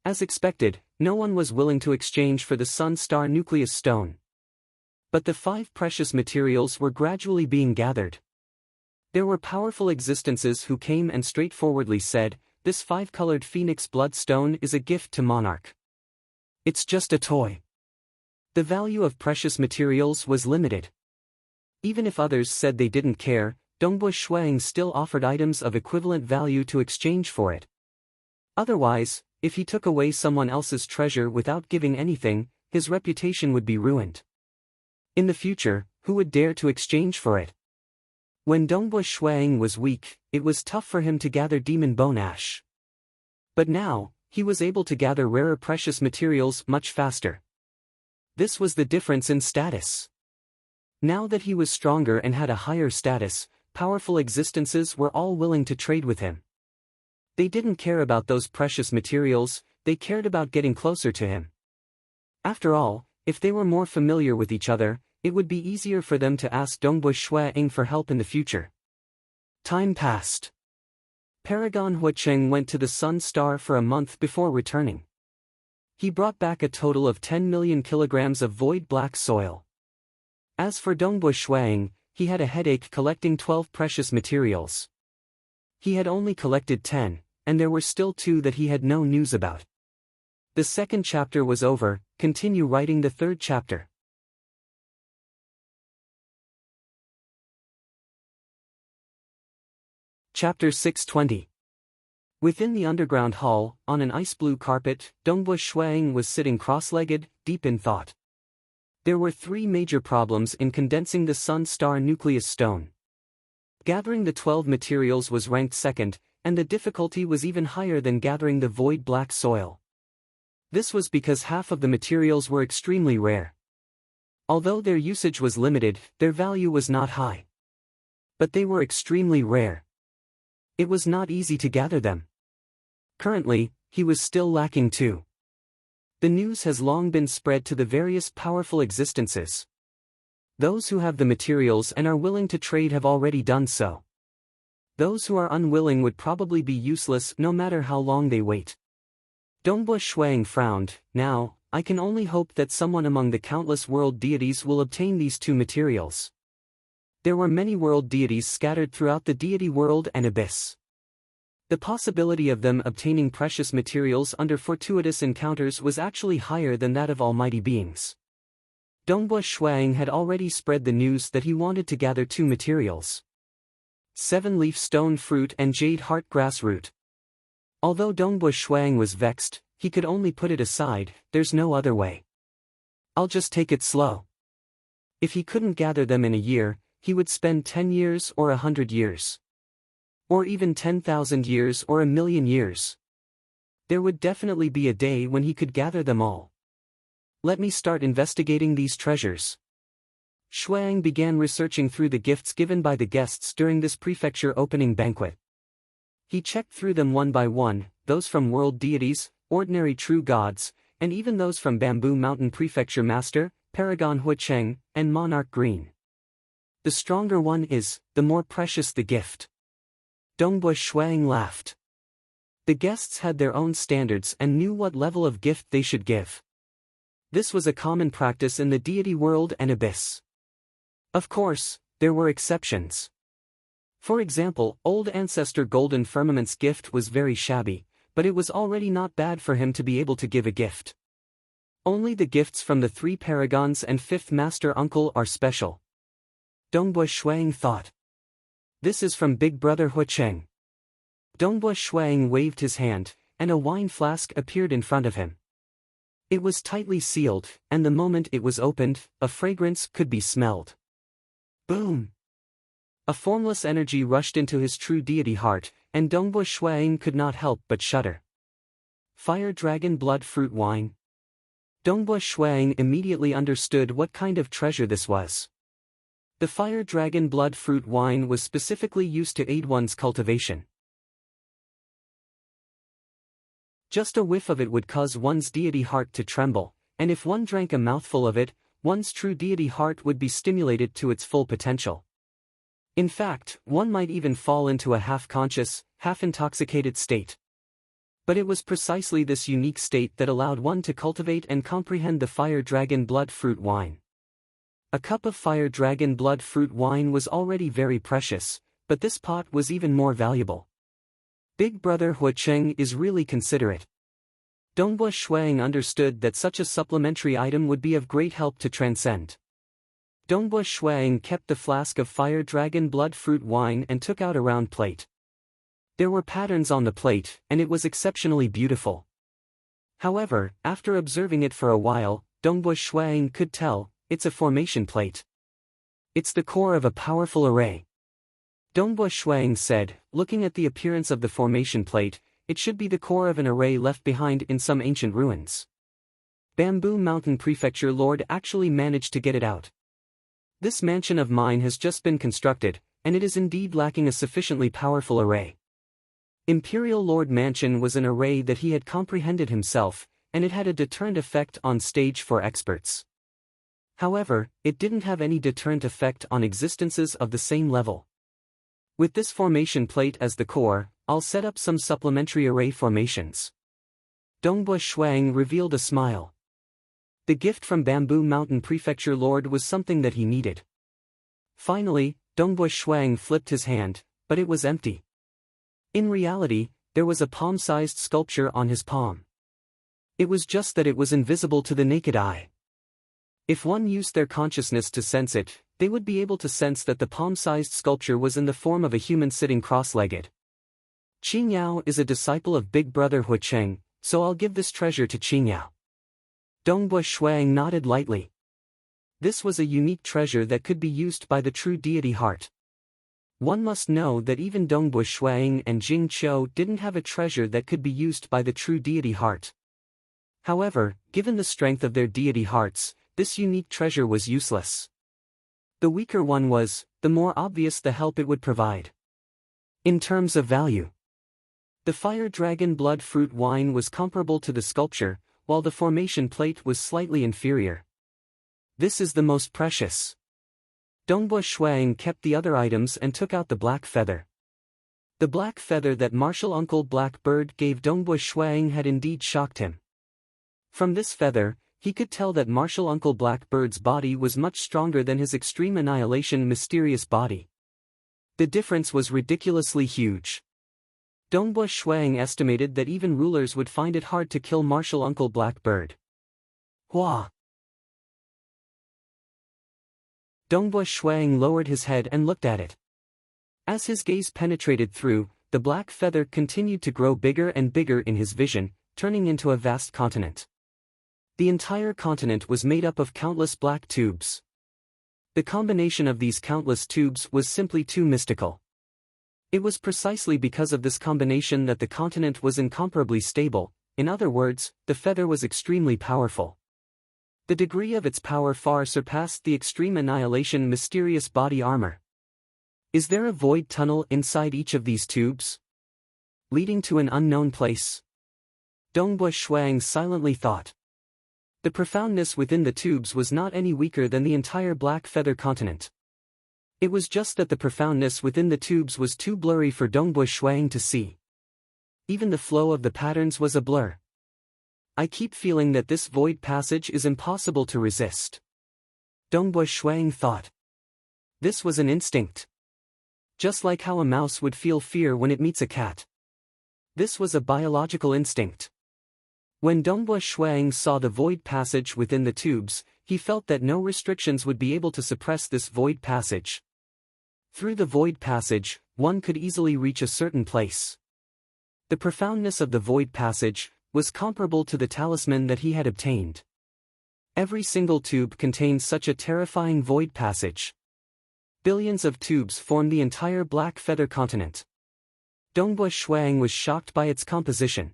As expected, no one was willing to exchange for the Sun Star nucleus stone. But the 5 precious materials were gradually being gathered. There were powerful existences who came and straightforwardly said, "This 5-colored phoenix bloodstone is a gift to Monarch. It's just a toy." The value of precious materials was limited. Even if others said they didn't care, Dongbua Shuang still offered items of equivalent value to exchange for it. Otherwise, if he took away someone else's treasure without giving anything, his reputation would be ruined. In the future, who would dare to exchange for it? When Dongbua Shuang was weak, it was tough for him to gather demon bone ash. But now, he was able to gather rarer precious materials much faster. This was the difference in status. Now that he was stronger and had a higher status, powerful existences were all willing to trade with him. They didn't care about those precious materials, they cared about getting closer to him. After all, if they were more familiar with each other, it would be easier for them to ask Dongbua Shuang for help in the future. Time passed. Paragon Huaqing went to the Sun Star for a month before returning. He brought back a total of 10 million kilograms of void black soil. As for Dongbua Shuang, he had a headache collecting 12 precious materials. He had only collected 10, and there were still 2 that he had no news about. The second chapter was over, continue writing the third chapter. Chapter 620. Within the underground hall, on an ice-blue carpet, Dongbua Shuang was sitting cross-legged, deep in thought. There were 3 major problems in condensing the Sun Star nucleus stone. Gathering the 12 materials was ranked second, and the difficulty was even higher than gathering the void black soil. This was because half of the materials were extremely rare. Although their usage was limited, their value was not high. But they were extremely rare. It was not easy to gather them. Currently, he was still lacking 2. The news has long been spread to the various powerful existences. Those who have the materials and are willing to trade have already done so. Those who are unwilling would probably be useless no matter how long they wait. Dongbua Shuang frowned. Now, I can only hope that someone among the countless world deities will obtain these 2 materials. There were many world deities scattered throughout the deity world and abyss. The possibility of them obtaining precious materials under fortuitous encounters was actually higher than that of almighty beings. Dongbua Shuang had already spread the news that he wanted to gather 2 materials: 7-leaf stone fruit and jade heart grass root. Although Dongbua Shuang was vexed, he could only put it aside. There's no other way. I'll just take it slow. If he couldn't gather them in a year, he would spend 10 years or 100 years. Or even 10,000 years or 1,000,000 years. There would definitely be a day when he could gather them all. Let me start investigating these treasures. Xuang began researching through the gifts given by the guests during this prefecture opening banquet. He checked through them one by one, those from world deities, ordinary true gods, and even those from Bamboo Mountain Prefecture Master, Paragon Huicheng, and Monarch Green. The stronger one is, the more precious the gift. Dongbui Xuang laughed. The guests had their own standards and knew what level of gift they should give. This was a common practice in the deity world and abyss. Of course, there were exceptions. For example, old ancestor Golden Firmament's gift was very shabby, but it was already not bad for him to be able to give a gift. Only the gifts from the 3 paragons and 5th master uncle are special. Dongbui Xuang thought. This is from Big Brother Huicheng. Dongbui Xuang waved his hand, and a wine flask appeared in front of him. It was tightly sealed, and the moment it was opened, a fragrance could be smelled. Boom! A formless energy rushed into his true deity heart, and Dongbui Xuang could not help but shudder. Fire Dragon Blood Fruit Wine. Dongbui Xuang immediately understood what kind of treasure this was. The Fire Dragon Blood Fruit Wine was specifically used to aid one's cultivation. Just a whiff of it would cause one's deity heart to tremble, and if one drank a mouthful of it, one's true deity heart would be stimulated to its full potential. In fact, one might even fall into a half-conscious, half-intoxicated state. But it was precisely this unique state that allowed one to cultivate and comprehend the Fire Dragon Blood Fruit Wine. A cup of Fire Dragon Blood Fruit Wine was already very precious, but this pot was even more valuable. Big Brother Huicheng is really considerate. Dongbui Xuang understood that such a supplementary item would be of great help to transcend. Dongbui Xuang kept the flask of Fire Dragon Blood Fruit Wine and took out a round plate. There were patterns on the plate, and it was exceptionally beautiful. However, after observing it for a while, Dongbui Xuang could tell, it's a formation plate. It's the core of a powerful array. Dongbui Xuang said, looking at the appearance of the formation plate, it should be the core of an array left behind in some ancient ruins. Bamboo Mountain Prefecture Lord actually managed to get it out. This mansion of mine has just been constructed, and it is indeed lacking a sufficiently powerful array. Imperial Lord Mansion was an array that he had comprehended himself, and it had a deterrent effect on stage for experts. However, it didn't have any deterrent effect on existences of the same level. With this formation plate as the core, I'll set up some supplementary array formations. Dongbui Xuang revealed a smile. The gift from Bamboo Mountain Prefecture Lord was something that he needed. Finally, Dongbui Xuang flipped his hand, but it was empty. In reality, there was a palm-sized sculpture on his palm. It was just that it was invisible to the naked eye. If one used their consciousness to sense it, they would be able to sense that the palm-sized sculpture was in the form of a human sitting cross-legged. Qing Yao is a disciple of Big Brother Huicheng, so I'll give this treasure to Qing Yao. Dongbui Xuang nodded lightly. This was a unique treasure that could be used by the true deity heart. One must know that even Dongbui Xuang and Jing Qiu didn't have a treasure that could be used by the true deity heart. However, given the strength of their deity hearts, this unique treasure was useless. The weaker one was, the more obvious the help it would provide. In terms of value, the Fire Dragon Blood Fruit Wine was comparable to the sculpture, while the formation plate was slightly inferior. This is the most precious. Dongbui Xuang kept the other items and took out the black feather. The black feather that Martial Uncle Blackbird gave Dongbui Xuang had indeed shocked him. From this feather, he could tell that Martial Uncle Blackbird's body was much stronger than his Extreme Annihilation mysterious body. The difference was ridiculously huge. Dongbui Xuang estimated that even rulers would find it hard to kill Martial Uncle Blackbird. Hua! Dongbui Xuang lowered his head and looked at it. As his gaze penetrated through, the black feather continued to grow bigger and bigger in his vision, turning into a vast continent. The entire continent was made up of countless black tubes. The combination of these countless tubes was simply too mystical. It was precisely because of this combination that the continent was incomparably stable. In other words, the feather was extremely powerful. The degree of its power far surpassed the extreme annihilation mysterious body armor. Is there a void tunnel inside each of these tubes, leading to an unknown place? Dongbua Shuang silently thought. The profoundness within the tubes was not any weaker than the entire Black Feather continent. It was just that the profoundness within the tubes was too blurry for Dongbua Shuang to see. Even the flow of the patterns was a blur. I keep feeling that this void passage is impossible to resist. Dongbua Shuang thought. This was an instinct. Just like how a mouse would feel fear when it meets a cat. This was a biological instinct. When Dongbua Shuang saw the void passage within the tubes, he felt that no restrictions would be able to suppress this void passage. Through the void passage, one could easily reach a certain place. The profoundness of the void passage was comparable to the talisman that he had obtained. Every single tube contained such a terrifying void passage. Billions of tubes formed the entire Black Feather continent. Dongbua Shuang was shocked by its composition.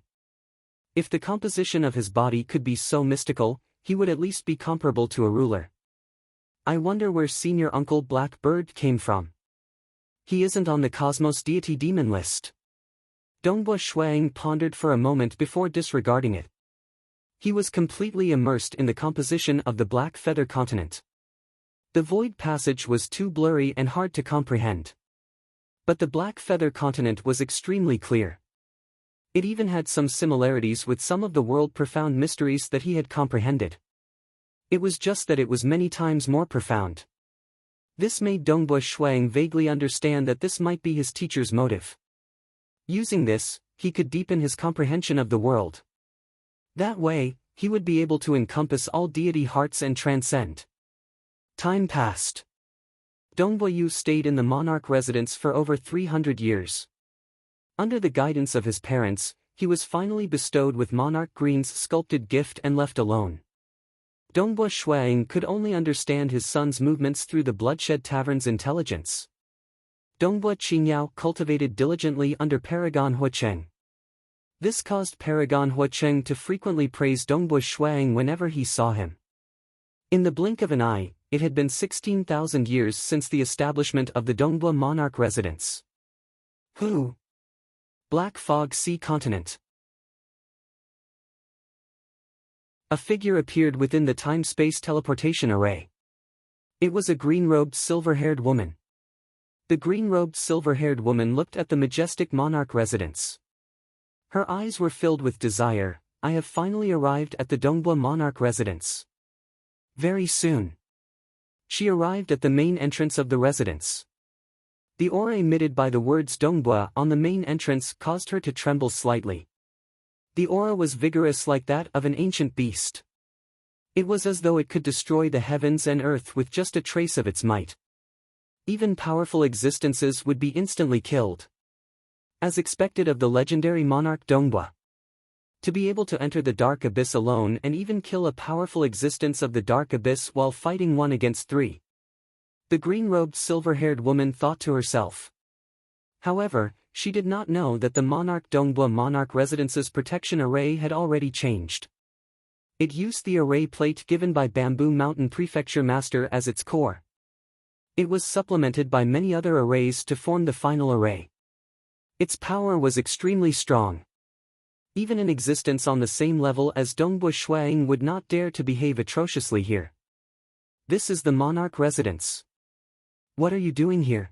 If the composition of his body could be so mystical, he would at least be comparable to a ruler. I wonder where Senior Uncle Black Bird came from. He isn't on the Cosmos Deity Demon list. Dongbua Shuang pondered for a moment before disregarding it. He was completely immersed in the composition of the Black Feather continent. The void passage was too blurry and hard to comprehend. But the Black Feather continent was extremely clear. It even had some similarities with some of the world-profound mysteries that he had comprehended. It was just that it was many times more profound. This made Dongbua Shuang vaguely understand that this might be his teacher's motive. Using this, he could deepen his comprehension of the world. That way, he would be able to encompass all deity hearts and transcend. Time passed. Dongbua Yu stayed in the monarch residence for over 300 years. Under the guidance of his parents, he was finally bestowed with Monarch Green's sculpted gift and left alone. Dongbua Shuang could only understand his son's movements through the Bloodshed Tavern's intelligence. Dongbua Qingyao cultivated diligently under Paragon Huacheng. This caused Paragon Huacheng to frequently praise Dongbua Shuang whenever he saw him. In the blink of an eye, it had been 16,000 years since the establishment of the Dongbua monarch residence. Who? Black Fog Sea Continent. A figure appeared within the time-space teleportation array. It was a green-robed silver-haired woman. The green-robed silver-haired woman looked at the majestic monarch residence. Her eyes were filled with desire. I have finally arrived at the Dongbua monarch residence. Very soon. She arrived at the main entrance of the residence. The aura emitted by the words Dongbua on the main entrance caused her to tremble slightly. The aura was vigorous like that of an ancient beast. It was as though it could destroy the heavens and earth with just a trace of its might. Even powerful existences would be instantly killed. As expected of the legendary monarch Dongbua. To be able to enter the dark abyss alone and even kill a powerful existence of the dark abyss while fighting 1 against 3. The green-robed silver-haired woman thought to herself. However, she did not know that the monarch Dongbua monarch residence's protection array had already changed. It used the array plate given by Bamboo Mountain Prefecture Master as its core. It was supplemented by many other arrays to form the final array. Its power was extremely strong. Even an existence on the same level as Dongbua Shuang would not dare to behave atrociously here. This is the monarch residence. What are you doing here?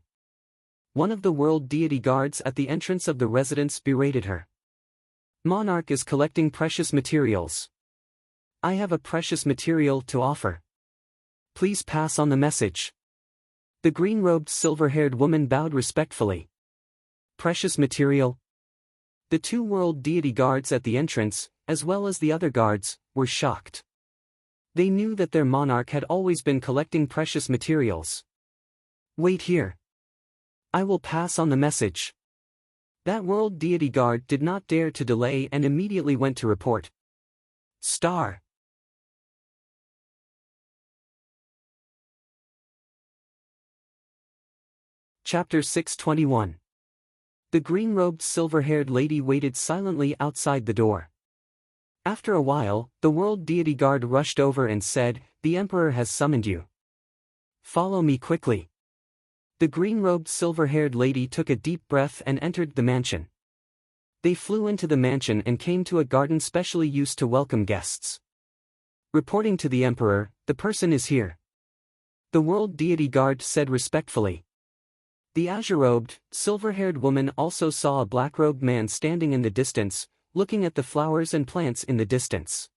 One of the world deity guards at the entrance of the residence berated her. Monarch is collecting precious materials. I have a precious material to offer. Please pass on the message. The green-robed silver-haired woman bowed respectfully. Precious material? The 2 world deity guards at the entrance, as well as the other guards, were shocked. They knew that their monarch had always been collecting precious materials. Wait here. I will pass on the message. That world deity guard did not dare to delay and immediately went to report. Star. Chapter 621. The green-robed silver-haired lady waited silently outside the door. After a while, the world deity guard rushed over and said, "The emperor has summoned you. Follow me quickly." The green-robed silver-haired lady took a deep breath and entered the mansion. They flew into the mansion and came to a garden specially used to welcome guests. Reporting to the emperor, "The person is here." The world deity guard said respectfully. The azure-robed, silver-haired woman also saw a black-robed man standing in the distance, looking at the flowers and plants in the distance.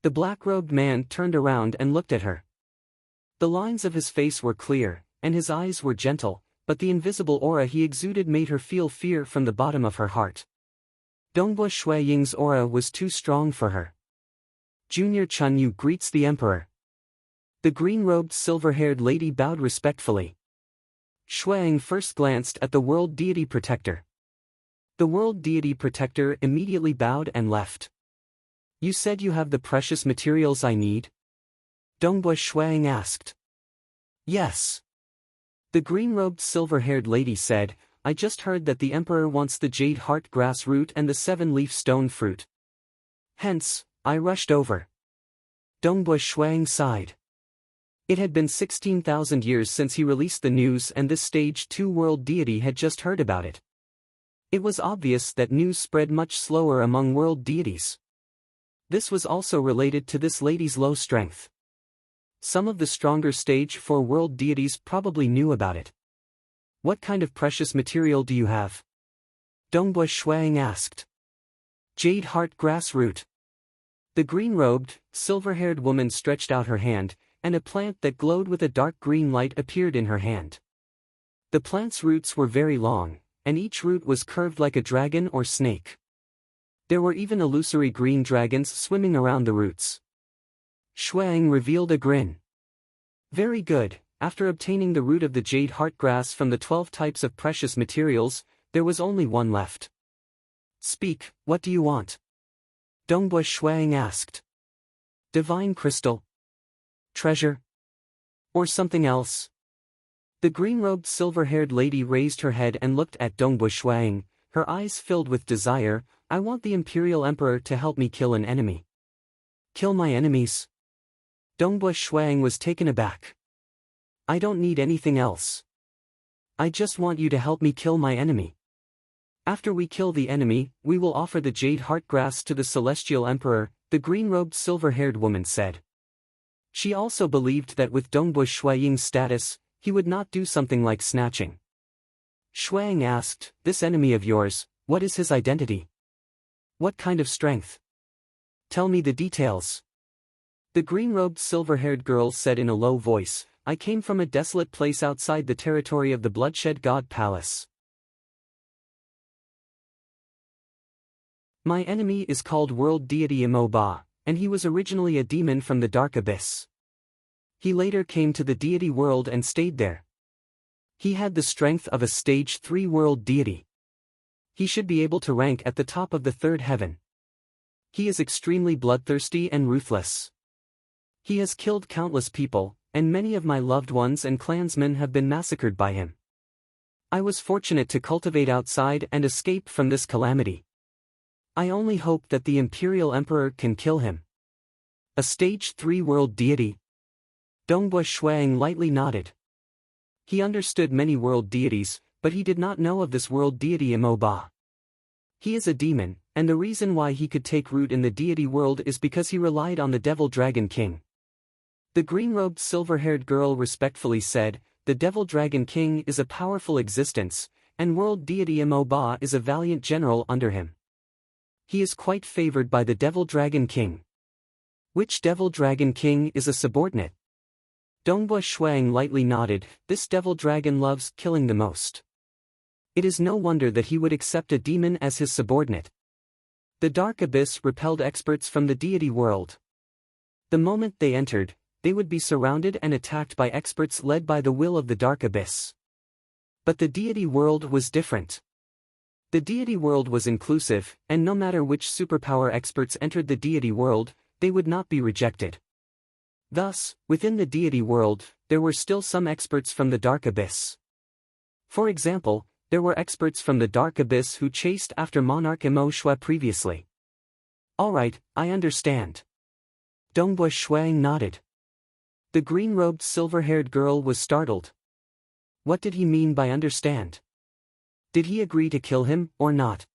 The black-robed man turned around and looked at her. The lines of his face were clear, and his eyes were gentle, but the invisible aura he exuded made her feel fear from the bottom of her heart. Dongbo Shui Ying's aura was too strong for her. Junior Chun Yu greets the emperor. The green-robed silver-haired lady bowed respectfully. Shuang first glanced at the world deity protector. The world deity protector immediately bowed and left. "You said you have the precious materials I need?" Dongbo Shuang asked. "Yes." The green-robed silver-haired lady said, "I just heard that the emperor wants the jade heart grass root and the 7-leaf stone fruit. Hence, I rushed over." Dongbo Shuang sighed. It had been 16,000 years since he released the news, and this stage 2 world deity had just heard about it. It was obvious that news spread much slower among world deities. This was also related to this lady's low strength. Some of the stronger stage 4 world deities probably knew about it. "What kind of precious material do you have?" Dongbo Shuang asked. "Jade heart grass root." The green-robed, silver-haired woman stretched out her hand, and a plant that glowed with a dark green light appeared in her hand. The plant's roots were very long, and each root was curved like a dragon or snake. There were even illusory green dragons swimming around the roots. Shuang revealed a grin. "Very good." After obtaining the root of the jade heart grass from the 12 types of precious materials, there was only one left. "Speak, what do you want?" Dongbo Shuang asked. "Divine crystal? Treasure? Or something else?" The green-robed silver-haired lady raised her head and looked at Dongbo Shuang, her eyes filled with desire. "I want the imperial emperor to help me kill an enemy." "Kill my enemies?" Dongbo Shuang was taken aback. "I don't need anything else. I just want you to help me kill my enemy. After we kill the enemy, we will offer the jade heart grass to the celestial emperor," the green-robed silver-haired woman said. She also believed that with Dongbo Shuiying's status, he would not do something like snatching. Shuang asked, "This enemy of yours, what is his identity? What kind of strength? Tell me the details." The green-robed silver-haired girl said in a low voice, "I came from a desolate place outside the territory of the Bloodshed God Palace. My enemy is called World Deity Imoba, and he was originally a demon from the Dark Abyss. He later came to the deity world and stayed there. He had the strength of a stage 3 world deity. He should be able to rank at the top of the 3rd heaven. He is extremely bloodthirsty and ruthless. He has killed countless people, and many of my loved ones and clansmen have been massacred by him. I was fortunate to cultivate outside and escape from this calamity. I only hope that the Imperial Emperor can kill him." "A stage 3 world deity?" Dongbo Shuang lightly nodded. He understood many world deities, but he did not know of this world deity Imoba. He is a demon, and the reason why he could take root in the deity world is because he relied on the Devil Dragon King. The green-robed silver-haired girl respectfully said, "The Devil Dragon King is a powerful existence, and world deity Imoba is a valiant general under him. He is quite favored by the Devil Dragon King." "Which Devil Dragon King is a subordinate?" Dongbo Shuang lightly nodded. "This Devil Dragon loves killing the most. It is no wonder that he would accept a demon as his subordinate." The Dark Abyss repelled experts from the deity world. The moment they entered, they would be surrounded and attacked by experts led by the will of the Dark Abyss. But the deity world was different. The deity world was inclusive, and no matter which superpower experts entered the deity world, they would not be rejected. Thus, within the deity world, there were still some experts from the Dark Abyss. For example, there were experts from the Dark Abyss who chased after Monarch Imo Shui previously. Alright, I understand. Dongbui Shuang nodded. The green-robed silver-haired girl was startled. What did he mean by understand? Did he agree to kill him, or not?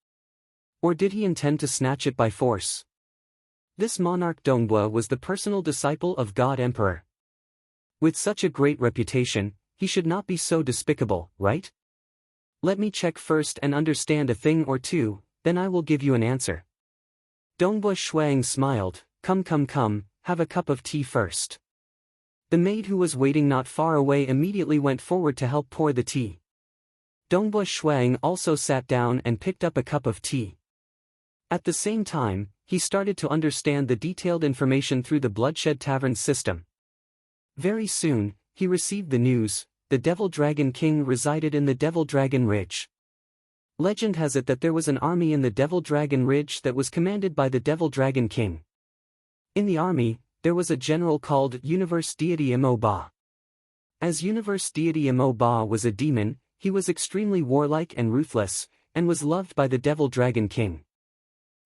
Or did he intend to snatch it by force? This monarch Dongbui was the personal disciple of God Emperor. With such a great reputation, he should not be so despicable, right? Let me check first and understand a thing or two, then I will give you an answer. Dongbui Shuang smiled. Come, have a cup of tea first. The maid who was waiting not far away immediately went forward to help pour the tea. Dongbui Shuang also sat down and picked up a cup of tea. At the same time, he started to understand the detailed information through the Bloodshed Tavern system. Very soon, he received the news: the Devil Dragon King resided in the Devil Dragon Ridge. Legend has it that there was an army in the Devil Dragon Ridge that was commanded by the Devil Dragon King. In the army, there was a general called Universe Deity Imo Ba. As Universe Deity Imo Ba was a demon, he was extremely warlike and ruthless, and was loved by the Devil Dragon King.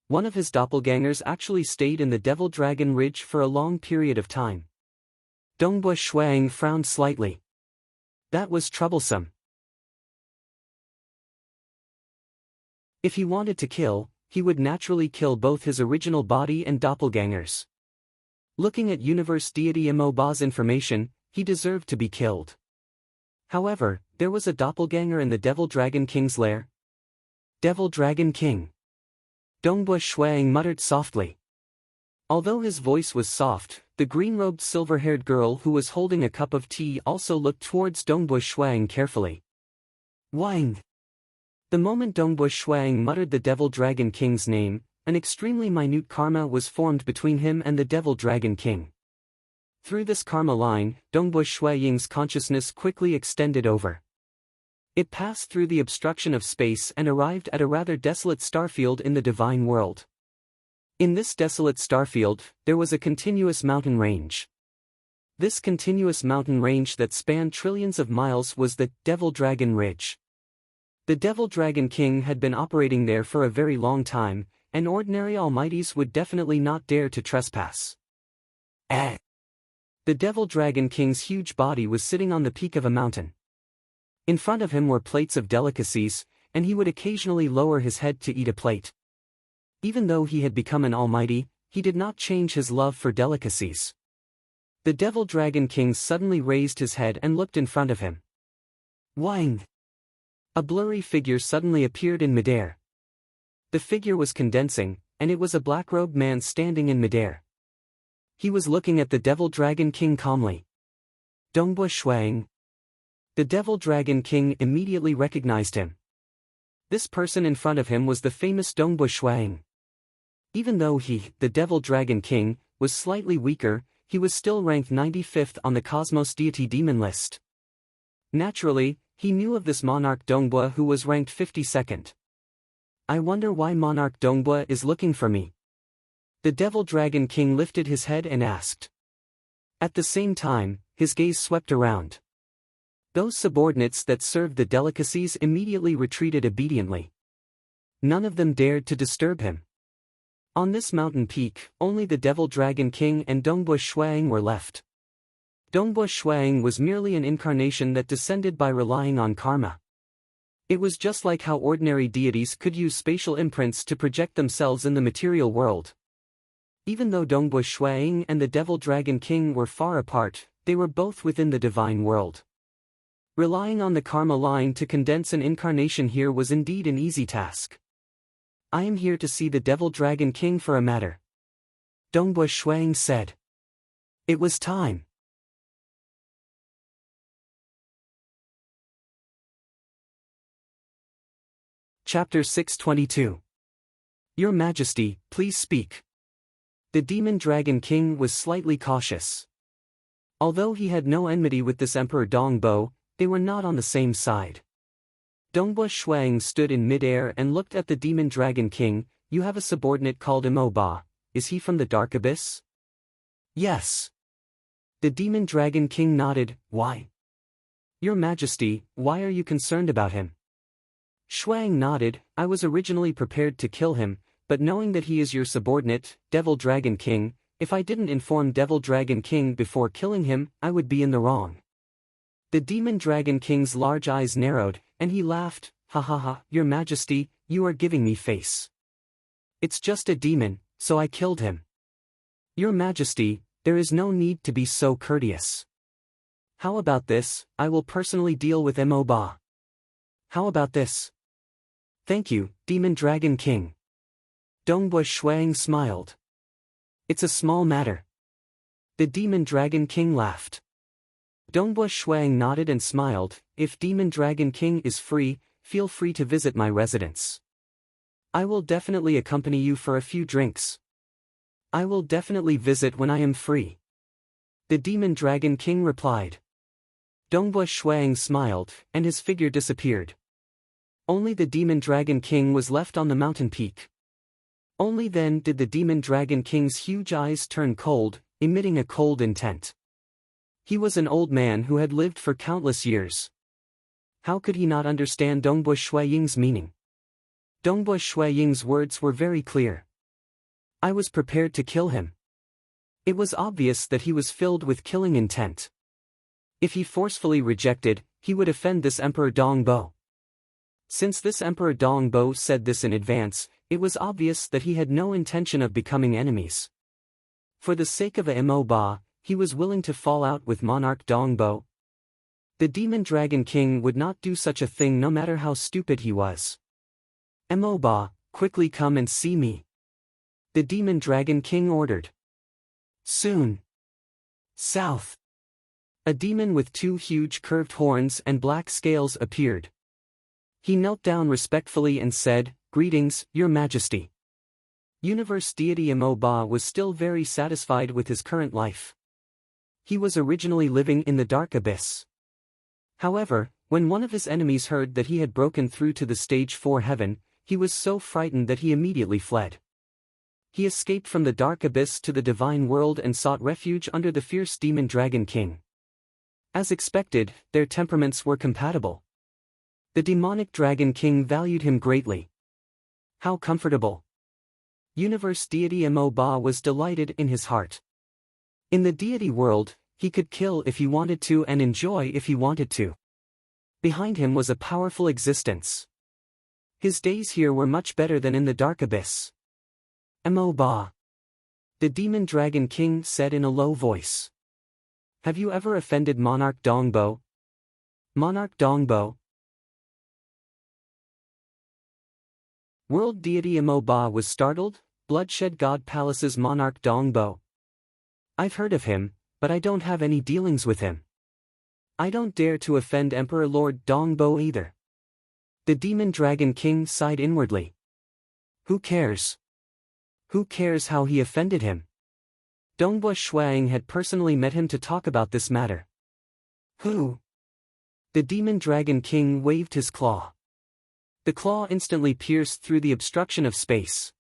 One of his doppelgangers actually stayed in the Devil Dragon Ridge for a long period of time. Dongbui Shuang frowned slightly. That was troublesome. If he wanted to kill, he would naturally kill both his original body and doppelgangers. Looking at Universe Deity Imo Ba's information, he deserved to be killed. However, there was a doppelganger in the Devil Dragon King's lair. Devil Dragon King. Dongbui Shuang muttered softly. Although his voice was soft, the green-robed silver-haired girl who was holding a cup of tea also looked towards Dongbui Shuang carefully. Ying. The moment Dongbui Shuang muttered the Devil Dragon King's name, an extremely minute karma was formed between him and the Devil Dragon King. Through this karma line, Dongbui Shuang's consciousness quickly extended over. It passed through the obstruction of space and arrived at a rather desolate starfield in the divine world. In this desolate starfield, there was a continuous mountain range. This continuous mountain range that spanned trillions of miles was the Devil Dragon Ridge. The Devil Dragon King had been operating there for a very long time, and ordinary almighties would definitely not dare to trespass. The Devil Dragon King's huge body was sitting on the peak of a mountain. In front of him were plates of delicacies, and he would occasionally lower his head to eat a plate. Even though he had become an almighty, he did not change his love for delicacies. The Devil Dragon King suddenly raised his head and looked in front of him. Ying! A blurry figure suddenly appeared in midair. The figure was condensing, and it was a black-robed man standing in midair. He was looking at the Devil Dragon King calmly. Dongbui Shuang. The Devil Dragon King immediately recognized him. This person in front of him was the famous Dongbui Shuang. Even though he, the Devil Dragon King, was slightly weaker, he was still ranked 95th on the Cosmos Deity Demon list. Naturally, he knew of this Monarch Dongbui who was ranked 52nd. I wonder why Monarch Dongbui is looking for me. The Devil Dragon King lifted his head and asked. At the same time, his gaze swept around. Those subordinates that served the delicacies immediately retreated obediently. None of them dared to disturb him. On this mountain peak, only the Devil Dragon King and Dongbui Shuang were left. Dongbui Shuang was merely an incarnation that descended by relying on karma. It was just like how ordinary deities could use spatial imprints to project themselves in the material world. Even though Dongbui Shuang and the Devil Dragon King were far apart, they were both within the divine world. Relying on the karma line to condense an incarnation here was indeed an easy task. I am here to see the Devil Dragon King for a matter. Dongbui Shuang said. It was time. Chapter 622. Your Majesty, please speak. The Demon Dragon King was slightly cautious. Although he had no enmity with this Emperor Dongbo, they were not on the same side. Dongbui Shuang stood in midair and looked at the Demon Dragon King. You have a subordinate called Imo Ba. Is he from the Dark Abyss? Yes. The Demon Dragon King nodded. Why? Your Majesty, why are you concerned about him? Shuang nodded. I was originally prepared to kill him, but knowing that he is your subordinate, Devil Dragon King, if I didn't inform Devil Dragon King before killing him, I would be in the wrong. The Demon Dragon King's large eyes narrowed, and he laughed. Ha ha ha, Your Majesty, you are giving me face. It's just a demon, so I killed him. Your Majesty, there is no need to be so courteous. How about this? I will personally deal with Mo Ba. How about this? Thank you, Demon Dragon King. Dongbua Shuang smiled. It's a small matter. The Demon Dragon King laughed. Dongbua Shuang nodded and smiled. If Demon Dragon King is free, feel free to visit my residence. I will definitely accompany you for a few drinks. I will definitely visit when I am free. The Demon Dragon King replied. Dongbua Shuang smiled, and his figure disappeared. Only the Demon Dragon King was left on the mountain peak. Only then did the Demon Dragon King's huge eyes turn cold, emitting a cold intent. He was an old man who had lived for countless years. How could he not understand Dongbua Shuaying's meaning? Dongbua Shuaying's words were very clear. I was prepared to kill him. It was obvious that he was filled with killing intent. If he forcefully rejected, he would offend this Emperor Dongbo. Since this Emperor Dongbo said this in advance, it was obvious that he had no intention of becoming enemies. For the sake of Mo Ba, he was willing to fall out with Monarch Dongbo. The Demon Dragon King would not do such a thing no matter how stupid he was. Mo Ba, quickly come and see me. The Demon Dragon King ordered. Soon. South. A demon with two huge curved horns and black scales appeared. He knelt down respectfully and said, Greetings, Your Majesty. Universe deity Mo Ba was still very satisfied with his current life. He was originally living in the dark abyss. However, when one of his enemies heard that he had broken through to the stage 4 heaven, he was so frightened that he immediately fled. He escaped from the dark abyss to the divine world and sought refuge under the fierce Demon Dragon King. As expected, their temperaments were compatible. The demonic Dragon King valued him greatly. How comfortable. Universe deity Mo Ba was delighted in his heart. In the deity world, he could kill if he wanted to and enjoy if he wanted to. Behind him was a powerful existence. His days here were much better than in the dark abyss. Mo Ba. The Demon Dragon King said in a low voice. Have you ever offended Monarch Dongbo? Monarch Dongbo. World deity Mo Ba was startled. Bloodshed God Palace's Monarch Dongbo. I've heard of him, but I don't have any dealings with him. I don't dare to offend Emperor Lord Dongbo either. The Demon Dragon King sighed inwardly. Who cares? Who cares how he offended him? Dongbua Shuang had personally met him to talk about this matter. Who? The Demon Dragon King waved his claw. The claw instantly pierced through the obstruction of space.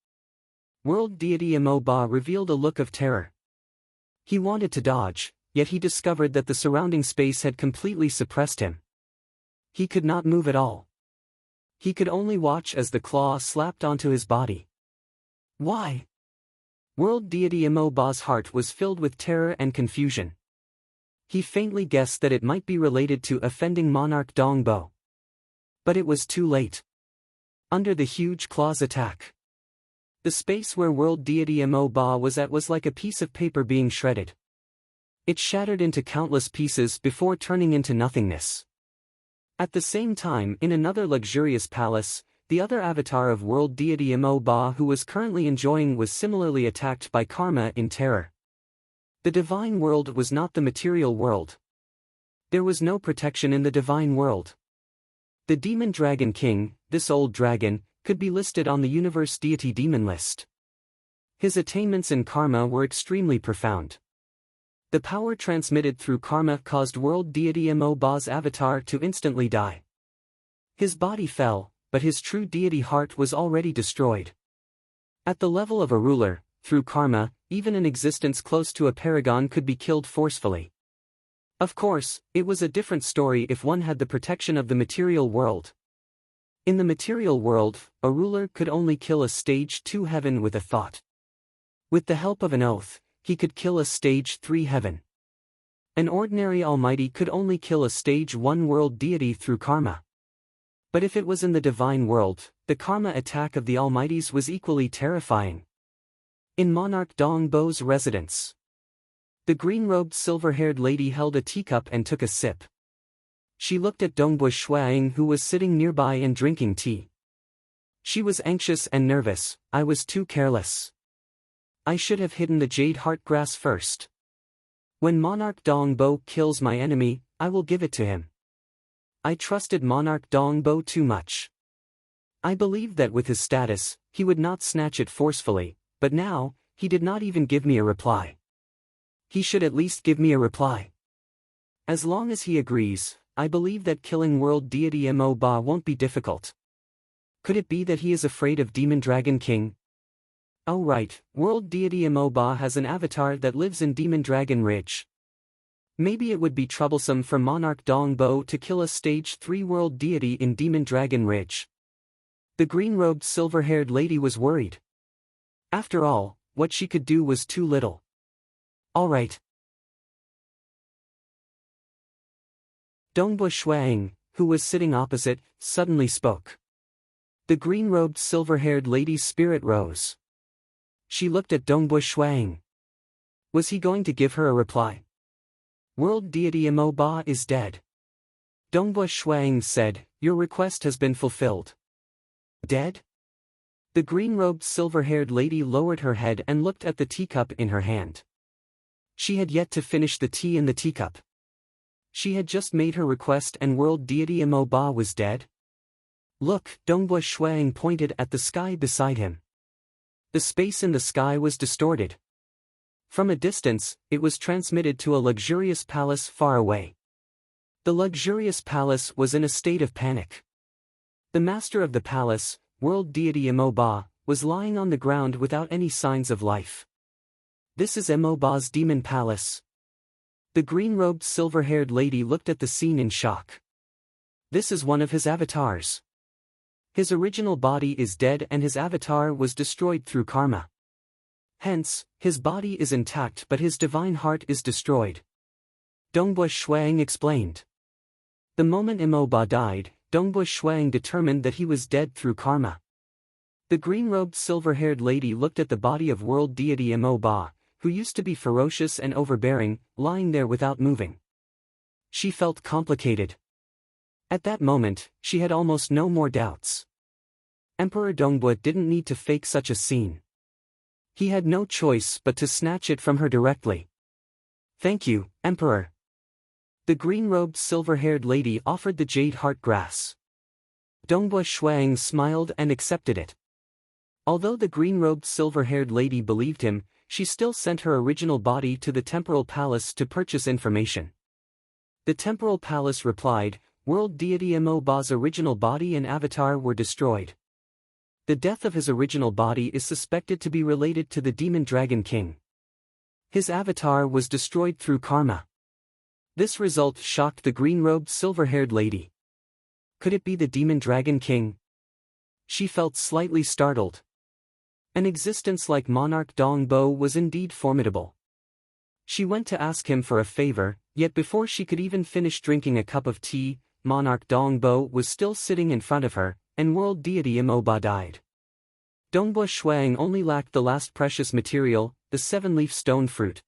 World deity Mo Ba revealed a look of terror. He wanted to dodge, yet he discovered that the surrounding space had completely suppressed him. He could not move at all. He could only watch as the claw slapped onto his body. Why? World deity Mo Ba's heart was filled with terror and confusion. He faintly guessed that it might be related to offending Monarch Dongbo. But it was too late. Under the huge claw's attack, the space where world deity Mo Ba was at was like a piece of paper being shredded. It shattered into countless pieces before turning into nothingness. At the same time, in another luxurious palace, the other avatar of world deity Mo Ba who was currently enjoying was similarly attacked by karma in terror. The divine world was not the material world. There was no protection in the divine world. The Demon Dragon King, this old dragon, could be listed on the universe deity demon list. His attainments in karma were extremely profound. The power transmitted through karma caused world deity Mo Ba's avatar to instantly die. His body fell, but his true deity heart was already destroyed. At the level of a ruler, through karma, even an existence close to a paragon could be killed forcefully. Of course, it was a different story if one had the protection of the material world. In the material world, a ruler could only kill a stage 2 heaven with a thought. With the help of an oath, he could kill a stage 3 heaven. An ordinary almighty could only kill a stage 1 world deity through karma. But if it was in the divine world, the karma attack of the almighties was equally terrifying. In Monarch Dongbo's residence, the green-robed silver-haired lady held a teacup and took a sip. She looked at Dongbo Shuang, who was sitting nearby and drinking tea. She was anxious and nervous. I was too careless. I should have hidden the jade heart grass first. When Monarch Dongbo kills my enemy, I will give it to him. I trusted Monarch Dongbo too much. I believed that with his status, he would not snatch it forcefully, but now, he did not even give me a reply. He should at least give me a reply. As long as he agrees, I believe that killing world deity Mo Ba won't be difficult. Could it be that he is afraid of Demon Dragon King? Oh right, world deity Mo Ba has an avatar that lives in Demon Dragon Ridge. Maybe it would be troublesome for Monarch Dongbo to kill a stage 3 world deity in Demon Dragon Ridge. The green-robed silver-haired lady was worried. After all, what she could do was too little. All right. Dongbo Shuang, who was sitting opposite, suddenly spoke. The green-robed silver-haired lady's spirit rose. She looked at Dongbo Shuang. Was he going to give her a reply? World deity Mo Ba is dead. Dongbo Shuang said, your request has been fulfilled. Dead? The green-robed silver-haired lady lowered her head and looked at the teacup in her hand. She had yet to finish the tea in the teacup. She had just made her request and world deity Mo Ba was dead? Look, Dongbo Shuang pointed at the sky beside him. The space in the sky was distorted. From a distance, it was transmitted to a luxurious palace far away. The luxurious palace was in a state of panic. The master of the palace, world deity Mo Ba, was lying on the ground without any signs of life. This is Mo Ba's demon palace. The green-robed silver-haired lady looked at the scene in shock. This is one of his avatars. His original body is dead and his avatar was destroyed through karma. Hence, his body is intact but his divine heart is destroyed. Dongbo Shuang explained. The moment Mo Ba died, Dongbo Shuang determined that he was dead through karma. The green-robed silver-haired lady looked at the body of world deity Mo Ba, who used to be ferocious and overbearing, lying there without moving. She felt complicated. At that moment, she had almost no more doubts. Emperor Dongbo didn't need to fake such a scene. He had no choice but to snatch it from her directly. Thank you, Emperor. The green-robed silver-haired lady offered the jade heart grass. Dongbo Shuang smiled and accepted it. Although the green-robed silver-haired lady believed him, she still sent her original body to the temporal palace to purchase information. The temporal palace replied, world deity Mo Ba's original body and avatar were destroyed. The death of his original body is suspected to be related to the Demon Dragon King. His avatar was destroyed through karma. This result shocked the green-robed silver-haired lady. Could it be the Demon Dragon King? She felt slightly startled. An existence like Monarch Dongbo was indeed formidable. She went to ask him for a favor, yet before she could even finish drinking a cup of tea, Monarch Dongbo was still sitting in front of her, and world deity Mo Ba died. Dongbo Shuang only lacked the last precious material, the 7-leaf stone fruit.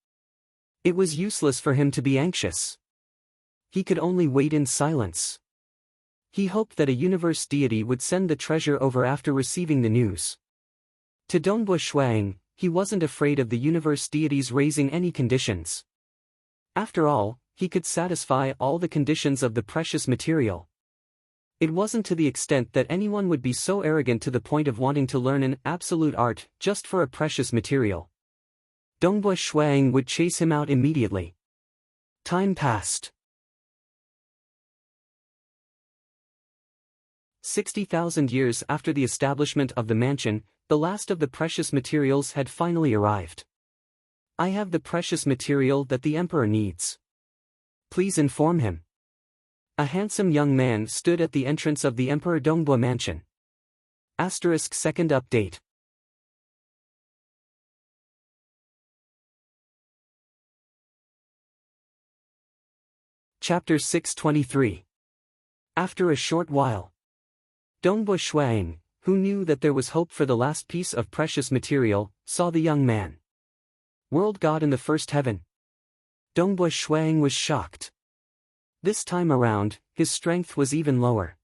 It was useless for him to be anxious. He could only wait in silence. He hoped that a universe deity would send the treasure over after receiving the news. To Dongbo Shuang, he wasn't afraid of the universe deities raising any conditions. After all, he could satisfy all the conditions of the precious material. It wasn't to the extent that anyone would be so arrogant to the point of wanting to learn an absolute art just for a precious material. Dongbo Shuang would chase him out immediately. Time passed. 60,000 years after the establishment of the mansion, the last of the precious materials had finally arrived. I have the precious material that the emperor needs. Please inform him. A handsome young man stood at the entrance of the Emperor Dongbua mansion. Second update. Chapter 623. After a short while, Dongbua Shuang, who knew that there was hope for the last piece of precious material, saw the young man. World God in the first heaven. Dongbua Shuang was shocked. This time around, his strength was even lower.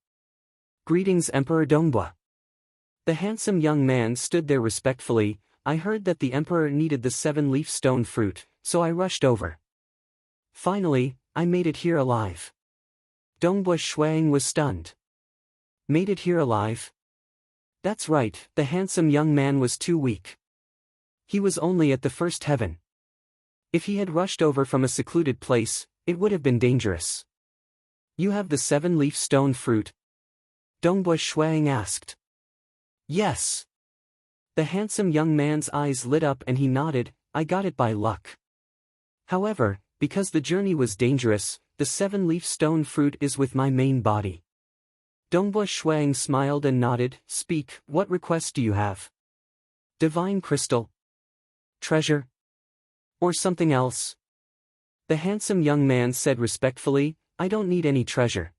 Greetings, Emperor Dongbua. The handsome young man stood there respectfully. I heard that the emperor needed the 7-leaf stone fruit, so I rushed over. Finally, I made it here alive. Dongbua Shuang was stunned. Made it here alive? That's right, the handsome young man was too weak. He was only at the first heaven. If he had rushed over from a secluded place, it would have been dangerous. You have the 7-leaf stone fruit? Dongbua Shuang asked. Yes. The handsome young man's eyes lit up and he nodded. I got it by luck. However, because the journey was dangerous, the 7-leaf stone fruit is with my main body. Dongbua Shuang smiled and nodded. Speak, what request do you have? Divine crystal? Treasure? Or something else? The handsome young man said respectfully, I don't need any treasure.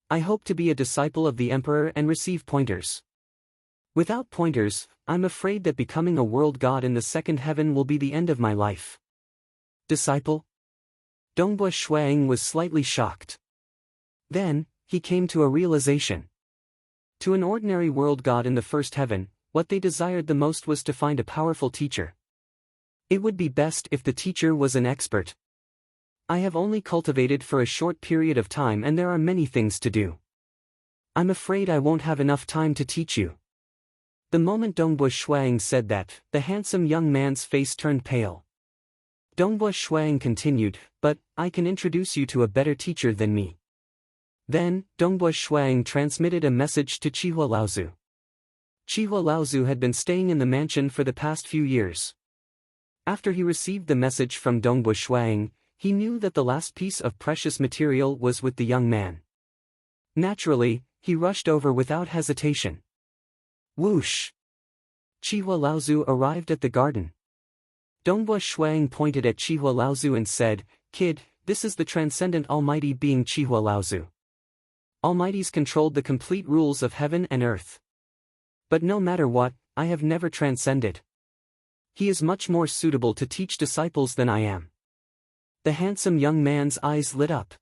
I hope to be a disciple of the emperor and receive pointers. Without pointers, I'm afraid that becoming a world god in the second heaven will be the end of my life. Disciple? Dongbua Shuang was slightly shocked. Then, he came to a realization. To an ordinary world god in the first heaven, what they desired the most was to find a powerful teacher. It would be best if the teacher was an expert. I have only cultivated for a short period of time and there are many things to do. I'm afraid I won't have enough time to teach you. The moment Dongbua Shuang said that, the handsome young man's face turned pale. Dongbua Shuang continued, but I can introduce you to a better teacher than me. Then, Dongbua Shuang transmitted a message to Chihua Laozu. Chihua Laozu had been staying in the mansion for the past few years. After he received the message from Dongbua Shuang, he knew that the last piece of precious material was with the young man. Naturally, he rushed over without hesitation. Whoosh! Chihua Laozu arrived at the garden. Dongbua Shuang pointed at Chihua Laozu and said, Kid, this is the transcendent almighty being Chihua Laozu. Almighties controlled the complete rules of heaven and earth. But no matter what, I have never transcended. He is much more suitable to teach disciples than I am. The handsome young man's eyes lit up.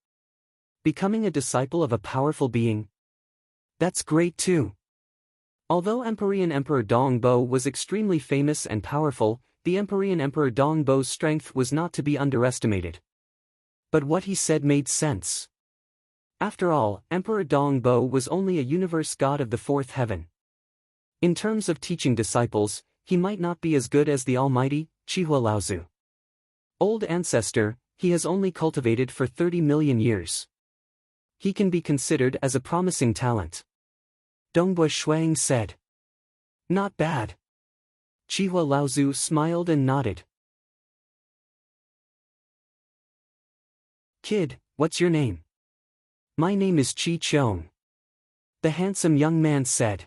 Becoming a disciple of a powerful being? That's great too. Although Empyrean Emperor Dongbo was extremely famous and powerful, the Empyrean Emperor Dongbo's strength was not to be underestimated. But what he said made sense. After all, Emperor Dongbo was only a universe god of the fourth heaven. In terms of teaching disciples, he might not be as good as the almighty, Chihua Laozu. Old ancestor, he has only cultivated for 30 million years. He can be considered as a promising talent. Dongbua Shuang said. Not bad. Chihua Laozu smiled and nodded. Kid, what's your name? My name is Chi Chong. The handsome young man said.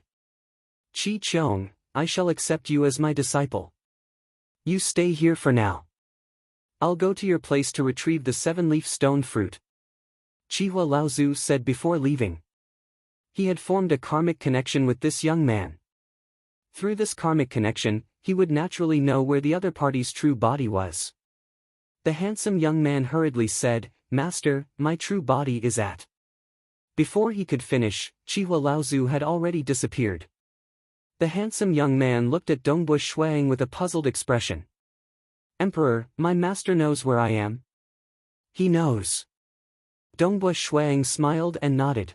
Chi Chong, I shall accept you as my disciple. You stay here for now. I'll go to your place to retrieve the 7-leaf stone fruit. Chihua Laozu said before leaving. He had formed a karmic connection with this young man. Through this karmic connection, he would naturally know where the other party's true body was. The handsome young man hurriedly said, Master, my true body is at. Before he could finish, Chihua Laozu had already disappeared. The handsome young man looked at Dongbua Shuang with a puzzled expression. Emperor, my master knows where I am. He knows. Dongbua Shuang smiled and nodded.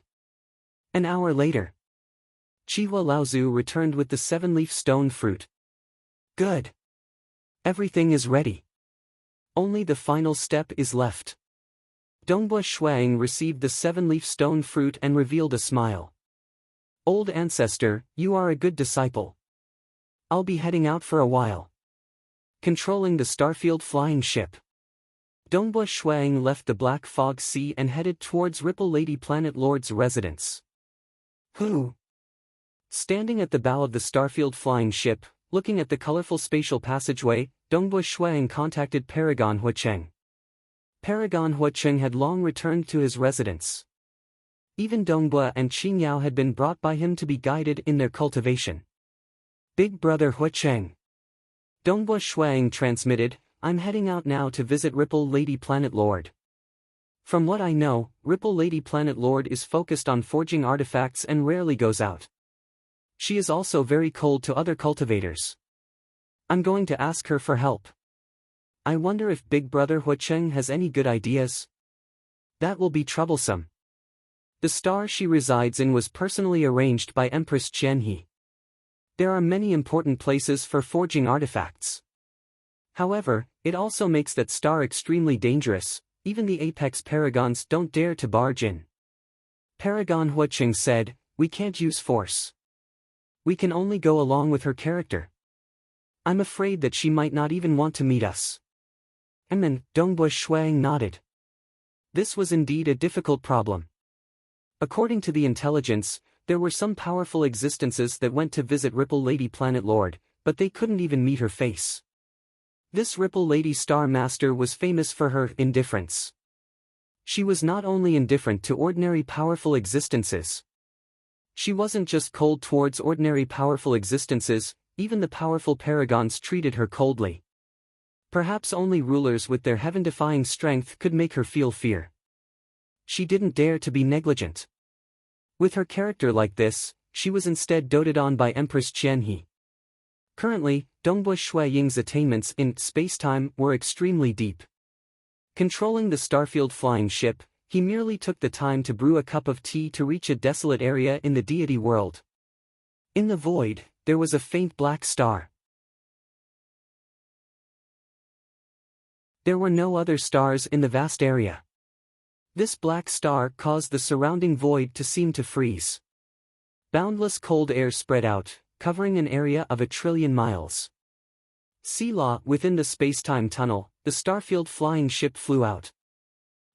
An hour later, Chihua Laozu returned with the 7-leaf stone fruit. Good. Everything is ready. Only the final step is left. Dongbua Shuang received the 7-leaf stone fruit and revealed a smile. Old ancestor, you are a good disciple. I'll be heading out for a while. Controlling the Starfield flying ship. Dongbua Shuang left the Black Fog Sea and headed towards Ripple Lady Planet Lord's residence. Who? Standing at the bow of the Starfield flying ship, looking at the colorful spatial passageway, Dongbua Shuang contacted Paragon Huacheng. Paragon Huacheng had long returned to his residence. Even Dongbua and Qingyao had been brought by him to be guided in their cultivation. Big Brother Huacheng. Dongbua Shuang transmitted, I'm heading out now to visit Ripple Lady Planet Lord. From what I know, Ripple Lady Planet Lord is focused on forging artifacts and rarely goes out. She is also very cold to other cultivators. I'm going to ask her for help. I wonder if Big Brother Huacheng has any good ideas? That will be troublesome. The star she resides in was personally arranged by Empress Qianhe. There are many important places for forging artifacts. However, it also makes that star extremely dangerous, even the apex paragons don't dare to barge in. Paragon Huacheng said, we can't use force. We can only go along with her character. I'm afraid that she might not even want to meet us. And then, Dongbua Shuang nodded. This was indeed a difficult problem. According to the intelligence, there were some powerful existences that went to visit Ripple Lady Planet Lord, but they couldn't even meet her face. This Ripple Lady Star Master was famous for her indifference. She was not only indifferent to ordinary powerful existences. She wasn't just cold towards ordinary powerful existences, even the powerful paragons treated her coldly. Perhaps only rulers with their heaven-defying strength could make her feel fear. She didn't dare to be negligent. With her character like this, she was instead doted on by Empress Qianhe. Currently, Dongbua Shuaying's attainments in spacetime were extremely deep. Controlling the Starfield flying ship, he merely took the time to brew a cup of tea to reach a desolate area in the deity world. In the void, there was a faint black star. There were no other stars in the vast area. This black star caused the surrounding void to seem to freeze. Boundless cold air spread out, covering an area of 1 trillion miles. Selah, within the spacetime tunnel, the Starfield flying ship flew out.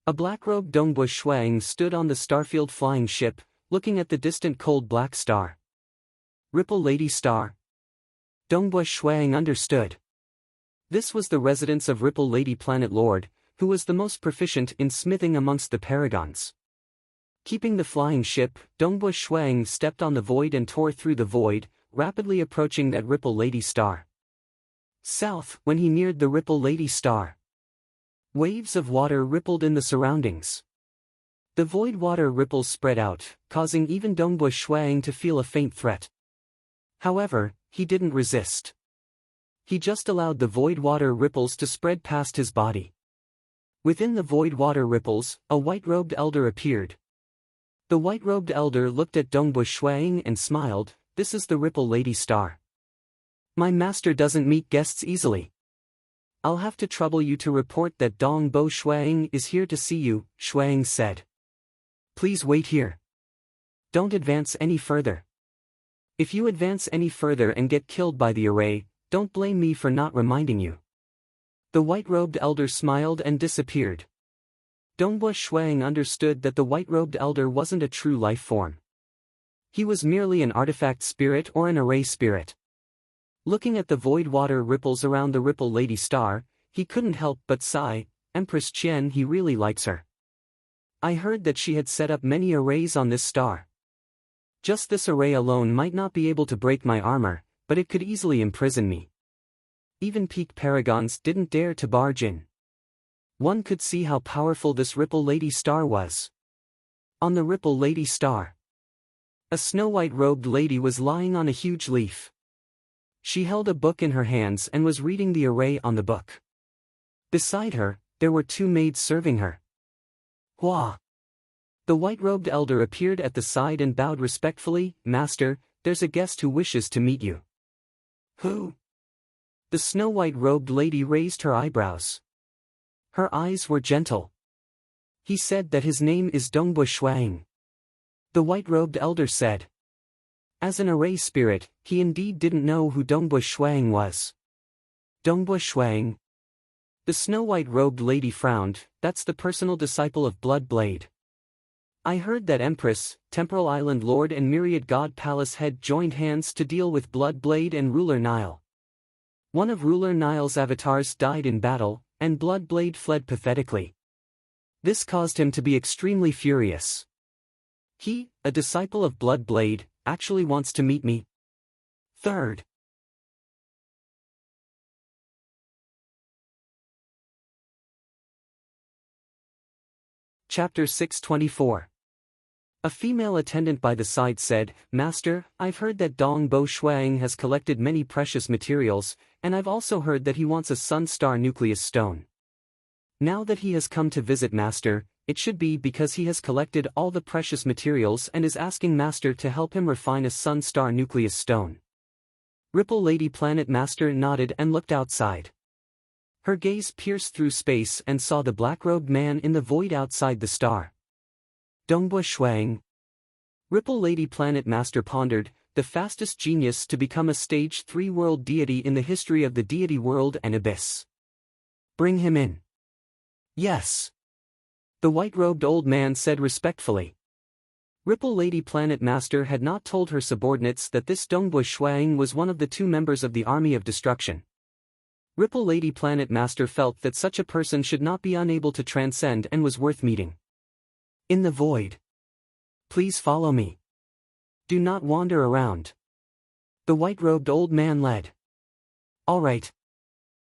A black-robed Dongbua Shuang stood on the Starfield flying ship, looking at the distant cold black star. Ripple Lady Star. Dongbua Shuang understood. This was the residence of Ripple Lady Planet Lord, who was the most proficient in smithing amongst the paragons. Keeping the flying ship, Dongbua Shuang stepped on the void and tore through the void, rapidly approaching that Ripple Lady Star. South, when he neared the Ripple Lady Star, waves of water rippled in the surroundings. The void water ripples spread out, causing even Dongbua Shuang to feel a faint threat. However, he didn't resist. He just allowed the void water ripples to spread past his body. Within the void water ripples, a white-robed elder appeared. The white-robed elder looked at Dongbua Shuang and smiled, this is the Ripple Lady Star. My master doesn't meet guests easily. I'll have to trouble you to report that Dongbua Shuang is here to see you, Shuang said. Please wait here. Don't advance any further. If you advance any further and get killed by the array, don't blame me for not reminding you. The white-robed elder smiled and disappeared. Dongbua Shuang understood that the white-robed elder wasn't a true life form. He was merely an artifact spirit or an array spirit. Looking at the void water ripples around the Ripple Lady Star, he couldn't help but sigh, Empress Qian, he really likes her. I heard that she had set up many arrays on this star. Just this array alone might not be able to break my armor, but it could easily imprison me. Even peak paragons didn't dare to barge in. One could see how powerful this Ripple Lady Star was. On the Ripple Lady Star, a snow-white-robed lady was lying on a huge leaf. She held a book in her hands and was reading the array on the book. Beside her, there were 2 maids serving her. Hua! The white-robed elder appeared at the side and bowed respectfully, Master, there's a guest who wishes to meet you. Who? The snow-white-robed lady raised her eyebrows. Her eyes were gentle. He said that his name is Dongbua Shuang. The white-robed elder said. As an array spirit, he indeed didn't know who Dongbua Shuang was. Dongbua Shuang. The snow-white-robed lady frowned. That's the personal disciple of Blood Blade. I heard that Empress, Temporal Island Lord and Myriad God Palace Head joined hands to deal with Blood Blade and Ruler Nile. One of Ruler Nile's avatars died in battle, and Blood Blade fled pathetically. This caused him to be extremely furious. He, a disciple of Blood Blade, actually wants to meet me. Third. Chapter 624. A female attendant by the side said, "Master, I've heard that Dong Bo Shuang has collected many precious materials, and I've also heard that he wants a sun-star nucleus stone. Now that he has come to visit Master, it should be because he has collected all the precious materials and is asking Master to help him refine a sun-star nucleus stone." Ripple Lady Planet Master nodded and looked outside. Her gaze pierced through space and saw the black-robed man in the void outside the star. Dongbua Shuang. Ripple Lady Planet Master pondered, the fastest genius to become a Stage 3 world deity in the history of the deity world and abyss. Bring him in. Yes. The white-robed old man said respectfully. Ripple Lady Planet Master had not told her subordinates that this Dongbua Shuang was one of the 2 members of the Army of Destruction. Ripple Lady Planet Master felt that such a person should not be unable to transcend and was worth meeting. In the void. Please follow me. Do not wander around. The white-robed old man led. All right.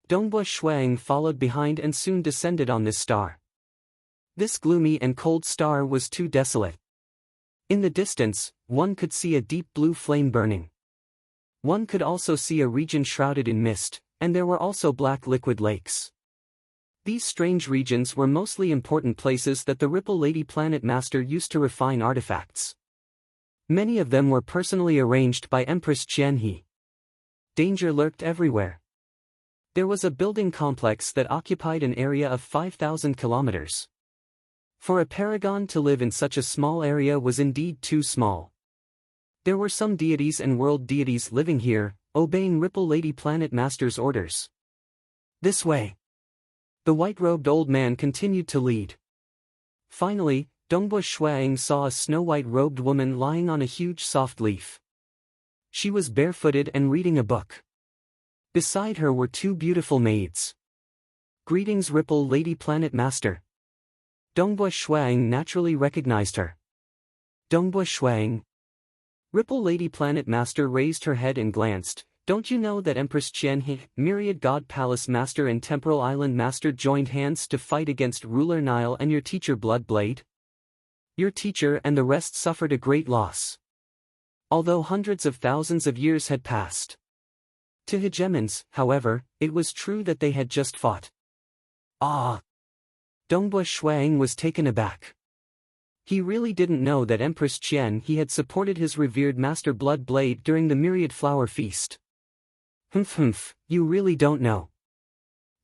Dongbua Shuang followed behind and soon descended on this star. This gloomy and cold star was too desolate. In the distance, one could see a deep blue flame burning. One could also see a region shrouded in mist, and there were also black liquid lakes. These strange regions were mostly important places that the Ripple Lady Planet Master used to refine artifacts. Many of them were personally arranged by Empress Qianhe. Danger lurked everywhere. There was a building complex that occupied an area of 5,000 kilometers. For a paragon to live in such a small area was indeed too small. There were some deities and world deities living here, obeying Ripple Lady Planet Master's orders. This way. The white-robed old man continued to lead. Finally, Dongbua Shuang saw a snow-white-robed woman lying on a huge soft leaf. She was barefooted and reading a book. Beside her were 2 beautiful maids. Greetings, Ripple Lady Planet Master. Dongbua Shuang naturally recognized her. Dongbua Shuang. Ripple Lady Planet Master raised her head and glanced. Don't you know that Empress Qianhe, Myriad God Palace Master and Temporal Island Master joined hands to fight against Ruler Nile and your teacher Blood Blade? Your teacher and the rest suffered a great loss. Although hundreds of thousands of years had passed. To hegemons, however, it was true that they had just fought. Ah! Dongbua Shuang was taken aback. He really didn't know that Empress Qianhe had supported his revered Master Blood Blade during the Myriad Flower Feast. Humph, you really don't know.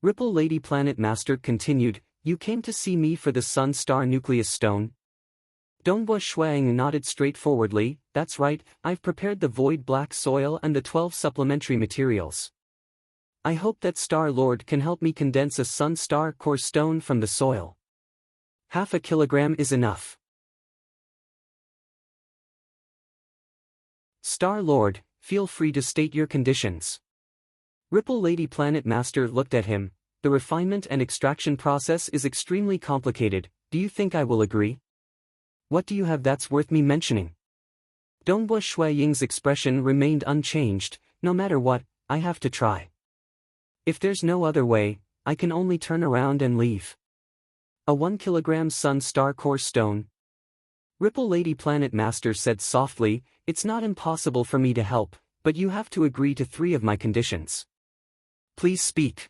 Ripple Lady Planet Master continued, you came to see me for the sun-star nucleus stone? Dongbua Shuang nodded straightforwardly, that's right, I've prepared the void black soil and the 12 supplementary materials. I hope that Star Lord can help me condense a sun-star core stone from the soil. 0.5 kilogram is enough. Star Lord, feel free to state your conditions. Ripple Lady Planet Master looked at him. The refinement and extraction process is extremely complicated, do you think I will agree? What do you have that's worth me mentioning? Dongbua Shuaying's expression remained unchanged. No matter what, I have to try. If there's no other way, I can only turn around and leave. A 1 kilogram sun-star core stone. Ripple Lady Planet Master said softly, it's not impossible for me to help, but you have to agree to 3 of my conditions. Please speak.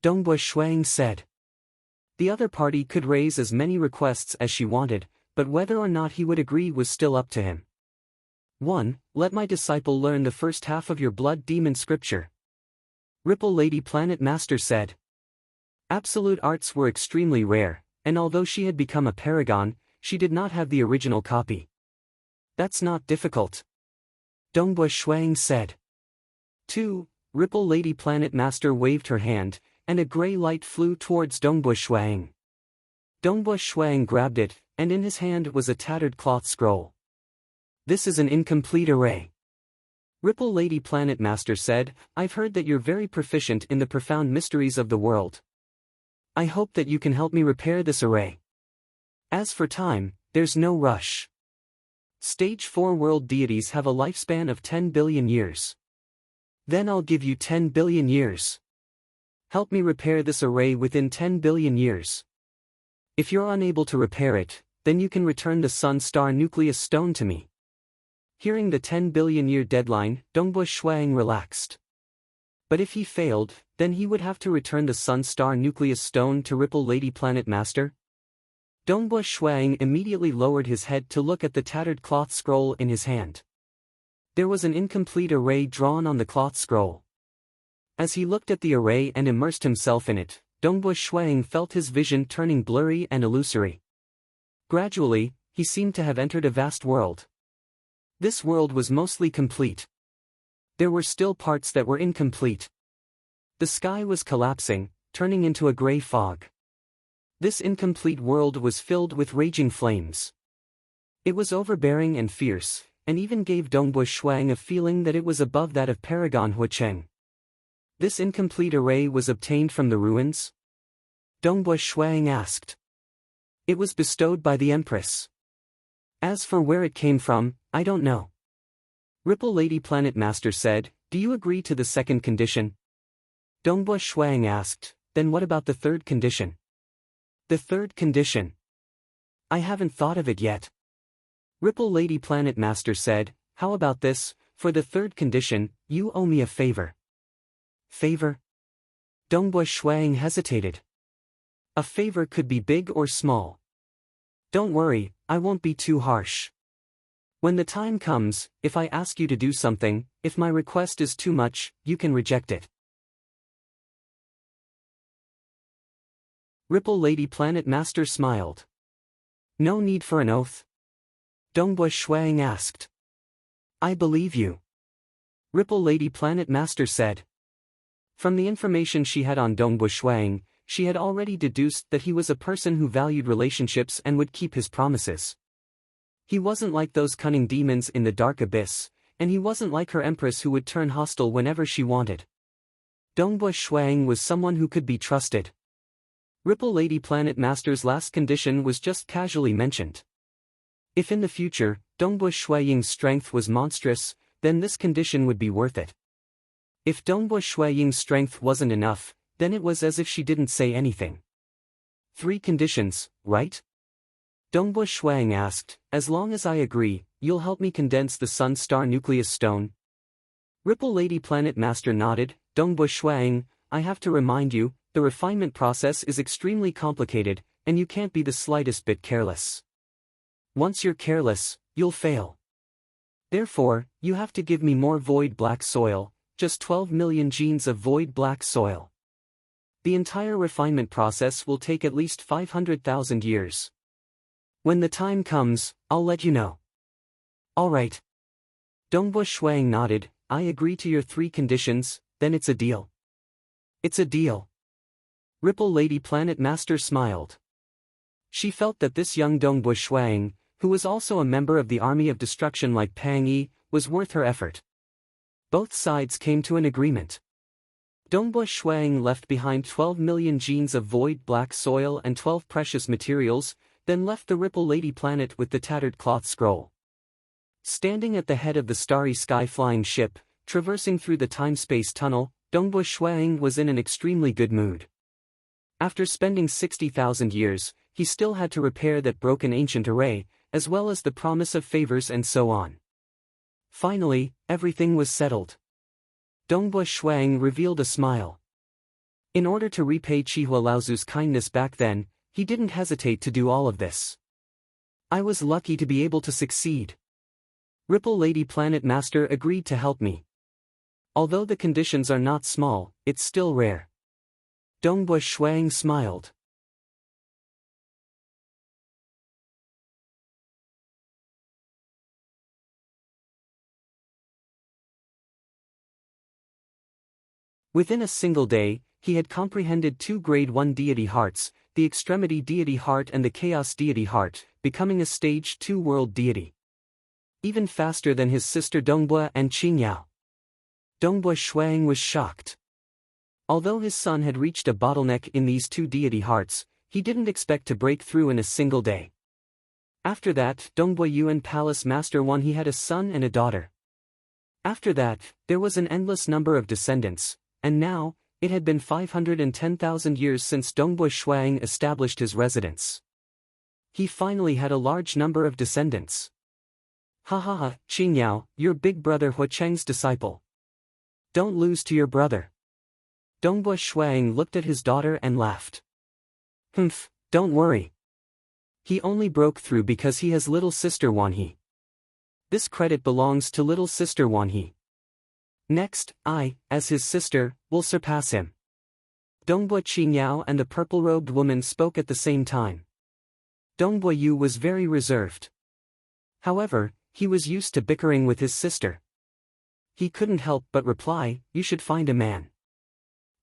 Dongbua Shuang said. The other party could raise as many requests as she wanted, but whether or not he would agree was still up to him. 1. Let my disciple learn the first half of your blood demon scripture. Ripple Lady Planet Master said. Absolute arts were extremely rare, and although she had become a paragon, she did not have the original copy. That's not difficult. Dongbua Shuang said. 2. Ripple Lady Planet Master waved her hand, and a gray light flew towards Dongbu Shuang. Dongbu Shuang grabbed it, and in his hand was a tattered cloth scroll. "This is an incomplete array." Ripple Lady Planet Master said, "I've heard that you're very proficient in the profound mysteries of the world. I hope that you can help me repair this array. As for time, there's no rush. Stage 4 world deities have a lifespan of 10 billion years. Then I'll give you 10 billion years. Help me repair this array within 10 billion years. If you're unable to repair it, then you can return the Sun-Star Nucleus Stone to me." Hearing the 10 billion year deadline, Dongbu Shuang relaxed. But if he failed, then he would have to return the Sun-Star Nucleus Stone to Ripple Lady Planet Master. Dongbu Shuang immediately lowered his head to look at the tattered cloth scroll in his hand. There was an incomplete array drawn on the cloth scroll. As he looked at the array and immersed himself in it, Dongbu Shuang felt his vision turning blurry and illusory. Gradually, he seemed to have entered a vast world. This world was mostly complete. There were still parts that were incomplete. The sky was collapsing, turning into a gray fog. This incomplete world was filled with raging flames. It was overbearing and fierce, and even gave Dongbu Shuang a feeling that it was above that of Paragon Huicheng. This incomplete array was obtained from the ruins? Dongbu Shuang asked. It was bestowed by the Empress. As for where it came from, I don't know. Ripple Lady Planet Master said, "Do you agree to the second condition?" Dongbu Shuang asked, "Then what about the third condition?" "The third condition? I haven't thought of it yet." Ripple Lady Planet Master said, "How about this, for the third condition, you owe me a favor." "Favor?" Dongbu Shuang hesitated. "A favor could be big or small. Don't worry, I won't be too harsh. When the time comes, if I ask you to do something, if my request is too much, you can reject it." Ripple Lady Planet Master smiled. "No need for an oath?" Dongbu Shuang asked. "I believe you," Ripple Lady Planet Master said. From the information she had on Dongbu Shuang, she had already deduced that he was a person who valued relationships and would keep his promises. He wasn't like those cunning demons in the dark abyss, and he wasn't like her empress who would turn hostile whenever she wanted. Dongbu Shuang was someone who could be trusted. Ripple Lady Planet Master's last condition was just casually mentioned. If in the future, Dongbu Shuaying's strength was monstrous, then this condition would be worth it. If Dongbu Shuaying's strength wasn't enough, then it was as if she didn't say anything. 3 conditions, right? Dongbu Shuang asked, "As long as I agree, you'll help me condense the Sun-Star Nucleus Stone?" Ripple Lady Planet Master nodded. "Dongbu Shuang, I have to remind you, the refinement process is extremely complicated, and you can't be the slightest bit careless. Once you're careless, you'll fail. Therefore, you have to give me more void black soil, just 12 million genes of void black soil. The entire refinement process will take at least 500,000 years. When the time comes, I'll let you know." "All right." Dongbu Shuang nodded. "I agree to your 3 conditions, then it's a deal." "It's a deal." Ripple Lady Planet Master smiled. She felt that this young Dongbu Shuang, who was also a member of the Army of Destruction like Pang Yi, was worth her effort. Both sides came to an agreement. Dongbu Shuang left behind 12 million genes of void black soil and 12 precious materials, then left the Ripple Lady Planet with the tattered cloth scroll. Standing at the head of the starry sky flying ship, traversing through the time-space tunnel, Dongbu Shuang was in an extremely good mood. After spending 60,000 years, he still had to repair that broken ancient array, as well as the promise of favors and so on. Finally, everything was settled. Dongbu Shuang revealed a smile. In order to repay Chihua Laozu's kindness back then, he didn't hesitate to do all of this. "I was lucky to be able to succeed. Ripple Lady Planet Master agreed to help me. Although the conditions are not small, it's still rare." Dongbu Shuang smiled. Within a single day, he had comprehended 2 Grade 1 deity hearts, the Extremity Deity Heart and the Chaos Deity Heart, becoming a Stage 2 world deity. Even faster than his sister Dongbui and Qingyao. Dongbui Shuang was shocked. Although his son had reached a bottleneck in these 2 deity hearts, he didn't expect to break through in a single day. After that, Dongbui Yuan Palace Master 1 he had a son and a daughter. After that, there was an endless number of descendants, and now, it had been 510,000 years since Dongbui Shuang established his residence. He finally had a large number of descendants. Ha ha ha, Qingyao, your big brother Hua Cheng's disciple. Don't lose to your brother. Dongbui Shuang looked at his daughter and laughed. Humph, don't worry. He only broke through because he has little sister Wanhe. This credit belongs to little sister Wanhe. Next, I, as his sister, will surpass him. Dongbui Qingyao and the purple-robed woman spoke at the same time. Dongbui Yu was very reserved. However, he was used to bickering with his sister. He couldn't help but reply, you should find a man.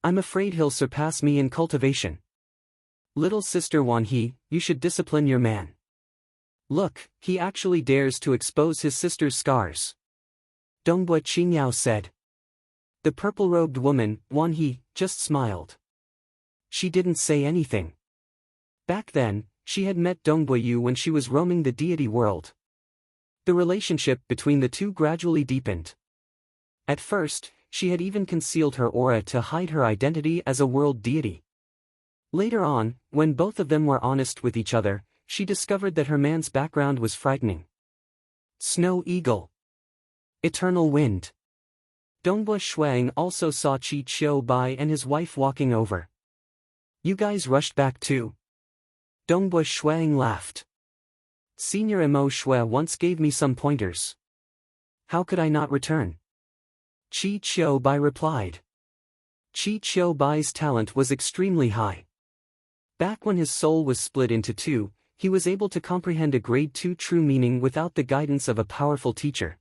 I'm afraid he'll surpass me in cultivation. Little sister Wanhe, you should discipline your man. Look, he actually dares to expose his sister's scars. Dongbui Qingyao said. The purple-robed woman, Wanhe, just smiled. She didn't say anything. Back then, she had met Dongbui Yu when she was roaming the deity world. The relationship between the two gradually deepened. At first, she had even concealed her aura to hide her identity as a world deity. Later on, when both of them were honest with each other, she discovered that her man's background was frightening. Snow Eagle. Eternal Wind. Dongbui Shuang also saw Qi Qiubai and his wife walking over. You guys rushed back too? Dongbui Shuang laughed. Senior Mo Shui once gave me some pointers. How could I not return? Qi Qiubai replied. Qi Qiubai's talent was extremely high. Back when his soul was split into 2, he was able to comprehend a grade 2 true meaning without the guidance of a powerful teacher.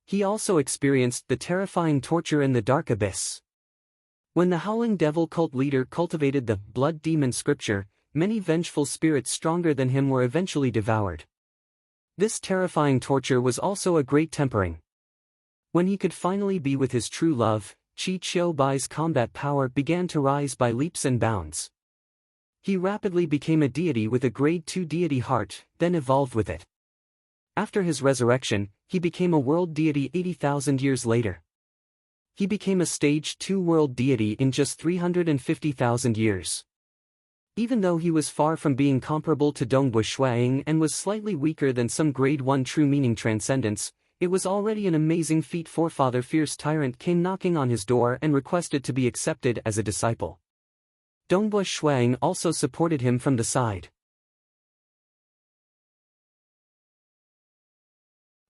He also experienced the terrifying torture in the dark abyss. When the Howling Devil cult leader cultivated the blood demon scripture, many vengeful spirits stronger than him were eventually devoured. This terrifying torture was also a great tempering. When he could finally be with his true love, Qi Qiubai's combat power began to rise by leaps and bounds. He rapidly became a deity with a grade 2 deity heart, then evolved with it. After his resurrection, he became a world deity 80,000 years later. He became a stage 2 world deity in just 350,000 years. Even though he was far from being comparable to Dongbui Shuang and was slightly weaker than some grade 1 true meaning transcendence, it was already an amazing feat. Forefather Fierce Tyrant came knocking on his door and requested to be accepted as a disciple. Dongbui Shuang also supported him from the side.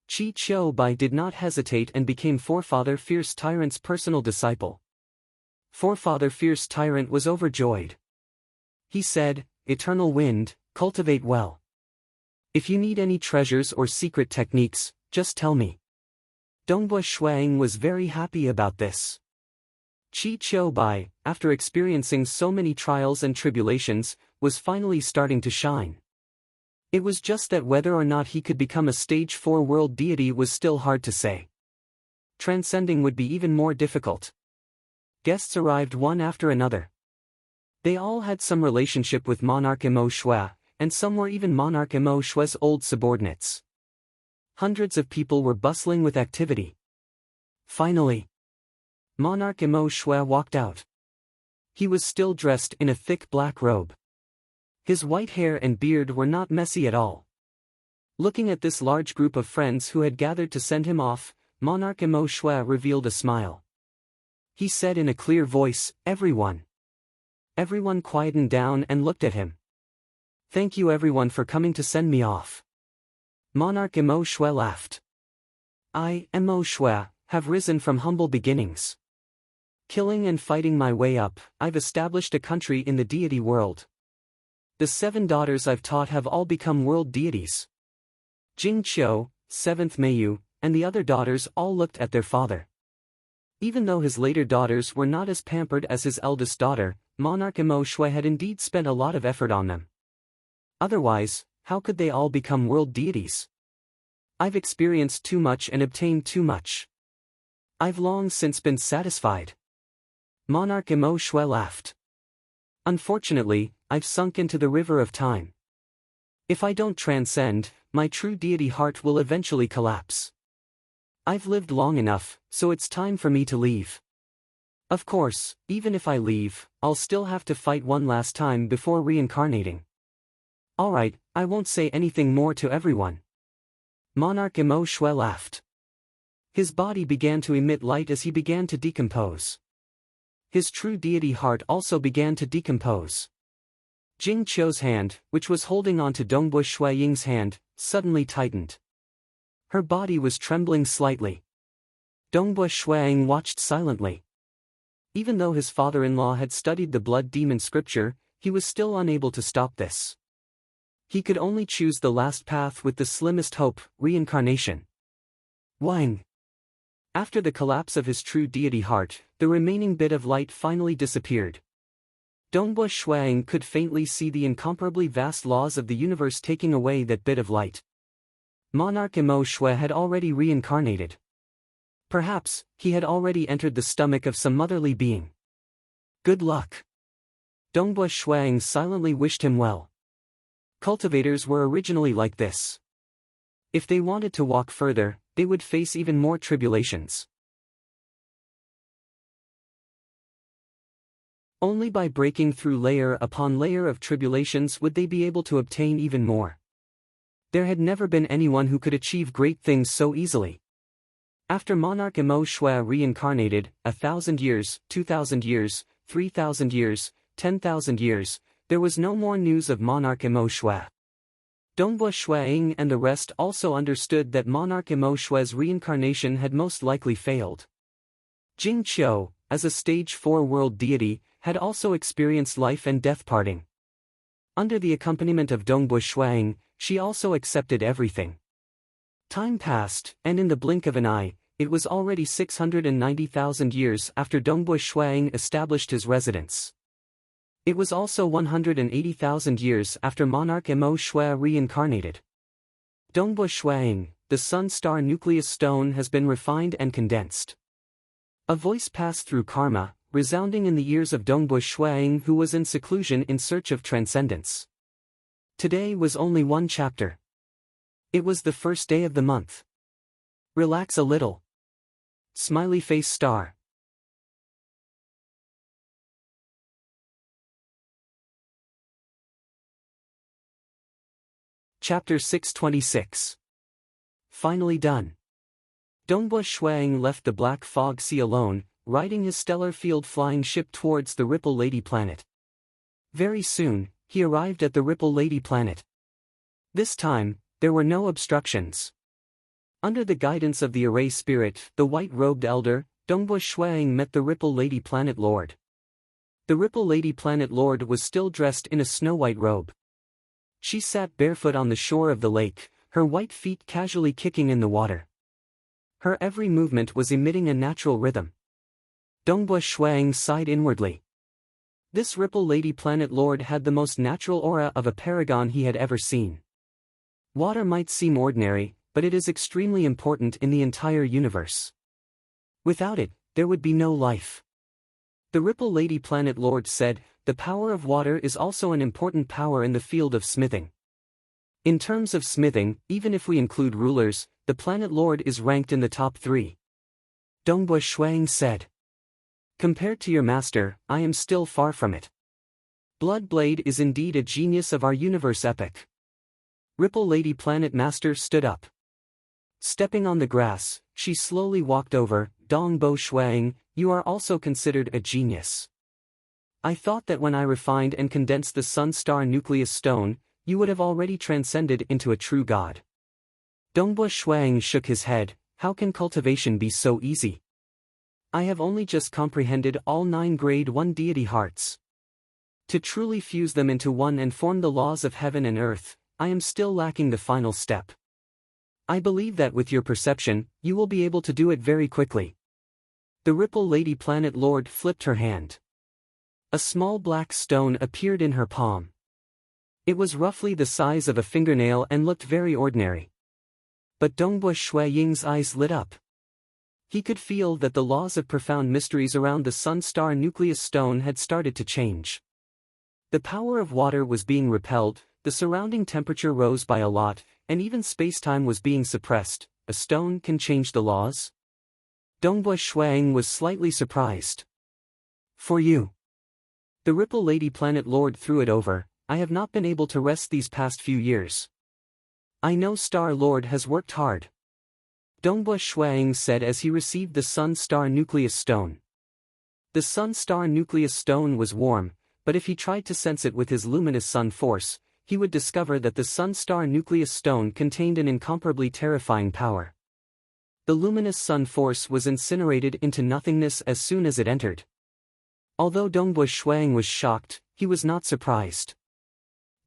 Qi Qiubai did not hesitate and became Forefather Fierce Tyrant's personal disciple. Forefather Fierce Tyrant was overjoyed. He said, Eternal Wind, cultivate well. If you need any treasures or secret techniques, just tell me. Dongbui Shuang was very happy about this. Qi Qiubai, after experiencing so many trials and tribulations, was finally starting to shine. It was just that whether or not he could become a stage 4 world deity was still hard to say. Transcending would be even more difficult. Guests arrived one after another. They all had some relationship with Monarch Mo Shui, and some were even Monarch Mo Shui's old subordinates. Hundreds of people were bustling with activity. Finally, Monarch Mo Shui walked out. He was still dressed in a thick black robe. His white hair and beard were not messy at all. Looking at this large group of friends who had gathered to send him off, Monarch Mo Shui revealed a smile. He said in a clear voice, Everyone. Everyone quietened down and looked at him. Thank you everyone for coming to send me off. Monarch Mo Shui laughed. I, Mo Shui, have risen from humble beginnings. Killing and fighting my way up, I've established a country in the deity world. The 7 daughters I've taught have all become world deities. Jing Qiu, 7th Meiyu, and the other daughters all looked at their father. Even though his later daughters were not as pampered as his eldest daughter, monarch Imo Shui had indeed spent a lot of effort on them. Otherwise, how could they all become world deities? I've experienced too much and obtained too much. I've long since been satisfied. Monarch Imo Shui laughed. Unfortunately, I've sunk into the river of time. If I don't transcend, my true deity heart will eventually collapse. I've lived long enough, so it's time for me to leave. Of course, even if I leave, I'll still have to fight one last time before reincarnating. Alright, I won't say anything more to everyone. Monarch Imo Shui laughed. His body began to emit light as he began to decompose. His true deity heart also began to decompose. Jing Qiu's hand, which was holding on to Dongbu Shui Ying's hand, suddenly tightened. Her body was trembling slightly. Dongbu Shui Ying watched silently. Even though his father-in-law had studied the blood demon scripture, he was still unable to stop this. He could only choose the last path with the slimmest hope, reincarnation. Wang. After the collapse of his true deity heart, the remaining bit of light finally disappeared. Dongbu Shui Ying could faintly see the incomparably vast laws of the universe taking away that bit of light. Monarch Imo Shui had already reincarnated. Perhaps, he had already entered the stomach of some motherly being. Good luck. Dongbu Shui Ying silently wished him well. Cultivators were originally like this. If they wanted to walk further, they would face even more tribulations. Only by breaking through layer upon layer of tribulations would they be able to obtain even more. There had never been anyone who could achieve great things so easily. After Monarch Imo Shui reincarnated, 1,000 years, 2,000 years, 3,000 years, 10,000 years, there was no more news of Monarch Imo Shui. Dongbu Shui Ying and the rest also understood that Monarch Imo Shui's reincarnation had most likely failed. Jing Qiu, as a stage 4 world deity, had also experienced life and death parting. Under the accompaniment of Dongbu Shui Ying, she also accepted everything. Time passed, and in the blink of an eye, it was already 690,000 years after Dongbu Shui Ying established his residence. It was also 180,000 years after Monarch Imo Shui reincarnated. Dongbu Shui Ying, the Sun Star nucleus stone has been refined and condensed. A voice passed through karma, resounding in the ears of Dongbu Shui Ying, who was in seclusion in search of transcendence. Today was only one chapter. It was the first day of the month. Relax a little. Smiley face star. Chapter 626. Finally done. Dongbu Shui Ying left the Black Fog Sea alone, riding his stellar field flying ship towards the Ripple Lady planet. Very soon, he arrived at the Ripple Lady planet. This time, there were no obstructions. Under the guidance of the Array Spirit, the white-robed elder, Dongbu Shui Ying met the Ripple Lady planet lord. The Ripple Lady planet lord was still dressed in a snow-white robe. She sat barefoot on the shore of the lake, her white feet casually kicking in the water. Her every movement was emitting a natural rhythm. Dongbu Shui Ying sighed inwardly. This Ripple Lady planet lord had the most natural aura of a paragon he had ever seen. Water might seem ordinary, but it is extremely important in the entire universe. Without it, there would be no life. The Ripple Lady planet lord said, "The power of water is also an important power in the field of smithing. In terms of smithing, even if we include rulers, the planet lord is ranked in the top 3. Dongbu Shui Ying said. Compared to your master, I am still far from it. Blood Blade is indeed a genius of our universe epic. Ripple Lady planet master stood up. Stepping on the grass, she slowly walked over. Dongbu Shui Ying, you are also considered a genius. I thought that when I refined and condensed the Sun Star nucleus stone, you would have already transcended into a true god. Dongbu Shui Ying shook his head. How can cultivation be so easy? I have only just comprehended all 9 grade 1 deity hearts. To truly fuse them into one and form the laws of heaven and earth, I am still lacking the final step. I believe that with your perception, you will be able to do it very quickly. The Ripple Lady Planet Lord flipped her hand. A small black stone appeared in her palm. It was roughly the size of a fingernail and looked very ordinary. But Dongbui Shui Ying's eyes lit up. He could feel that the laws of profound mysteries around the sun-star nucleus stone had started to change. The power of water was being repelled, the surrounding temperature rose by a lot, and even space-time was being suppressed. A stone can change the laws? Dongbui Shuang was slightly surprised. For you. The Ripple Lady Planet Lord threw it over. I have not been able to rest these past few years. I know Star Lord has worked hard. Dongbui Shuang said as he received the Sun-Star Nucleus Stone. The Sun-Star Nucleus Stone was warm, but if he tried to sense it with his luminous sun force, he would discover that the Sun-Star Nucleus Stone contained an incomparably terrifying power. The luminous sun force was incinerated into nothingness as soon as it entered. Although Dongbui Shuang was shocked, he was not surprised.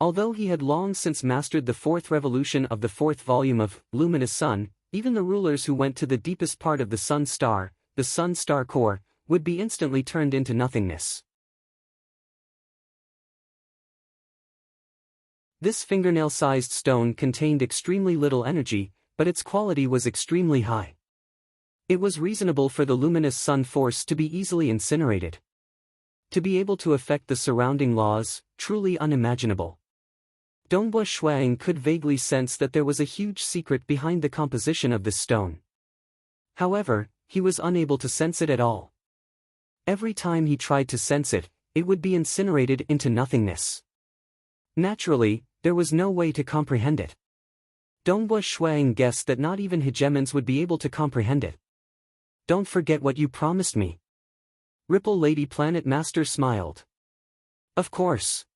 Although he had long since mastered the fourth revolution of the fourth volume of Luminous Sun, even the rulers who went to the deepest part of the Sun Star, the Sun Star core, would be instantly turned into nothingness. This fingernail-sized stone contained extremely little energy, but its quality was extremely high. It was reasonable for the luminous sun force to be easily incinerated. To be able to affect the surrounding laws, truly unimaginable. Dongbui Shuang could vaguely sense that there was a huge secret behind the composition of this stone. However, he was unable to sense it at all. Every time he tried to sense it, it would be incinerated into nothingness. Naturally, there was no way to comprehend it. Dongbui Shuang guessed that not even hegemons would be able to comprehend it. Don't forget what you promised me. Ripple Lady Planet Master smiled. Of course.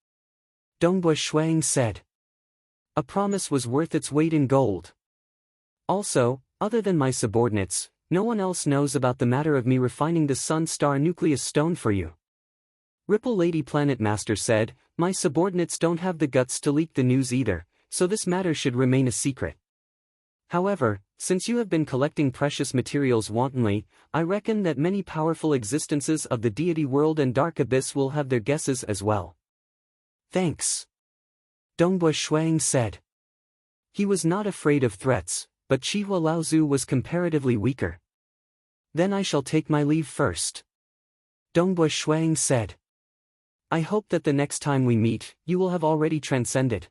Dongbui Shuang said. A promise was worth its weight in gold. Also, other than my subordinates, no one else knows about the matter of me refining the Sun-Star Nucleus Stone for you. Ripple Lady Planet Master said, my subordinates don't have the guts to leak the news either, so this matter should remain a secret. However, since you have been collecting precious materials wantonly, I reckon that many powerful existences of the deity world and dark abyss will have their guesses as well. Thanks. Dongbui Shuang said. He was not afraid of threats, but Chihua Laozu was comparatively weaker. Then I shall take my leave first. Dongbui Shuang said. I hope that the next time we meet, you will have already transcended.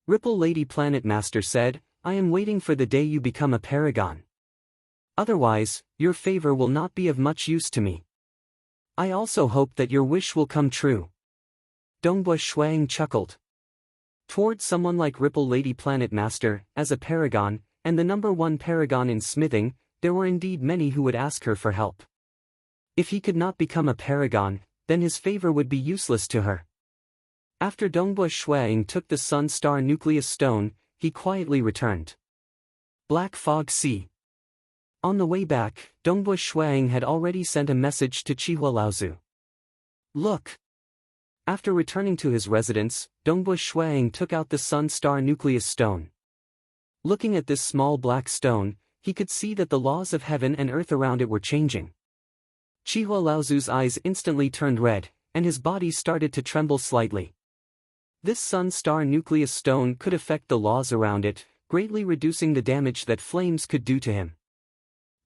Ripple Lady Planet Master said, I am waiting for the day you become a paragon. Otherwise, your favor will not be of much use to me. I also hope that your wish will come true. Dongbui Shuang chuckled. Toward someone like Ripple Lady Planet Master, as a paragon, and the #1 paragon in smithing, there were indeed many who would ask her for help. If he could not become a paragon, then his favor would be useless to her. After Dongbui Shuang took the Sun-Star Nucleus Stone, he quietly returned. Black Fog Sea. On the way back, Dongbui Shuang had already sent a message to Chihua Laozu. Look. After returning to his residence, Dongbui Shuang took out the Sun-Star Nucleus Stone. Looking at this small black stone, he could see that the laws of heaven and earth around it were changing. Chihua Laozu's eyes instantly turned red, and his body started to tremble slightly. This Sun-Star Nucleus Stone could affect the laws around it, greatly reducing the damage that flames could do to him.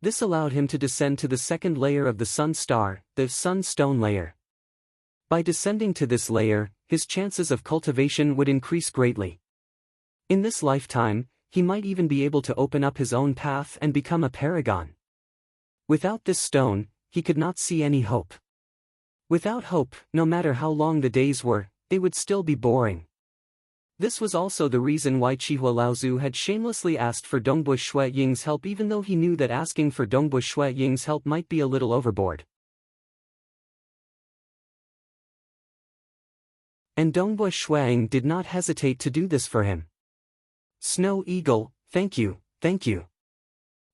This allowed him to descend to the second layer of the Sun Star, the Sunstone layer. By descending to this layer, his chances of cultivation would increase greatly. In this lifetime, he might even be able to open up his own path and become a paragon. Without this stone, he could not see any hope. Without hope, no matter how long the days were, they would still be boring. This was also the reason why Chihua Laozu had shamelessly asked for Dongbui Shui Ying's help, even though he knew that asking for Dongbui Shui Ying's help might be a little overboard. And Dongbui Shuang did not hesitate to do this for him. Snow Eagle, thank you, thank you.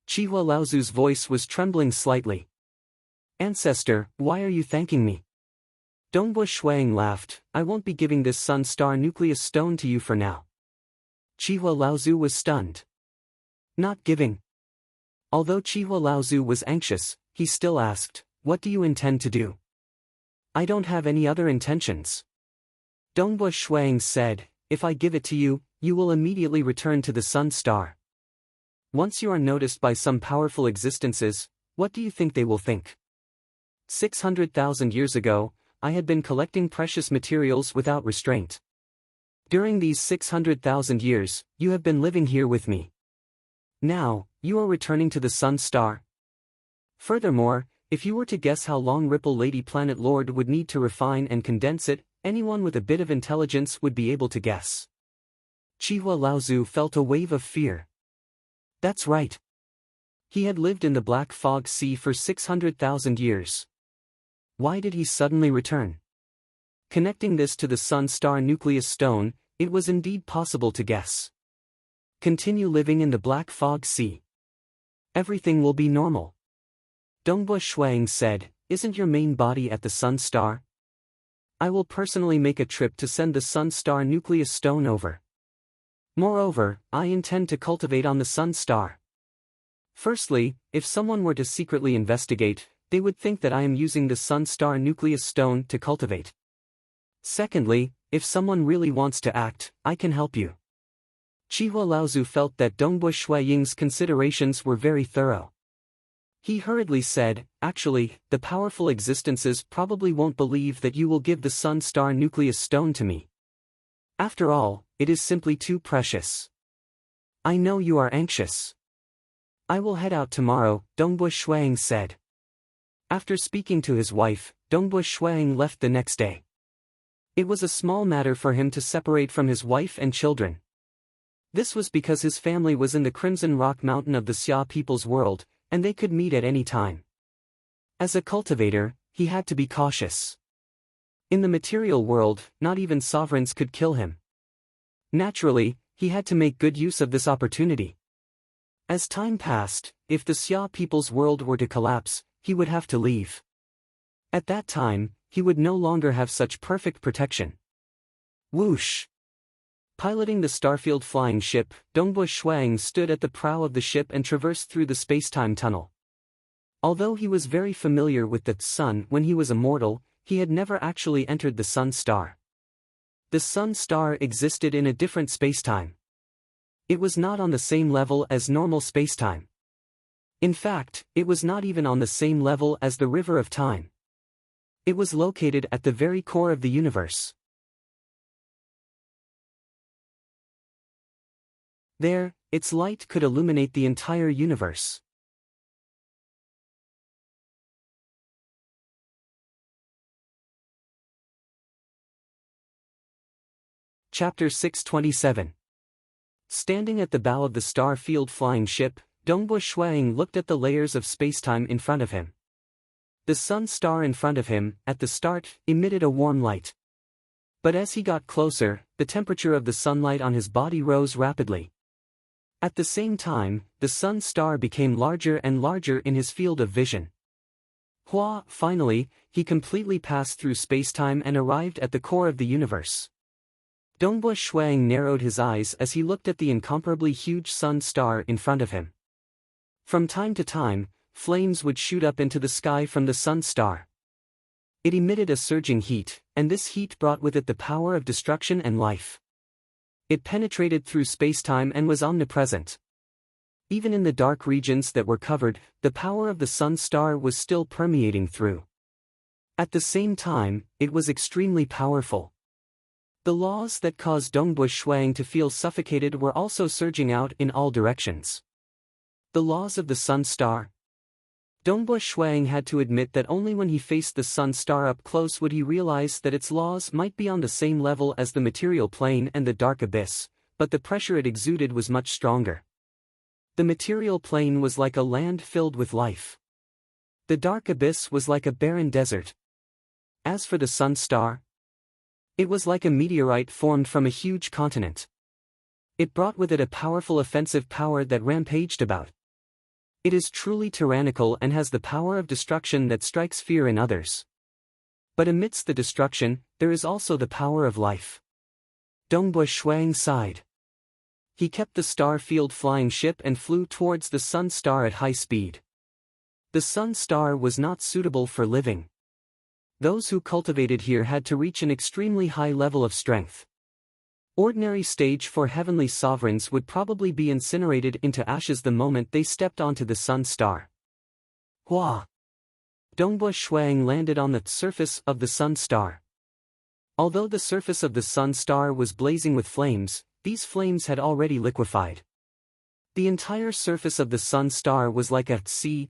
Chihua Laozu's voice was trembling slightly. Ancestor, why are you thanking me? Dongbui Shuang laughed, I won't be giving this Sun-Star Nucleus Stone to you for now. Chihua Laozu was stunned. Not giving. Although Chihua Laozu was anxious, he still asked, "What do you intend to do?" "I don't have any other intentions." Dongbua Shuang said, "If I give it to you, you will immediately return to the sun star. Once you are noticed by some powerful existences, what do you think they will think?" 600,000 years ago, I had been collecting precious materials without restraint. During these 600,000 years, you have been living here with me. Now, you are returning to the sun star. Furthermore, if you were to guess how long Ripple Lady Planet Lord would need to refine and condense it, anyone with a bit of intelligence would be able to guess. Chihua Laozu felt a wave of fear. That's right. He had lived in the Black Fog Sea for 600,000 years. Why did he suddenly return? Connecting this to the sun-star nucleus stone, it was indeed possible to guess. Continue living in the Black Fog Sea. Everything will be normal. Dongbua Shuang said, "Isn't your main body at the sun star? I will personally make a trip to send the sun star nucleus stone over. Moreover, I intend to cultivate on the sun star. Firstly, if someone were to secretly investigate, they would think that I am using the sun star nucleus stone to cultivate. Secondly, if someone really wants to act, I can help you." Chihua Laozu felt that Dongbua Shuaying's considerations were very thorough. He hurriedly said, "Actually, the powerful existences probably won't believe that you will give the sun star nucleus stone to me. After all, it is simply too precious. I know you are anxious." "I will head out tomorrow," Dongbua Shuang said. After speaking to his wife, Dongbua Shuang left the next day. It was a small matter for him to separate from his wife and children. This was because his family was in the Crimson Rock Mountain of the Xia people's world, and they could meet at any time. As a cultivator, he had to be cautious. In the material world, not even sovereigns could kill him. Naturally, he had to make good use of this opportunity. As time passed, if the Xia people's world were to collapse, he would have to leave. At that time, he would no longer have such perfect protection. Whoosh! Piloting the Starfield flying ship, Dongbua Shuang stood at the prow of the ship and traversed through the space-time tunnel. Although he was very familiar with the sun when he was a mortal, he had never actually entered the sun star. The sun star existed in a different space-time. It was not on the same level as normal space-time. In fact, it was not even on the same level as the river of time. It was located at the very core of the universe. There, its light could illuminate the entire universe. Chapter 627. Standing at the bow of the Starfield flying ship, Dongbua Shuang looked at the layers of spacetime in front of him. The sun star in front of him, at the start, emitted a warm light. But as he got closer, the temperature of the sunlight on his body rose rapidly. At the same time, the sun star became larger and larger in his field of vision. Finally, he completely passed through spacetime and arrived at the core of the universe. Dongbua Shuang narrowed his eyes as he looked at the incomparably huge sun star in front of him. From time to time, flames would shoot up into the sky from the sun star. It emitted a surging heat, and this heat brought with it the power of destruction and life. It penetrated through spacetime and was omnipresent. Even in the dark regions that were covered, the power of the sun star was still permeating through. At the same time, it was extremely powerful. The laws that caused Dongbua Shuang to feel suffocated were also surging out in all directions. The laws of the sun star. Dongbua Shuang had to admit that only when he faced the sun star up close would he realize that its laws might be on the same level as the material plane and the dark abyss, but the pressure it exuded was much stronger. The material plane was like a land filled with life. The dark abyss was like a barren desert. As for the sun star, it was like a meteorite formed from a huge continent. It brought with it a powerful offensive power that rampaged about. It is truly tyrannical and has the power of destruction that strikes fear in others. But amidst the destruction, there is also the power of life. Dongbua Shuang sighed. He kept the Starfield flying ship and flew towards the sun star at high speed. The sun star was not suitable for living. Those who cultivated here had to reach an extremely high level of strength. Ordinary stage for heavenly sovereigns would probably be incinerated into ashes the moment they stepped onto the sun star. Hua! Dongbua Shuang landed on the surface of the sun star. Although the surface of the sun star was blazing with flames, these flames had already liquefied. The entire surface of the sun star was like a sea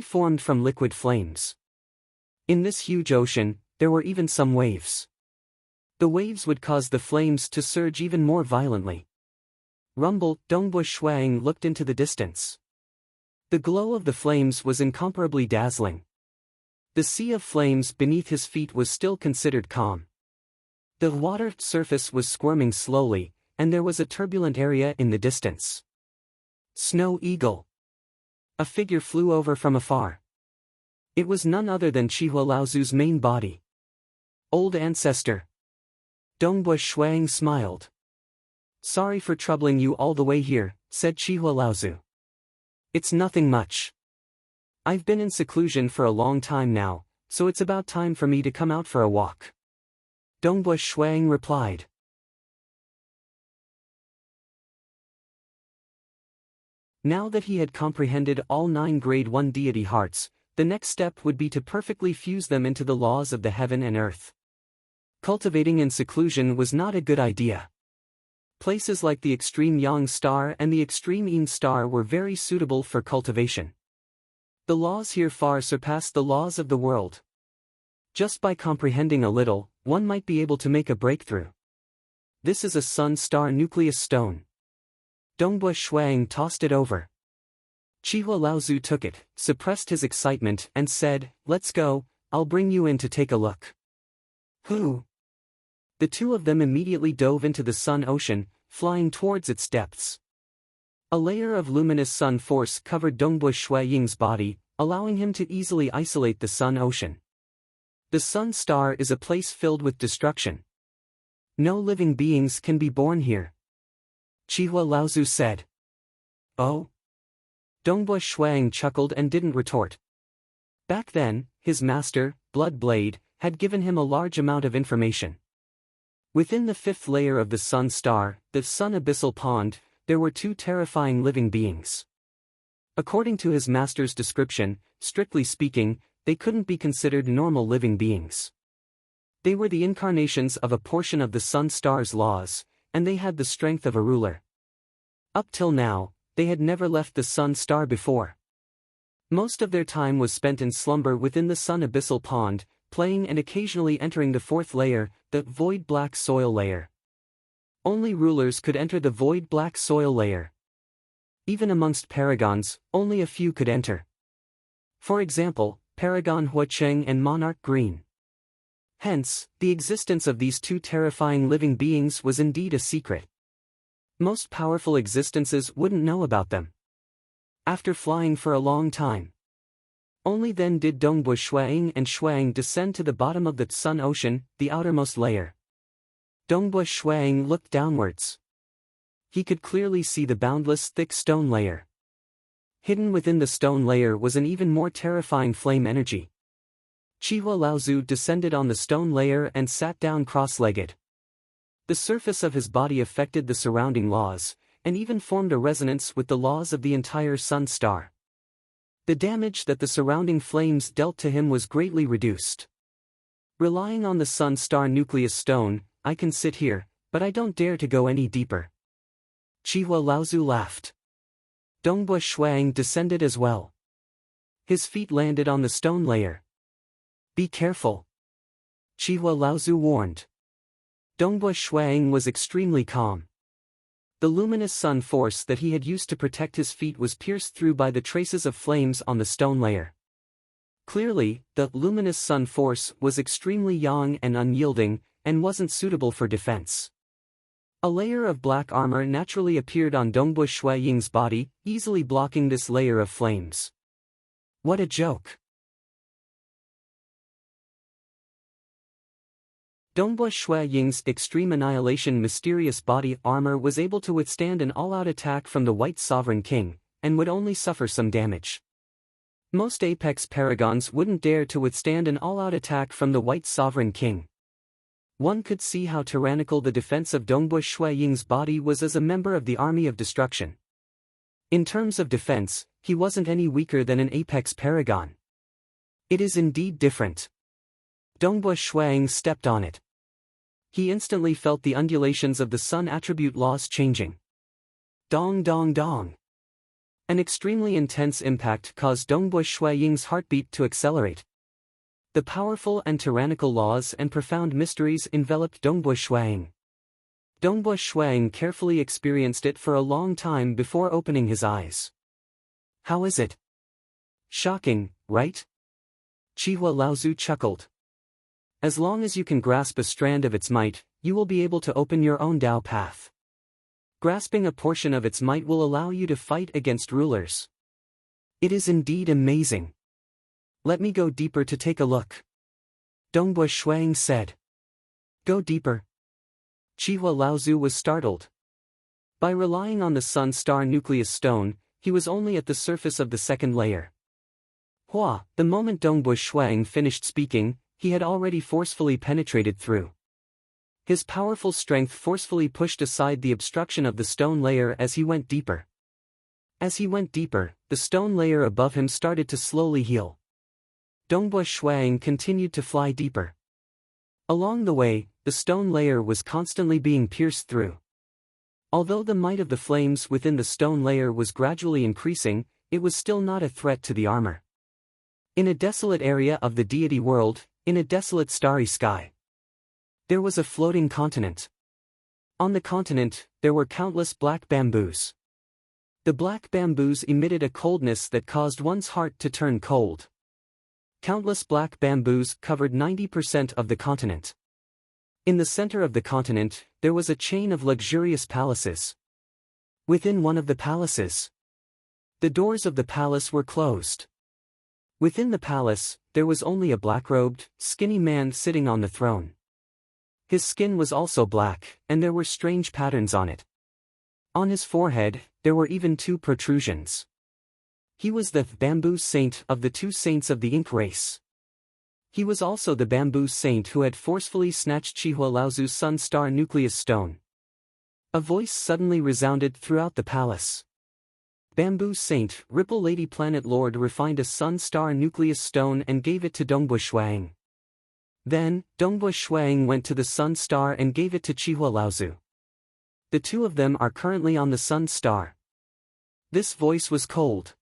formed from liquid flames. In this huge ocean, there were even some waves. The waves would cause the flames to surge even more violently. Rumble, Dongbua Shuang looked into the distance. The glow of the flames was incomparably dazzling. The sea of flames beneath his feet was still considered calm. The water surface was squirming slowly, and there was a turbulent area in the distance. Snow Eagle. A figure flew over from afar. It was none other than Chihua Laozu's main body. Old ancestor. Dongbua Shuang smiled. Sorry for troubling you all the way here, said Chihua Laozu. It's nothing much. I've been in seclusion for a long time now, so it's about time for me to come out for a walk. Dongbua Shuang replied. Now that he had comprehended all 9 grade 1 deity hearts, the next step would be to perfectly fuse them into the laws of the heaven and earth. Cultivating in seclusion was not a good idea. Places like the extreme Yang star and the extreme Yin star were very suitable for cultivation. The laws here far surpassed the laws of the world. Just by comprehending a little, one might be able to make a breakthrough. This is a sun star nucleus stone. Dongbua Shuang tossed it over. Chihua Laozu took it, suppressed his excitement, and said, "Let's go, I'll bring you in to take a look." Who? The two of them immediately dove into the sun ocean, flying towards its depths. A layer of luminous sun force covered Dongbua Shuang's body, allowing him to easily isolate the sun ocean. The sun star is a place filled with destruction. No living beings can be born here. Chihua Laozu said. Oh? Dongbua Shuang chuckled and didn't retort. Back then, his master, Blood Blade, had given him a large amount of information. Within the 5th layer of the sun star, the sun abyssal pond, there were 2 terrifying living beings. According to his master's description, strictly speaking, they couldn't be considered normal living beings. They were the incarnations of a portion of the sun star's laws, and they had the strength of a ruler. Up till now, they had never left the sun star before. Most of their time was spent in slumber within the sun abyssal pond, playing and occasionally entering the 4th layer, the void black soil layer. Only rulers could enter the void black soil layer. Even amongst paragons, only a few could enter. For example, Paragon Huacheng and Monarch Green. Hence, the existence of these 2 terrifying living beings was indeed a secret. Most powerful existences wouldn't know about them. After flying for a long time, only then did Dongbua Shuang and Shuang descend to the bottom of the sun ocean, the outermost layer. Dongbua Shuang looked downwards. He could clearly see the boundless thick stone layer. Hidden within the stone layer was an even more terrifying flame energy. Chihua Laozu descended on the stone layer and sat down cross-legged. The surface of his body affected the surrounding laws, and even formed a resonance with the laws of the entire sun star. The damage that the surrounding flames dealt to him was greatly reduced. Relying on the sun star nucleus stone, I can sit here, but I don't dare to go any deeper. Chihua Laozu laughed. Dongbua Shuang descended as well. His feet landed on the stone layer. Be careful. Chihua Laozu warned. Dongbua Shuang was extremely calm. The luminous sun force that he had used to protect his feet was pierced through by the traces of flames on the stone layer. Clearly, the luminous sun force was extremely young and unyielding, and wasn't suitable for defense. A layer of black armor naturally appeared on Dongbua Shuang's body, easily blocking this layer of flames. What a joke! Dongbua Shuang's extreme annihilation mysterious body armor was able to withstand an all-out attack from the White Sovereign King, and would only suffer some damage. Most apex paragons wouldn't dare to withstand an all-out attack from the White Sovereign King. One could see how tyrannical the defense of Dongbu Shui Ying's body was as a member of the Army of Destruction. In terms of defense, he wasn't any weaker than an apex paragon. It is indeed different. Dongbu Shuang stepped on it. He instantly felt the undulations of the sun attribute laws changing. Dong dong dong. An extremely intense impact caused Dongbu Shui Ying's heartbeat to accelerate. The powerful and tyrannical laws and profound mysteries enveloped Dongbu Shuang. Dongbu Shuang carefully experienced it for a long time before opening his eyes. How is it? Shocking, right? Chihua Laozu chuckled. As long as you can grasp a strand of its might, you will be able to open your own Dao path. Grasping a portion of its might will allow you to fight against rulers. It is indeed amazing. Let me go deeper to take a look. Dongbu Shuang said. Go deeper. Chihua Laozu was startled. By relying on the Sun-Star nucleus stone, he was only at the surface of the second layer. The moment Dongbu Shuang finished speaking, he had already forcefully penetrated through. His powerful strength forcefully pushed aside the obstruction of the stone layer as he went deeper. As he went deeper, the stone layer above him started to slowly heal. Dongbu Shuang continued to fly deeper. Along the way, the stone layer was constantly being pierced through. Although the might of the flames within the stone layer was gradually increasing, it was still not a threat to the armor. In a desolate area of the deity world, in a desolate starry sky, there was a floating continent. On the continent, there were countless black bamboos. The black bamboos emitted a coldness that caused one's heart to turn cold. Countless black bamboos covered 90% of the continent. In the center of the continent, there was a chain of luxurious palaces. Within one of the palaces, the doors of the palace were closed. Within the palace, there was only a black-robed, skinny man sitting on the throne. His skin was also black, and there were strange patterns on it. On his forehead, there were even 2 protrusions. He was the bamboo saint of the 2 saints of the ink race. He was also the bamboo saint who had forcefully snatched Chihua Laozu's Sun-Star nucleus stone. A voice suddenly resounded throughout the palace. Bamboo Saint, Ripple Lady Planet Lord refined a Sun-Star nucleus stone and gave it to Dongbu Shuang. Then, Dongbu Shuang went to the Sun-Star and gave it to Chihua Laozu. The 2 of them are currently on the Sun-Star. This voice was cold.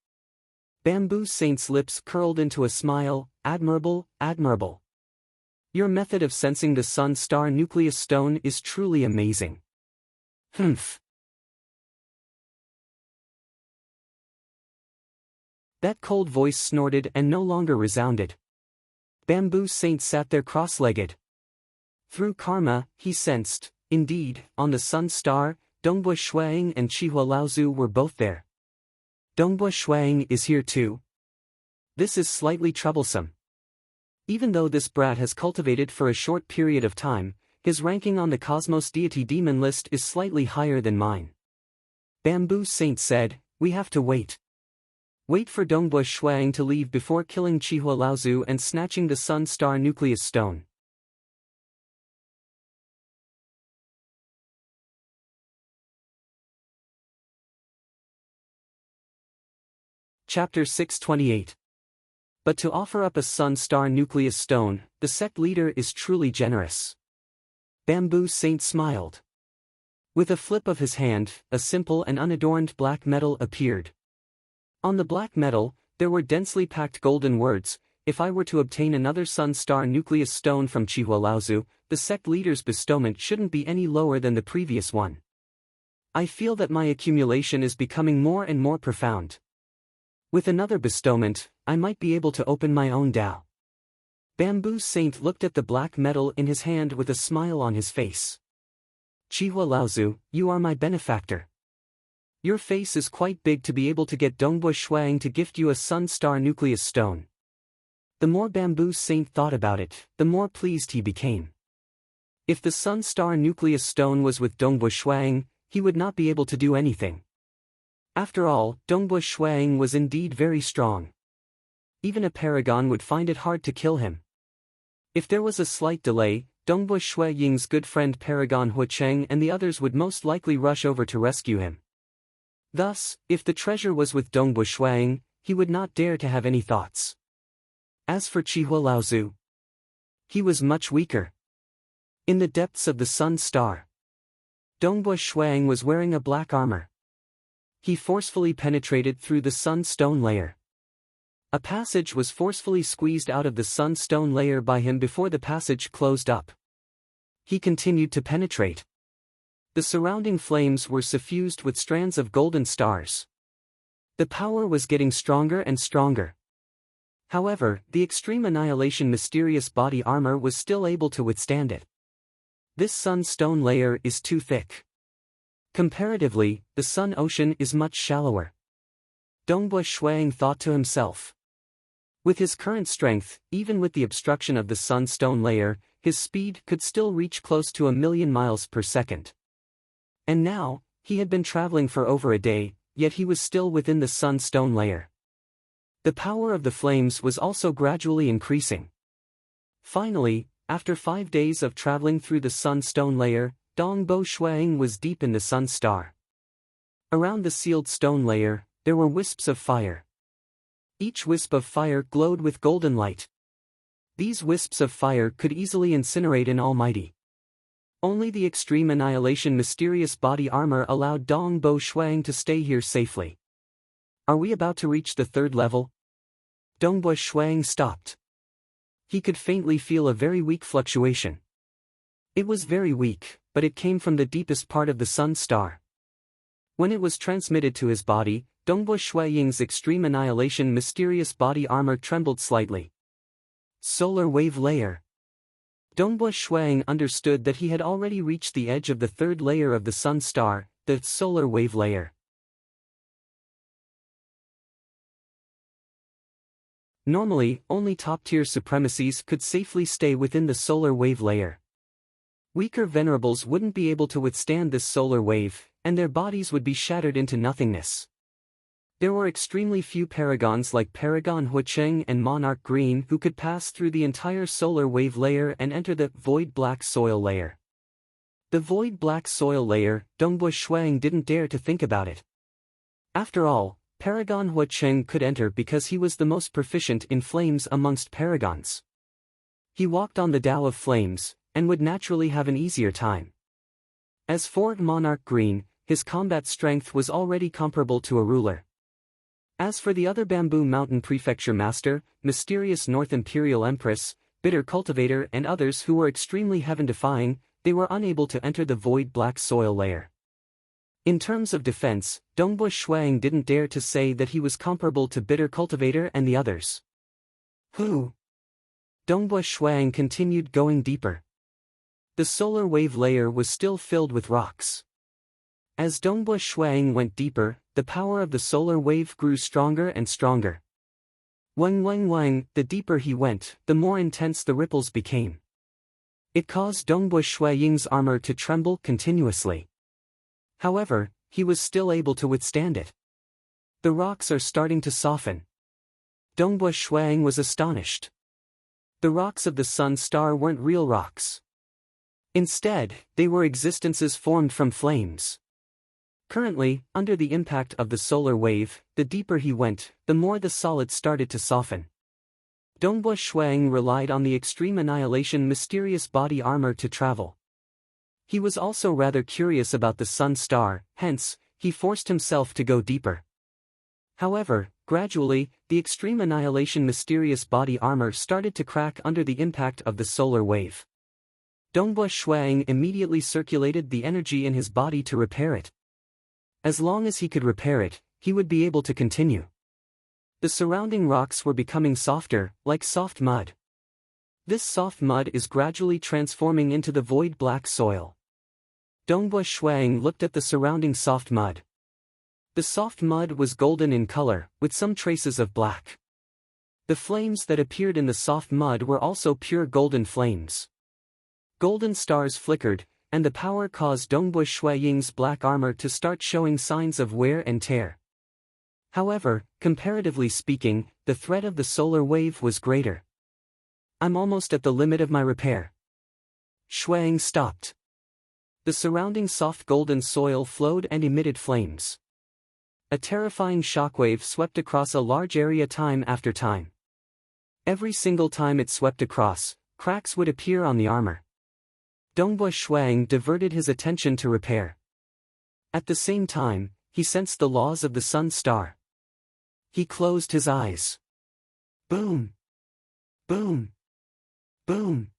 Bamboo Saint's lips curled into a smile. Admirable, admirable. Your method of sensing the Sun-Star nucleus stone is truly amazing. Humph. That cold voice snorted and no longer resounded. Bamboo Saint sat there cross-legged. Through karma, he sensed, indeed, on the Sun-Star, Dongbu Shuang and Chihua Laozu were both there. Dongbu Shuang is here too. This is slightly troublesome. Even though this brat has cultivated for a short period of time, his ranking on the Cosmos Deity Demon list is slightly higher than mine. Bamboo Saint said, we have to wait. Wait for Dongbu Shuang to leave before killing Chihua Laozu and snatching the Sun-Star nucleus stone. Chapter 628. But to offer up a Sun-Star nucleus stone, the sect leader is truly generous. Bamboo Saint smiled. With a flip of his hand, a simple and unadorned black metal appeared. On the black metal, there were densely packed golden words. If I were to obtain another Sun-Star nucleus stone from Chihua Laozu, the sect leader's bestowment shouldn't be any lower than the previous one. I feel that my accumulation is becoming more and more profound. With another bestowment, I might be able to open my own Dao. Bamboo Saint looked at the black metal in his hand with a smile on his face. Chihua Laozu, you are my benefactor. Your face is quite big to be able to get Dongbu Shuang to gift you a Sun-Star nucleus stone. The more Bamboo Saint thought about it, the more pleased he became. If the Sun-Star nucleus stone was with Dongbu Shuang, he would not be able to do anything. After all, Dongbu Shuang was indeed very strong. even a paragon would find it hard to kill him. If there was a slight delay, Dongbu Shui Ying's good friend Paragon Huacheng and the others would most likely rush over to rescue him. Thus, if the treasure was with Dongbu Shuang, he would not dare to have any thoughts. As for Qihua Laozu, he was much weaker. In the depths of the sun star, Dongbu Shuang was wearing a black armor. He forcefully penetrated through the sun-stone layer. A passage was forcefully squeezed out of the sun-stone layer by him before the passage closed up. He continued to penetrate. The surrounding flames were suffused with strands of golden stars. The power was getting stronger and stronger. However, the extreme annihilation mysterious body armor was still able to withstand it. This sun-stone layer is too thick. Comparatively, the sun ocean is much shallower. Dongbu Shuang thought to himself. With his current strength, even with the obstruction of the sun-stone layer, his speed could still reach close to 1,000,000 miles per second. And now, he had been traveling for over a day, yet he was still within the sun-stone layer. The power of the flames was also gradually increasing. Finally, after 5 days of traveling through the sun-stone layer, Dongbu Shuang was deep in the sun star. Around the sealed stone layer, there were wisps of fire. Each wisp of fire glowed with golden light. These wisps of fire could easily incinerate an almighty. Only the extreme annihilation mysterious body armor allowed Dongbu Shuang to stay here safely. Are we about to reach the third level? Dongbu Shuang stopped. He could faintly feel a very weak fluctuation. It was very weak, but it came from the deepest part of the sun star. When it was transmitted to his body, Dongbu Shuiying's extreme annihilation mysterious body armor trembled slightly. Solar wave layer. Dongbu Shuiying understood that he had already reached the edge of the third layer of the sun star, the solar wave layer. Normally, only top-tier supremacies could safely stay within the solar wave layer. Weaker venerables wouldn't be able to withstand this solar wave, and their bodies would be shattered into nothingness. There were extremely few paragons like Paragon Huacheng and Monarch Green who could pass through the entire solar wave layer and enter the void black soil layer. The void black soil layer, Dongbu Shuang didn't dare to think about it. After all, Paragon Huacheng could enter because he was the most proficient in flames amongst paragons. He walked on the Tao of flames, and would naturally have an easier time. As for Monarch Green, his combat strength was already comparable to a ruler. As for the other Bamboo Mountain Prefecture Master, Mysterious North Imperial Empress, Bitter Cultivator and others who were extremely heaven-defying, they were unable to enter the void black soil layer. In terms of defense, Dongbu Shuang didn't dare to say that he was comparable to Bitter Cultivator and the others. Who? Dongbu Shuang continued going deeper. The solar wave layer was still filled with rocks. As Dongbu Shuang went deeper, the power of the solar wave grew stronger and stronger. Wang Wang Wang, the deeper he went, the more intense the ripples became. It caused Dongbu Shuiying's armor to tremble continuously. However, he was still able to withstand it. The rocks are starting to soften. Dongbu Shuang was astonished. The rocks of the sun star weren't real rocks. Instead, they were existences formed from flames. Currently, under the impact of the solar wave, the deeper he went, the more the solid started to soften. Dongbu Shuang relied on the extreme annihilation mysterious body armor to travel. He was also rather curious about the sun star, hence, he forced himself to go deeper. However, gradually, the extreme annihilation mysterious body armor started to crack under the impact of the solar wave. Dongbu Shuang immediately circulated the energy in his body to repair it. As long as he could repair it, he would be able to continue. The surrounding rocks were becoming softer, like soft mud. This soft mud is gradually transforming into the void black soil. Dongbu Shuang looked at the surrounding soft mud. The soft mud was golden in color, with some traces of black. The flames that appeared in the soft mud were also pure golden flames. Golden stars flickered, and the power caused Dongbu Shuiying's black armor to start showing signs of wear and tear. However, comparatively speaking, the threat of the solar wave was greater. I'm almost at the limit of my repair. Shuang stopped. The surrounding soft golden soil flowed and emitted flames. A terrifying shockwave swept across a large area time after time. Every single time it swept across, cracks would appear on the armor. Dongbui Shuang diverted his attention to repair. At the same time, he sensed the laws of the sun star. He closed his eyes. Boom! Boom! Boom!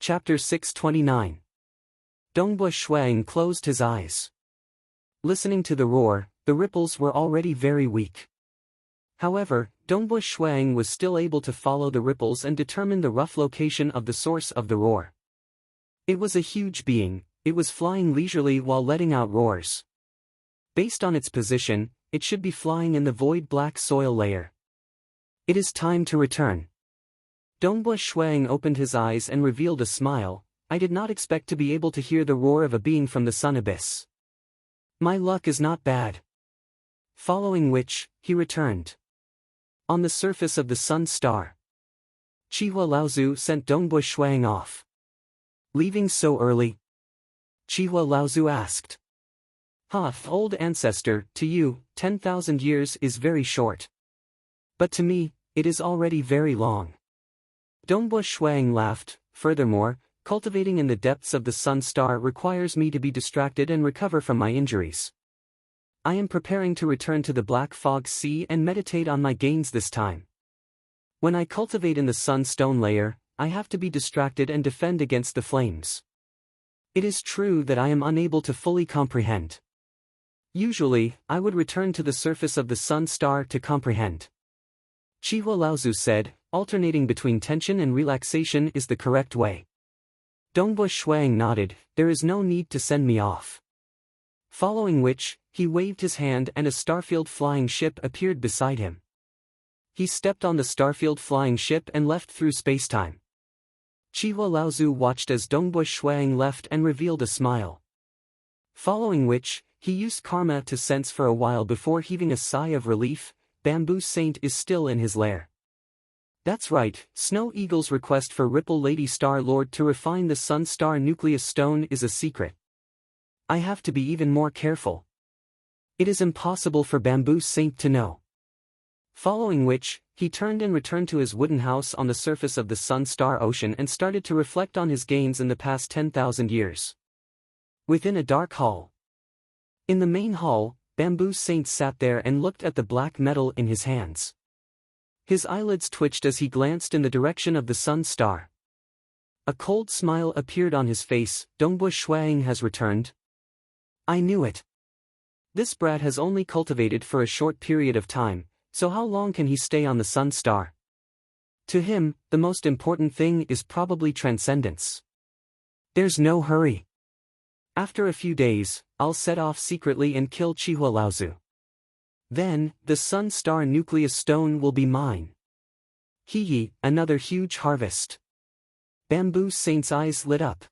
Chapter 629. Dongbui Shuang closed his eyes. Listening to the roar, the ripples were already very weak. However, Dongbui Shuang was still able to follow the ripples and determine the rough location of the source of the roar. It was a huge being, it was flying leisurely while letting out roars. Based on its position, it should be flying in the void black soil layer. It is time to return. Dongbui Shuang opened his eyes and revealed a smile. I did not expect to be able to hear the roar of a being from the sun abyss. My luck is not bad. Following which, he returned. On the surface of the sun star, Chihua Laozu sent Dongbui Shuang off. Leaving so early? Chihua Laozu asked. Old ancestor, to you, 10,000 years is very short. But to me, it is already very long. Dongbui Shuang laughed. Furthermore, cultivating in the depths of the sun star requires me to be distracted and recover from my injuries. I am preparing to return to the Black Fog Sea and meditate on my gains this time. When I cultivate in the sunstone layer, I have to be distracted and defend against the flames. It is true that I am unable to fully comprehend. Usually, I would return to the surface of the sun star to comprehend. Chihua Laozu said, alternating between tension and relaxation is the correct way. Dongbui Shuang nodded, there is no need to send me off. Following which, he waved his hand and a starfield flying ship appeared beside him. He stepped on the starfield flying ship and left through spacetime. Chihua Laozu watched as Dongbui Shuang left and revealed a smile. Following which, he used karma to sense for a while before heaving a sigh of relief. Bamboo Saint is still in his lair. That's right, Snow Eagle's request for Ripple Lady Star Lord to refine the Sun Star Nucleus Stone is a secret. I have to be even more careful. It is impossible for Bamboo Saint to know. Following which, he turned and returned to his wooden house on the surface of the Sun Star Ocean and started to reflect on his gains in the past 10,000 years. Within a dark hall. In the main hall, Bamboo Saint sat there and looked at the black metal in his hands. His eyelids twitched as he glanced in the direction of the sun star. A cold smile appeared on his face. Dongbui Shuang has returned. I knew it. This brat has only cultivated for a short period of time, so how long can he stay on the sun star? To him, the most important thing is probably transcendence. There's no hurry. After a few days, I'll set off secretly and kill Chihua Laozu. Then, the Sun Star Nucleus Stone will be mine. Hee, another huge harvest. Bamboo Saint's eyes lit up.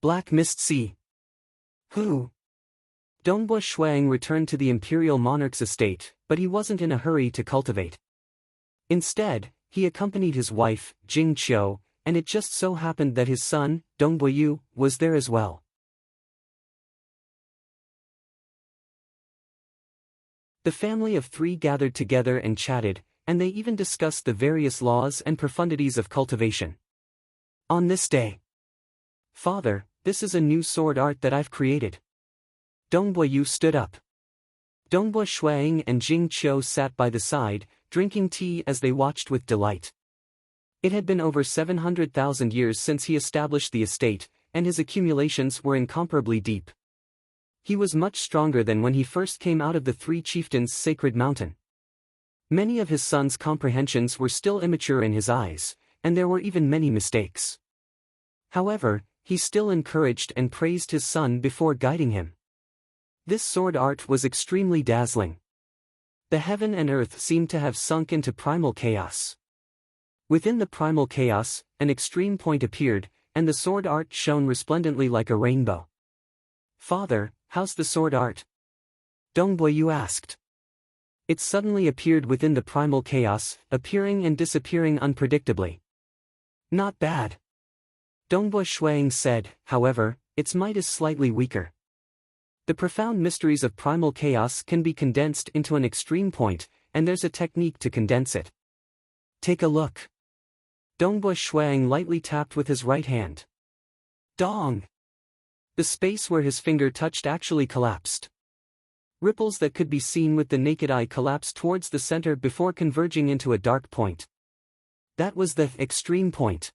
Black Mist Sea. Who? Dongbui Shuang returned to the Imperial Monarch's estate, but he wasn't in a hurry to cultivate. Instead, he accompanied his wife, Jing Qiu, and it just so happened that his son, Dongbui Yu, was there as well. The family of three gathered together and chatted, and they even discussed the various laws and profundities of cultivation. On this day, Father, this is a new sword art that I've created. Dongbui Yu stood up. Dongbui Shuang and Jing Qiu sat by the side, drinking tea as they watched with delight. It had been over 700,000 years since he established the estate, and his accumulations were incomparably deep. He was much stronger than when he first came out of the Three Chieftains' sacred mountain. Many of his son's comprehensions were still immature in his eyes, and there were even many mistakes. However, he still encouraged and praised his son before guiding him. This sword art was extremely dazzling. The heaven and earth seemed to have sunk into primal chaos. Within the primal chaos, an extreme point appeared, and the sword art shone resplendently like a rainbow. "Father, how's the sword art?" Dongboyu asked. It suddenly appeared within the primal chaos, appearing and disappearing unpredictably. "Not bad." Dongbo Shuang said, "However, its might is slightly weaker. The profound mysteries of primal chaos can be condensed into an extreme point, and there's a technique to condense it. Take a look." Dongbo Shuang lightly tapped with his right hand. Dong! The space where his finger touched actually collapsed. Ripples that could be seen with the naked eye collapsed towards the center before converging into a dark point. That was the extreme point.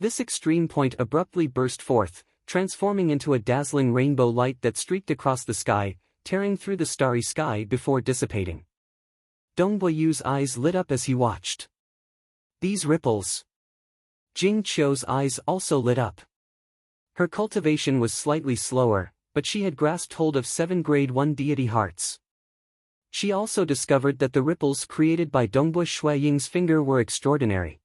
This extreme point abruptly burst forth, transforming into a dazzling rainbow light that streaked across the sky, tearing through the starry sky before dissipating. Dongboyu's eyes lit up as he watched. These ripples. Jing Qiu's eyes also lit up. Her cultivation was slightly slower, but she had grasped hold of 7 grade 1 deity hearts. She also discovered that the ripples created by Dongbo Shuiying's finger were extraordinary.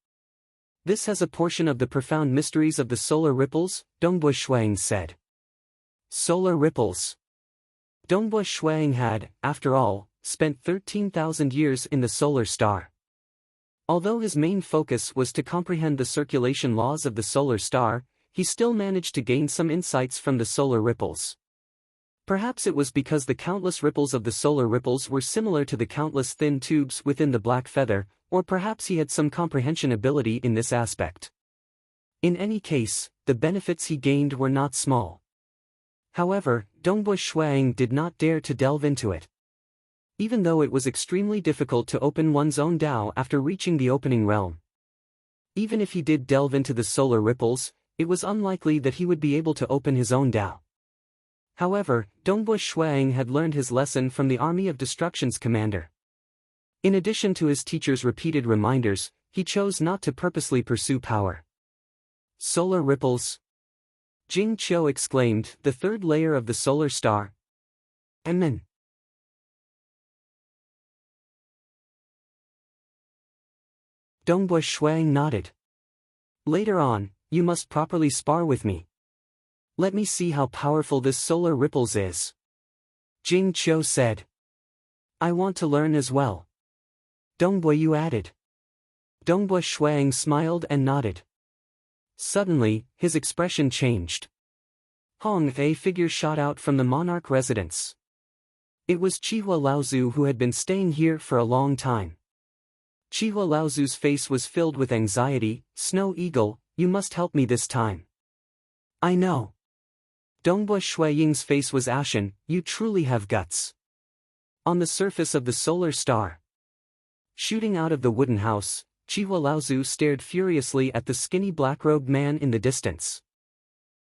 "This has a portion of the profound mysteries of the solar ripples," Dongbo Shuiying said. Solar ripples. Dongbo Shuiying had, after all, spent 13,000 years in the solar star. Although his main focus was to comprehend the circulation laws of the solar star, he still managed to gain some insights from the solar ripples. Perhaps it was because the countless ripples of the solar ripples were similar to the countless thin tubes within the black feather, or perhaps he had some comprehension ability in this aspect. In any case, the benefits he gained were not small. However, Dongbo Shuiying did not dare to delve into it. Even though it was extremely difficult to open one's own Dao after reaching the opening realm. Even if he did delve into the solar ripples, it was unlikely that he would be able to open his own Dao. However, Dongbo Shuiying had learned his lesson from the Army of Destruction's commander. In addition to his teacher's repeated reminders, he chose not to purposely pursue power. Solar ripples. Jing Qiu exclaimed, "The third layer of the solar star." Amen. Dongbo Shuiying nodded. "Later on, you must properly spar with me. Let me see how powerful this solar ripples is." Jing Qiu said. "I want to learn as well." Dongboyu added. Dongbo Shuiying smiled and nodded. Suddenly, his expression changed. A figure shot out from the monarch residence. It was Chihua Laozu, who had been staying here for a long time. Chihua Laozu's face was filled with anxiety. "Snow Eagle, you must help me this time." "I know." Dongbo Shuiying's face was ashen. "You truly have guts." On the surface of the solar star. Shooting out of the wooden house, Chihua Laozu stared furiously at the skinny black-robed man in the distance.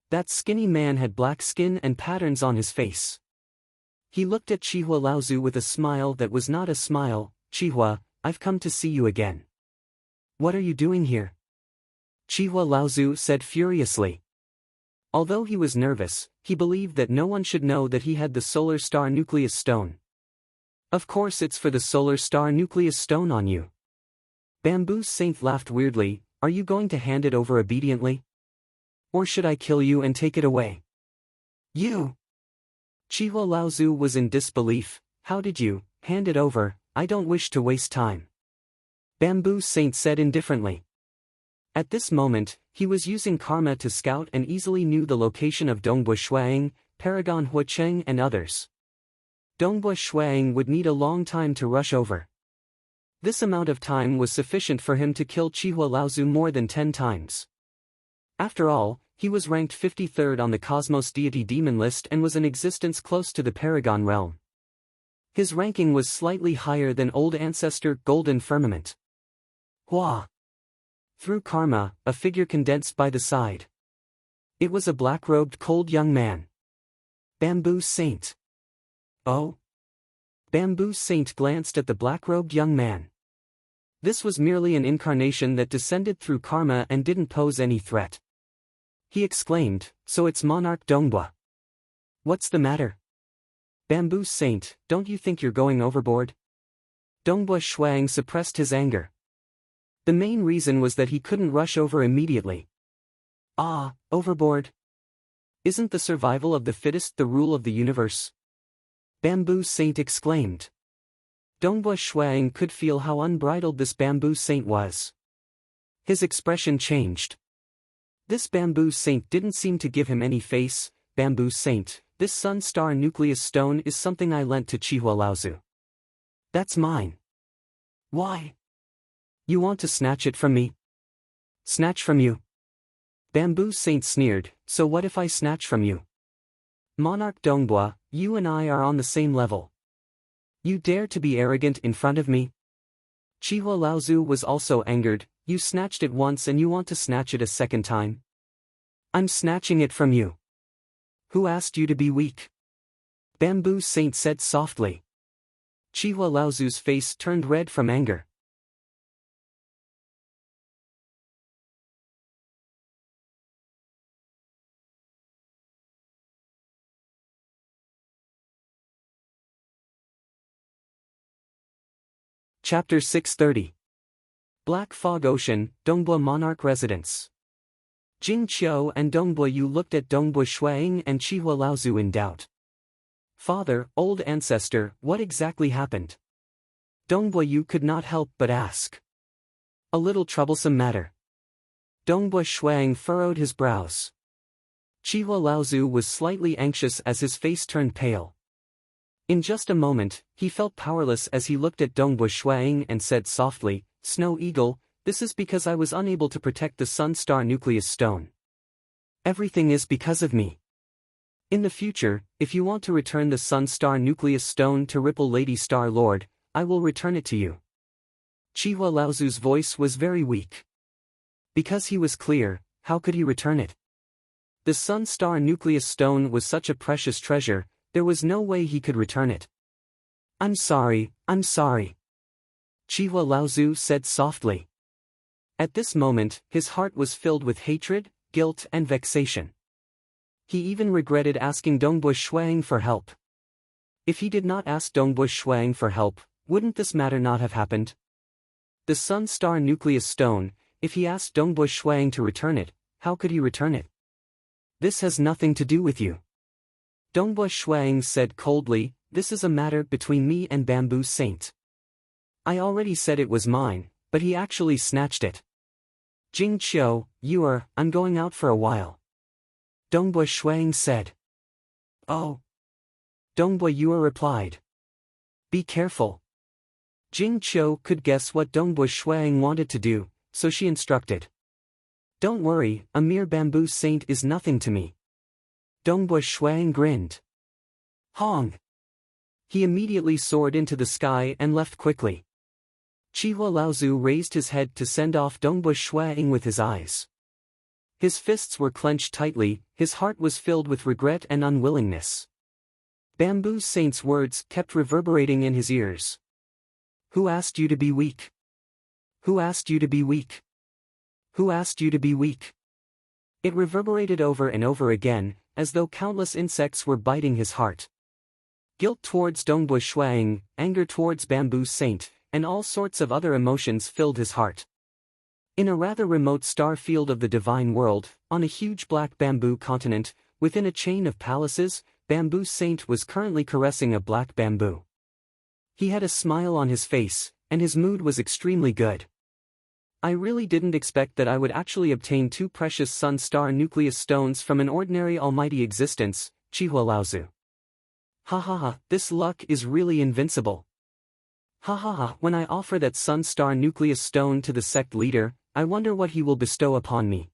That skinny man had black skin and patterns on his face. He looked at Chihua Laozu with a smile that was not a smile. "Chihua, I've come to see you again." "What are you doing here?" Chihua Laozu said furiously. Although he was nervous, he believed that no one should know that he had the solar star nucleus stone. "Of course it's for the solar star nucleus stone on you." Bamboo Saint laughed weirdly. "Are you going to hand it over obediently? Or should I kill you and take it away?" "You!" Chihua Laozu was in disbelief. "How did you hand it over? I don't wish to waste time." Bamboo Saint said indifferently. At this moment, he was using karma to scout and easily knew the location of Dongbo Shuiying, Paragon Huacheng and others. Dongbo Shuiying would need a long time to rush over. This amount of time was sufficient for him to kill Chihua Laozu more than 10 times. After all, he was ranked 53rd on the Cosmos Deity Demon list and was in existence close to the Paragon realm. His ranking was slightly higher than Old Ancestor Golden Firmament. Hua! Through karma, a figure condensed by the side. It was a black-robed cold young man. Bamboo Saint. Oh? Bamboo Saint glanced at the black-robed young man. This was merely an incarnation that descended through karma and didn't pose any threat. He exclaimed, "So it's Monarch Dongbua. What's the matter? Bamboo Saint, don't you think you're going overboard?" Dongbua Shuang suppressed his anger. The main reason was that he couldn't rush over immediately. Ah, overboard? Isn't the survival of the fittest the rule of the universe? Bamboo Saint exclaimed. Dongbua Shuang could feel how unbridled this Bamboo Saint was. His expression changed. This Bamboo Saint didn't seem to give him any face. Bamboo Saint, this Sun Star Nucleus Stone is something I lent to Chihua Laozu. That's mine. Why? You want to snatch it from me? Snatch from you? Bamboo Saint sneered, so what if I snatch from you? Monarch Dongbua, you and I are on the same level. You dare to be arrogant in front of me? Chihua Laozu was also angered. You snatched it once and you want to snatch it a second time? I'm snatching it from you. Who asked you to be weak? Bamboo Saint said softly. Chihua Laozu's face turned red from anger. Chapter 630. Black Fog Ocean, Dongbua Monarch Residence. Jing Qiu and Dongbua Yu looked at Dongbua Shuang and Chihua Laozu in doubt. Father, old ancestor, what exactly happened? Dongbua Yu could not help but ask. A little troublesome matter. Dongbua Shuang furrowed his brows. Chihua Laozu was slightly anxious as his face turned pale. In just a moment, he felt powerless as he looked at Dongbua Shuang and said softly, Snow Eagle, this is because I was unable to protect the Sun Star Nucleus Stone. Everything is because of me. In the future, if you want to return the Sun Star Nucleus Stone to Ripple Lady Star Lord, I will return it to you. Chihua Laozu's voice was very weak. Because he was clear, how could he return it? The Sun Star Nucleus Stone was such a precious treasure, there was no way he could return it. I'm sorry. Chihua Laozu said softly. At this moment, his heart was filled with hatred, guilt and vexation. He even regretted asking Dongbua Shuang for help. If he did not ask Dongbua Shuang for help, wouldn't this matter not have happened? The Sun Star Nucleus Stone, if he asked Dongbua Shuang to return it, how could he return it? This has nothing to do with you. Dongbua Shuang said coldly, this is a matter between me and Bamboo Saint. I already said it was mine, but he actually snatched it. Jing Qiu, I'm going out for a while. Dongbua Shuang said. Oh. Dongbua Yu replied. Be careful. Jing Qiu could guess what Dongbua Shuang wanted to do, so she instructed. Don't worry, a mere Bamboo Saint is nothing to me. Dongbua Shuang grinned. Hong! He immediately soared into the sky and left quickly. Chihua Laozu raised his head to send off Dongbua Shuang with his eyes. His fists were clenched tightly, his heart was filled with regret and unwillingness. Bamboo Saint's words kept reverberating in his ears. Who asked you to be weak? Who asked you to be weak? Who asked you to be weak? It reverberated over and over again, as though countless insects were biting his heart. Guilt towards Dongbua Shuang, anger towards Bamboo Saint, and all sorts of other emotions filled his heart. In a rather remote star field of the divine world, on a huge black bamboo continent, within a chain of palaces, Bamboo Saint was currently caressing a black bamboo. He had a smile on his face, and his mood was extremely good. I really didn't expect that I would actually obtain 2 precious Sun Star Nucleus Stones from an ordinary almighty existence, Chihua Laozu. Ha ha ha, this luck is really invincible. Ha ha ha, when I offer that Sun Star Nucleus Stone to the sect leader, I wonder what he will bestow upon me.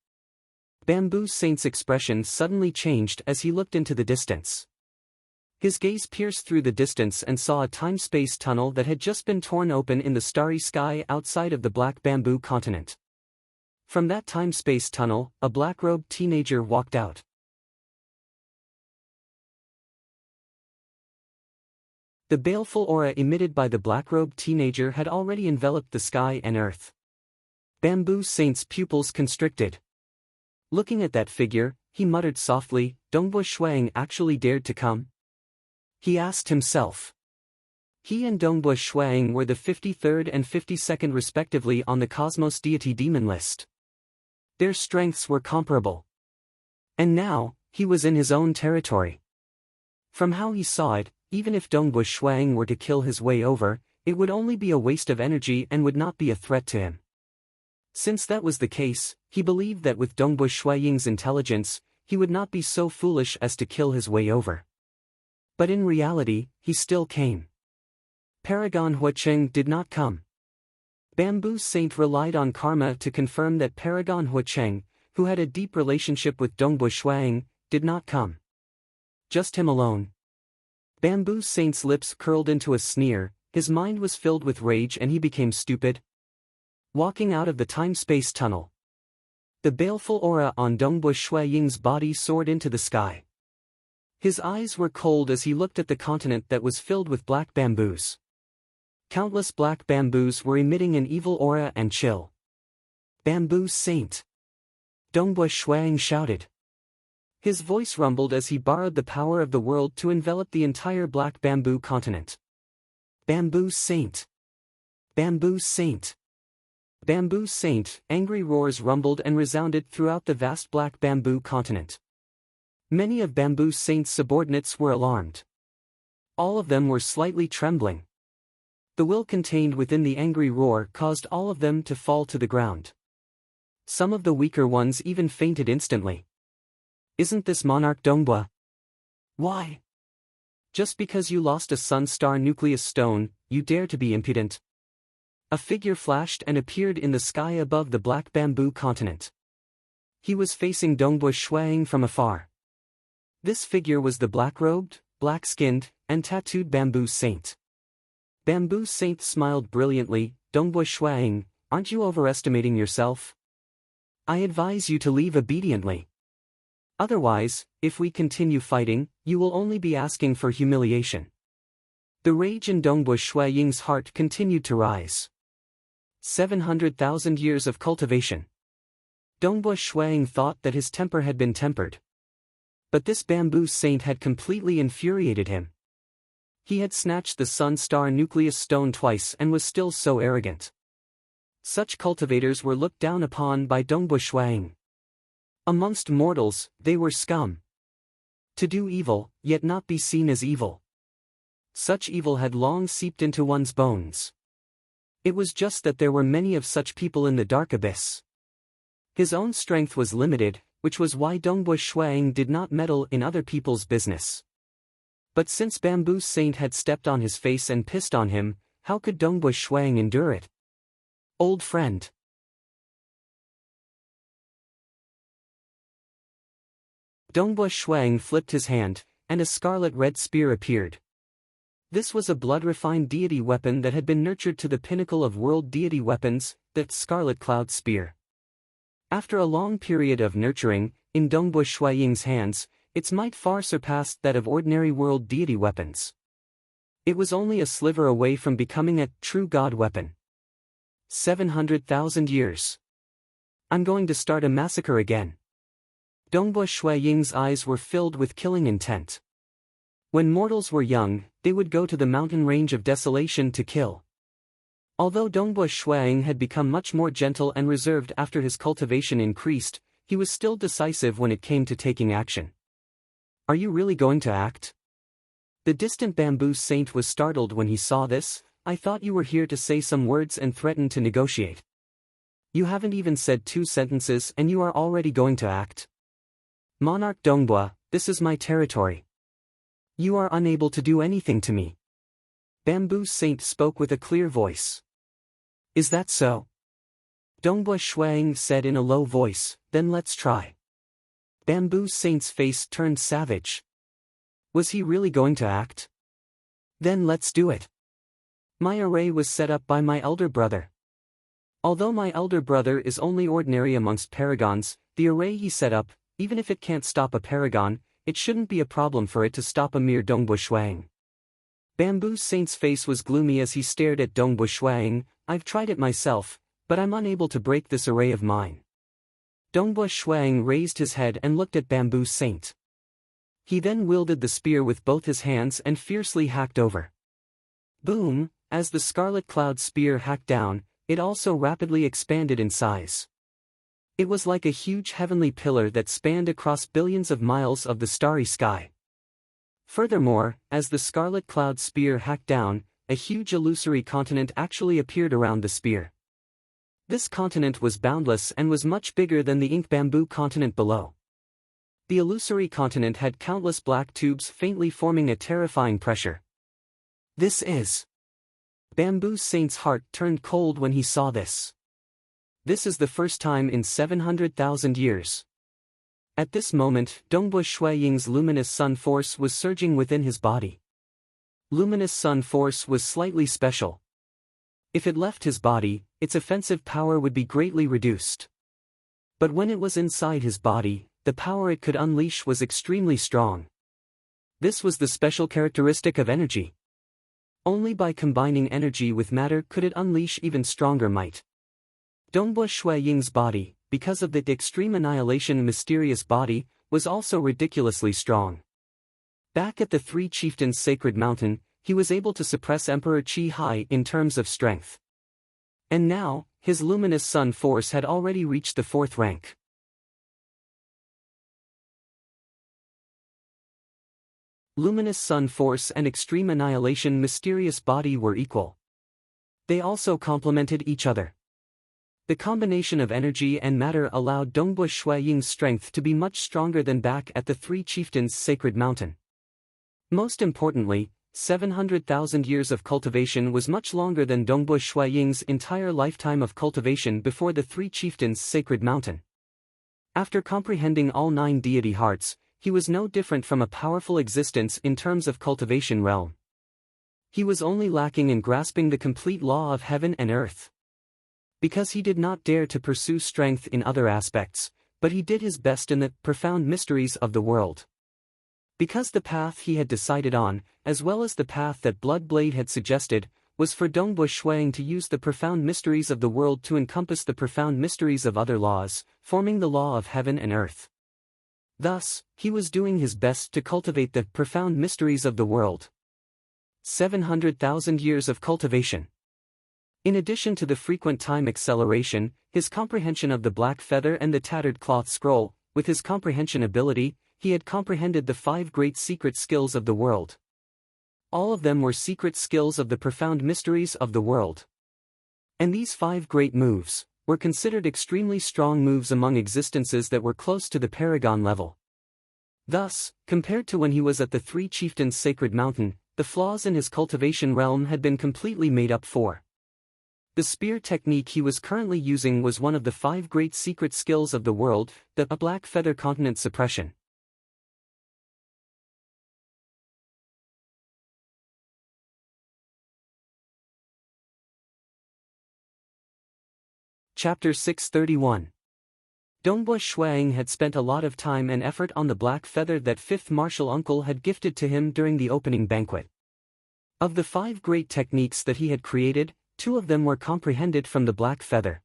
Bamboo Saint's expression suddenly changed as he looked into the distance. His gaze pierced through the distance and saw a time-space tunnel that had just been torn open in the starry sky outside of the black bamboo continent. From that time-space tunnel, a black-robed teenager walked out. The baleful aura emitted by the black-robed teenager had already enveloped the sky and earth. Bamboo Saint's pupils constricted. Looking at that figure, he muttered softly, Dongbua Shuang actually dared to come? He asked himself. He and Dongba Shuang were the 53rd and 52nd respectively on the Cosmos Deity Demon list. Their strengths were comparable. And now, he was in his own territory. From how he saw it, even if Dongba Shuang were to kill his way over, it would only be a waste of energy and would not be a threat to him. Since that was the case, he believed that with Dongba Shuaying's intelligence, he would not be so foolish as to kill his way over. But in reality, he still came. Paragon Huacheng did not come. Bamboo Saint relied on karma to confirm that Paragon Huacheng, who had a deep relationship with Dongba Shuang, did not come. Just him alone. Bamboo Saint's lips curled into a sneer, his mind was filled with rage and he became stupid. Walking out of the time-space tunnel. The baleful aura on Dongba Shuaying's body soared into the sky. His eyes were cold as he looked at the continent that was filled with black bamboos. Countless black bamboos were emitting an evil aura and chill. Bamboo Saint! Dongba Shuang shouted. His voice rumbled as he borrowed the power of the world to envelop the entire black bamboo continent. Bamboo Saint! Bamboo Saint! Bamboo Saint! Angry roars rumbled and resounded throughout the vast black bamboo continent. Many of Bamboo Saint's subordinates were alarmed. All of them were slightly trembling. The will contained within the angry roar caused all of them to fall to the ground. Some of the weaker ones even fainted instantly. Isn't this Monarch Dongba? Why? Just because you lost a Sun Star nucleus stone, you dare to be impudent? A figure flashed and appeared in the sky above the black bamboo continent. He was facing Dongba Shuang from afar. This figure was the black-robed, black-skinned, and tattooed Bamboo Saint. Bamboo Saint smiled brilliantly. Dongba Shuang, aren't you overestimating yourself? I advise you to leave obediently. Otherwise, if we continue fighting, you will only be asking for humiliation. The rage in Dongba Shuaying's heart continued to rise. 700,000 years of cultivation. Dongba Shuang thought that his temper had been tempered. But this Bamboo Saint had completely infuriated him. He had snatched the Sun Star nucleus stone twice and was still so arrogant. Such cultivators were looked down upon by Dongba Shuang. Amongst mortals, they were scum. To do evil, yet not be seen as evil. Such evil had long seeped into one's bones. It was just that there were many of such people in the dark abyss. His own strength was limited, which was why Dongba Shuang did not meddle in other people's business. But since Bamboo Saint had stepped on his face and pissed on him, how could Dongba Shuang endure it? Old friend. Dongba Shuang flipped his hand, and a scarlet-red spear appeared. This was a blood-refined deity weapon that had been nurtured to the pinnacle of world deity weapons, the Scarlet Cloud Spear. After a long period of nurturing, in Dongba Shuaying's hands, its might far surpassed that of ordinary world deity weapons. It was only a sliver away from becoming a true god weapon. 700,000 years. I'm going to start a massacre again. Dongba Shuaying's eyes were filled with killing intent. When mortals were young, they would go to the mountain range of desolation to kill. Although Dongba Shuaying had become much more gentle and reserved after his cultivation increased, he was still decisive when it came to taking action. Are you really going to act? The distant Bamboo Saint was startled when he saw this. I thought you were here to say some words and threaten to negotiate. You haven't even said 2 sentences and you are already going to act. Monarch Dongba, this is my territory. You are unable to do anything to me. Bamboo Saint spoke with a clear voice. Is that so? Dongba Shuang said in a low voice, then let's try. Bamboo Saint's face turned savage. Was he really going to act? Then let's do it. My array was set up by my elder brother. Although my elder brother is only ordinary amongst paragons, the array he set up, even if it can't stop a paragon, it shouldn't be a problem for it to stop a mere Dongba Shuang. Bamboo Saint's face was gloomy as he stared at Dongba Shuang. I've tried it myself, but I'm unable to break this array of mine. Dongba Shuang raised his head and looked at Bamboo Saint. He then wielded the spear with both his hands and fiercely hacked over. Boom, as the scarlet cloud spear hacked down, it also rapidly expanded in size. It was like a huge heavenly pillar that spanned across billions of miles of the starry sky. Furthermore, as the scarlet cloud spear hacked down, a huge illusory continent actually appeared around the spear. This continent was boundless and was much bigger than the ink bamboo continent below. The illusory continent had countless black tubes faintly forming a terrifying pressure. This is... Bamboo Saint's heart turned cold when he saw this. This is the first time in 700,000 years. At this moment, Dongbu Shuiying's luminous sun force was surging within his body. Luminous sun force was slightly special. If it left his body, its offensive power would be greatly reduced. But when it was inside his body, the power it could unleash was extremely strong. This was the special characteristic of energy. Only by combining energy with matter could it unleash even stronger might. Dongbu Shuiying's body, because of the extreme annihilation mysterious body, was also ridiculously strong. Back at the Three Chieftains' sacred mountain, he was able to suppress Emperor Qi Hai in terms of strength. And now, his luminous sun force had already reached the 4th rank. Luminous sun force and extreme annihilation mysterious body were equal. They also complemented each other. The combination of energy and matter allowed Dongbu Shuiying's strength to be much stronger than back at the Three Chieftains' sacred mountain. Most importantly, 700,000 years of cultivation was much longer than Dongbu Shuiying's entire lifetime of cultivation before the Three Chieftains' sacred mountain. After comprehending all 9 deity hearts, he was no different from a powerful existence in terms of cultivation realm. He was only lacking in grasping the complete law of heaven and earth. Because he did not dare to pursue strength in other aspects, but he did his best in the profound mysteries of the world. Because the path he had decided on, as well as the path that Bloodblade had suggested, was for Dongbu Shuiying to use the profound mysteries of the world to encompass the profound mysteries of other laws, forming the law of heaven and earth. Thus, he was doing his best to cultivate the profound mysteries of the world. 700,000 years of cultivation. In addition to the frequent time acceleration, his comprehension of the black feather and the tattered cloth scroll, with his comprehension ability, he had comprehended the 5 great secret skills of the world. All of them were secret skills of the profound mysteries of the world. And these 5 great moves were considered extremely strong moves among existences that were close to the paragon level. Thus, compared to when he was at the Three Chieftains' sacred mountain, the flaws in his cultivation realm had been completely made up for. The spear technique he was currently using was one of the 5 great secret skills of the world, the black feather continent suppression. Chapter 631. Dongbu Shuiying had spent a lot of time and effort on the black feather that 5th martial uncle had gifted to him during the opening banquet. Of the 5 great techniques that he had created, 2 of them were comprehended from the black feather.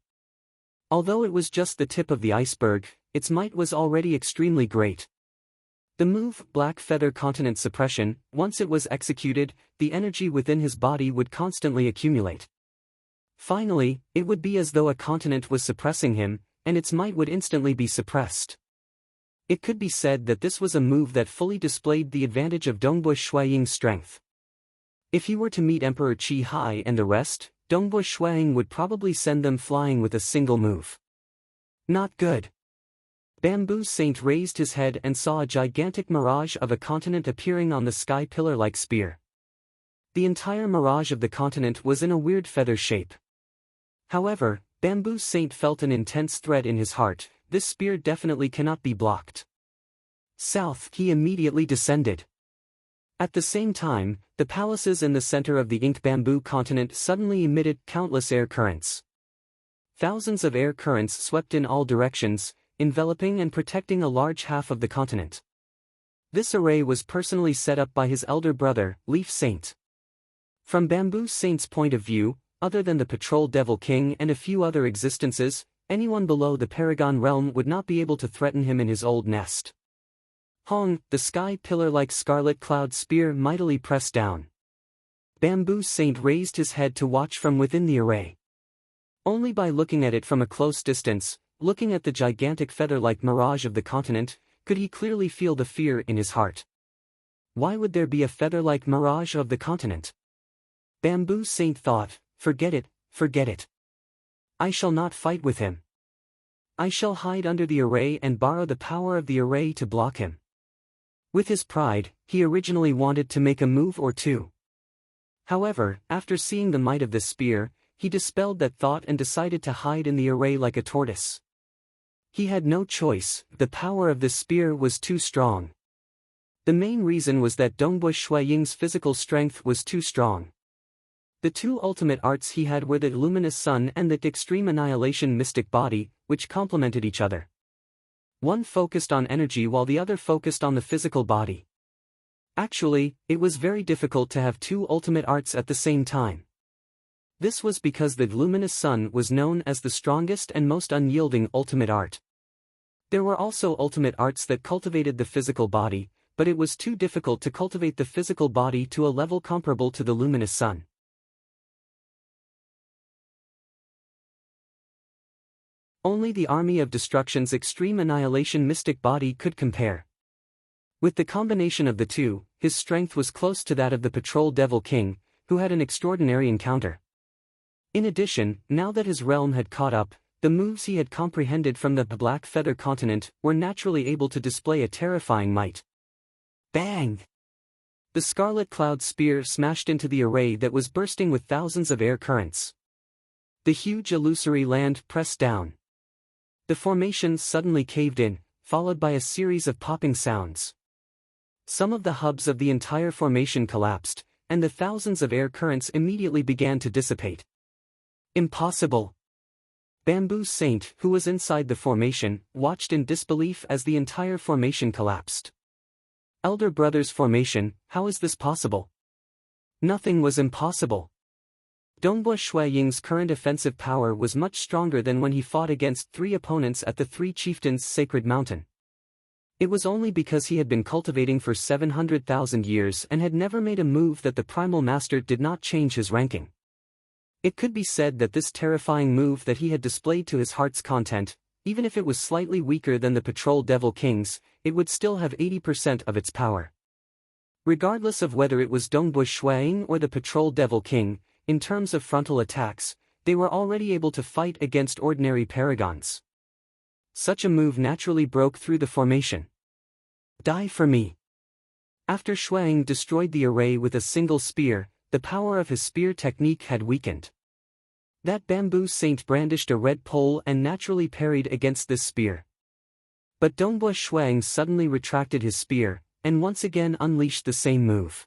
Although it was just the tip of the iceberg, its might was already extremely great. The move, black feather continent suppression, once it was executed, the energy within his body would constantly accumulate. Finally, it would be as though a continent was suppressing him, and its might would instantly be suppressed. It could be said that this was a move that fully displayed the advantage of Dongbu Shuiying's strength. If he were to meet Emperor Qi Hai and the rest, Dongbu Shuiying would probably send them flying with a single move. Not good. Bamboo Saint raised his head and saw a gigantic mirage of a continent appearing on the sky pillar-like spear. The entire mirage of the continent was in a weird feather shape. However, Bamboo Saint felt an intense threat in his heart. This spear definitely cannot be blocked. South, he immediately descended. At the same time, the palaces in the center of the inked bamboo continent suddenly emitted countless air currents. Thousands of air currents swept in all directions, enveloping and protecting a large half of the continent. This array was personally set up by his elder brother, Leaf Saint. From Bamboo Saint's point of view, other than the Patrol Devil King and a few other existences, anyone below the Paragon realm would not be able to threaten him in his old nest. Hong, the sky pillar-like scarlet cloud spear mightily pressed down. Bamboo Saint raised his head to watch from within the array. Only by looking at it from a close distance, looking at the gigantic feather-like mirage of the continent, could he clearly feel the fear in his heart. Why would there be a feather-like mirage of the continent? Bamboo Saint thought, forget it, forget it. I shall not fight with him. I shall hide under the array and borrow the power of the array to block him. With his pride, he originally wanted to make a move or two. However, after seeing the might of this spear, he dispelled that thought and decided to hide in the array like a tortoise. He had no choice, the power of this spear was too strong. The main reason was that Dongbu Shuiying's physical strength was too strong. The two ultimate arts he had were the luminous sun and the extreme annihilation mystic body, which complemented each other. One focused on energy while the other focused on the physical body. Actually, it was very difficult to have two ultimate arts at the same time. This was because the luminous sun was known as the strongest and most unyielding ultimate art. There were also ultimate arts that cultivated the physical body, but it was too difficult to cultivate the physical body to a level comparable to the luminous sun. Only the Army of Destruction's extreme annihilation mystic body could compare. With the combination of the two, his strength was close to that of the Patrol Devil King, who had an extraordinary encounter. In addition, now that his realm had caught up, the moves he had comprehended from the Black Feather Continent were naturally able to display a terrifying might. Bang! The Scarlet Cloud Spear smashed into the array that was bursting with thousands of air currents. The huge illusory land pressed down. The formation suddenly caved in, followed by a series of popping sounds. Some of the hubs of the entire formation collapsed, and the thousands of air currents immediately began to dissipate. Impossible! Bamboo Saint, who was inside the formation, watched in disbelief as the entire formation collapsed. Elder Brother's formation, how is this possible? Nothing was impossible. Dongbu Shuiying's current offensive power was much stronger than when he fought against 3 opponents at the 3 Chieftains' Sacred Mountain. It was only because he had been cultivating for 700,000 years and had never made a move that the Primal Master did not change his ranking. It could be said that this terrifying move that he had displayed to his heart's content, even if it was slightly weaker than the Patrol Devil King's, it would still have 80% of its power. Regardless of whether it was Dongbu Shuiying or the Patrol Devil King, in terms of frontal attacks, they were already able to fight against ordinary paragons. Such a move naturally broke through the formation. Die for me. After Shuiying destroyed the array with a single spear, the power of his spear technique had weakened. That Bamboo Saint brandished a red pole and naturally parried against this spear. But Dongbu Shuiying suddenly retracted his spear, and once again unleashed the same move.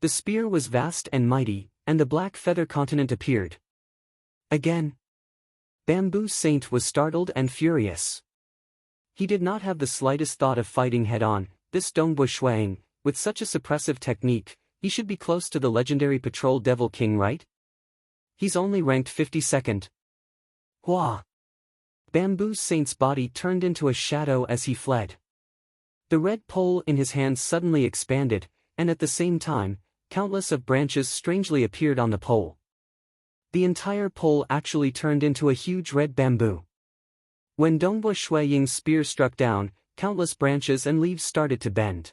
The spear was vast and mighty, and the Black Feather Continent appeared. Again. Bamboo Saint was startled and furious. He did not have the slightest thought of fighting head-on. This Dongbu Shuiying, with such a suppressive technique, he should be close to the legendary Patrol Devil King, right? He's only ranked 52nd. Hua! Bamboo Saint's body turned into a shadow as he fled. The red pole in his hand suddenly expanded, and at the same time, countless of branches strangely appeared on the pole. The entire pole actually turned into a huge red bamboo. When Dongbu Shuiying's spear struck down, countless branches and leaves started to bend.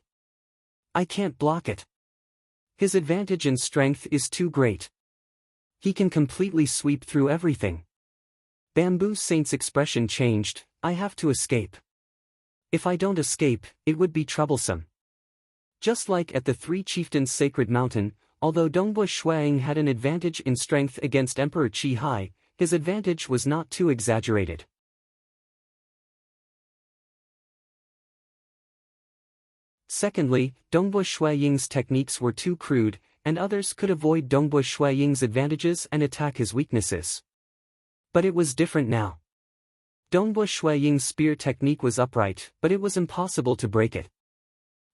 I can't block it. His advantage in strength is too great. He can completely sweep through everything. Bamboo Saint's expression changed. I have to escape. If I don't escape, it would be troublesome. Just like at the 3 Chieftains' Sacred Mountain, although Dongbu Shuiying had an advantage in strength against Emperor Qi Hai, his advantage was not too exaggerated. Secondly, Dongbu Shuiying's techniques were too crude, and others could avoid Dongbu Shuiying's advantages and attack his weaknesses. But it was different now. Dongbu Shuiying's spear technique was upright, but it was impossible to break it.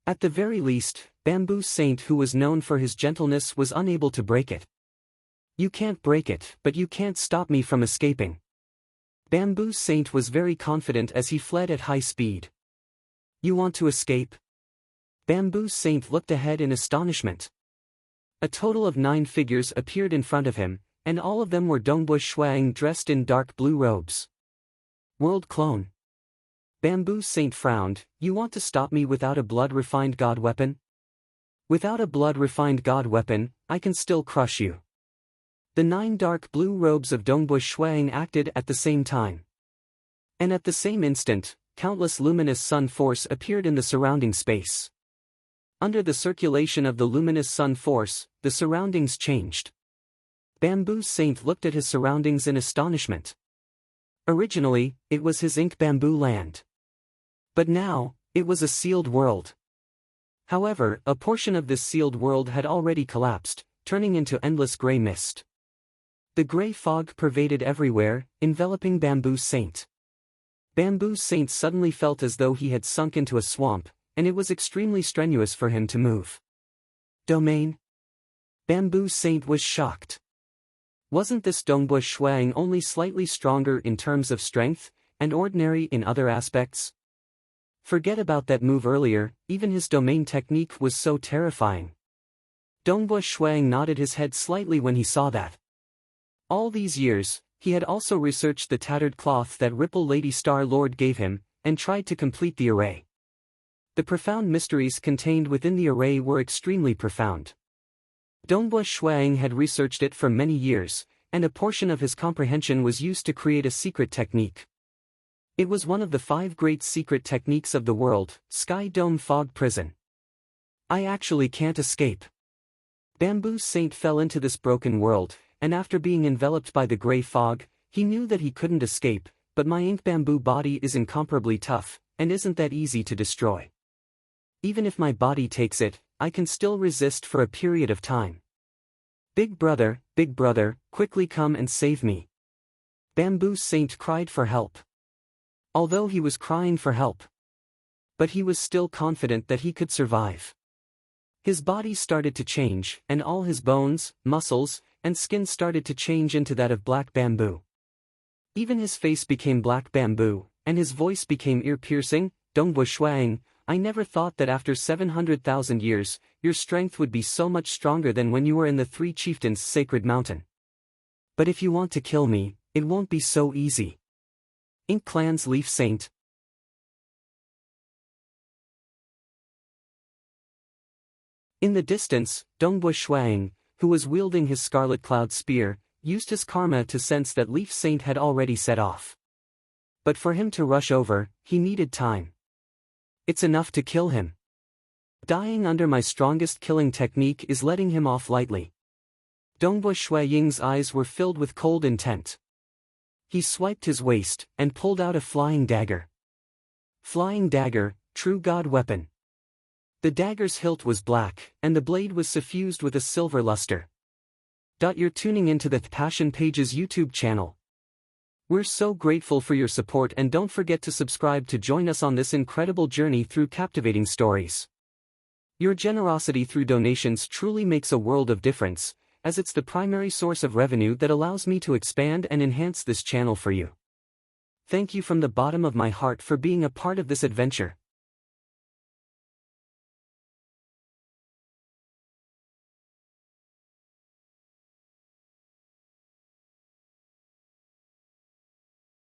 At the very least, Bamboo Saint, who was known for his gentleness, was unable to break it. You can't break it, but you can't stop me from escaping. Bamboo Saint was very confident as he fled at high speed. You want to escape? Bamboo Saint looked ahead in astonishment. A total of 9 figures appeared in front of him, and all of them were Dongbu Shuang dressed in dark blue robes. World clone. Bamboo Saint frowned. You want to stop me without a blood-refined god weapon? Without a blood-refined god weapon, I can still crush you. The 9 dark blue robes of Dongbu Shuang acted at the same time. And at the same instant, countless luminous sun force appeared in the surrounding space. Under the circulation of the luminous sun force, the surroundings changed. Bamboo Saint looked at his surroundings in astonishment. Originally, it was his ink bamboo land. But now, it was a sealed world. However, a portion of this sealed world had already collapsed, turning into endless gray mist. The gray fog pervaded everywhere, enveloping Bamboo Saint. Bamboo Saint suddenly felt as though he had sunk into a swamp, and it was extremely strenuous for him to move. Domain? Bamboo Saint was shocked. Wasn't this Dongbu Shuang only slightly stronger in terms of strength, and ordinary in other aspects? Forget about that move earlier, even his domain technique was so terrifying. Dongbu Shuang nodded his head slightly when he saw that. All these years, he had also researched the tattered cloth that Ripple Lady Star Lord gave him, and tried to complete the array. The profound mysteries contained within the array were extremely profound. Dongbu Shuang had researched it for many years, and a portion of his comprehension was used to create a secret technique. It was one of the 5 great secret techniques of the world, Sky Dome Fog Prison. I actually can't escape. Bamboo Saint fell into this broken world, and after being enveloped by the gray fog, he knew that he couldn't escape, but my ink bamboo body is incomparably tough, and isn't that easy to destroy. Even if my body takes it, I can still resist for a period of time. Big brother, quickly come and save me. Bamboo Saint cried for help. Although he was crying for help, but he was still confident that he could survive. His body started to change, and all his bones, muscles, and skin started to change into that of black bamboo. Even his face became black bamboo, and his voice became ear-piercing. Dongbu Shuang, I never thought that after 700,000 years, your strength would be so much stronger than when you were in the 3 Chieftains' sacred mountain. But if you want to kill me, it won't be so easy. Ink Clan's Leaf Saint. In the distance, Dongbu Shuang, who was wielding his Scarlet Cloud Spear, used his karma to sense that Leaf Saint had already set off. But for him to rush over, he needed time. It's enough to kill him. Dying under my strongest killing technique is letting him off lightly. Dongbu Shuaying's eyes were filled with cold intent. He swiped his waist, and pulled out a flying dagger. Flying dagger, true god weapon. The dagger's hilt was black, and the blade was suffused with a silver luster. You're tuning into the Passion Pages YouTube channel. We're so grateful for your support, and don't forget to subscribe to join us on this incredible journey through captivating stories. Your generosity through donations truly makes a world of difference, as it's the primary source of revenue that allows me to expand and enhance this channel for you. Thank you from the bottom of my heart for being a part of this adventure.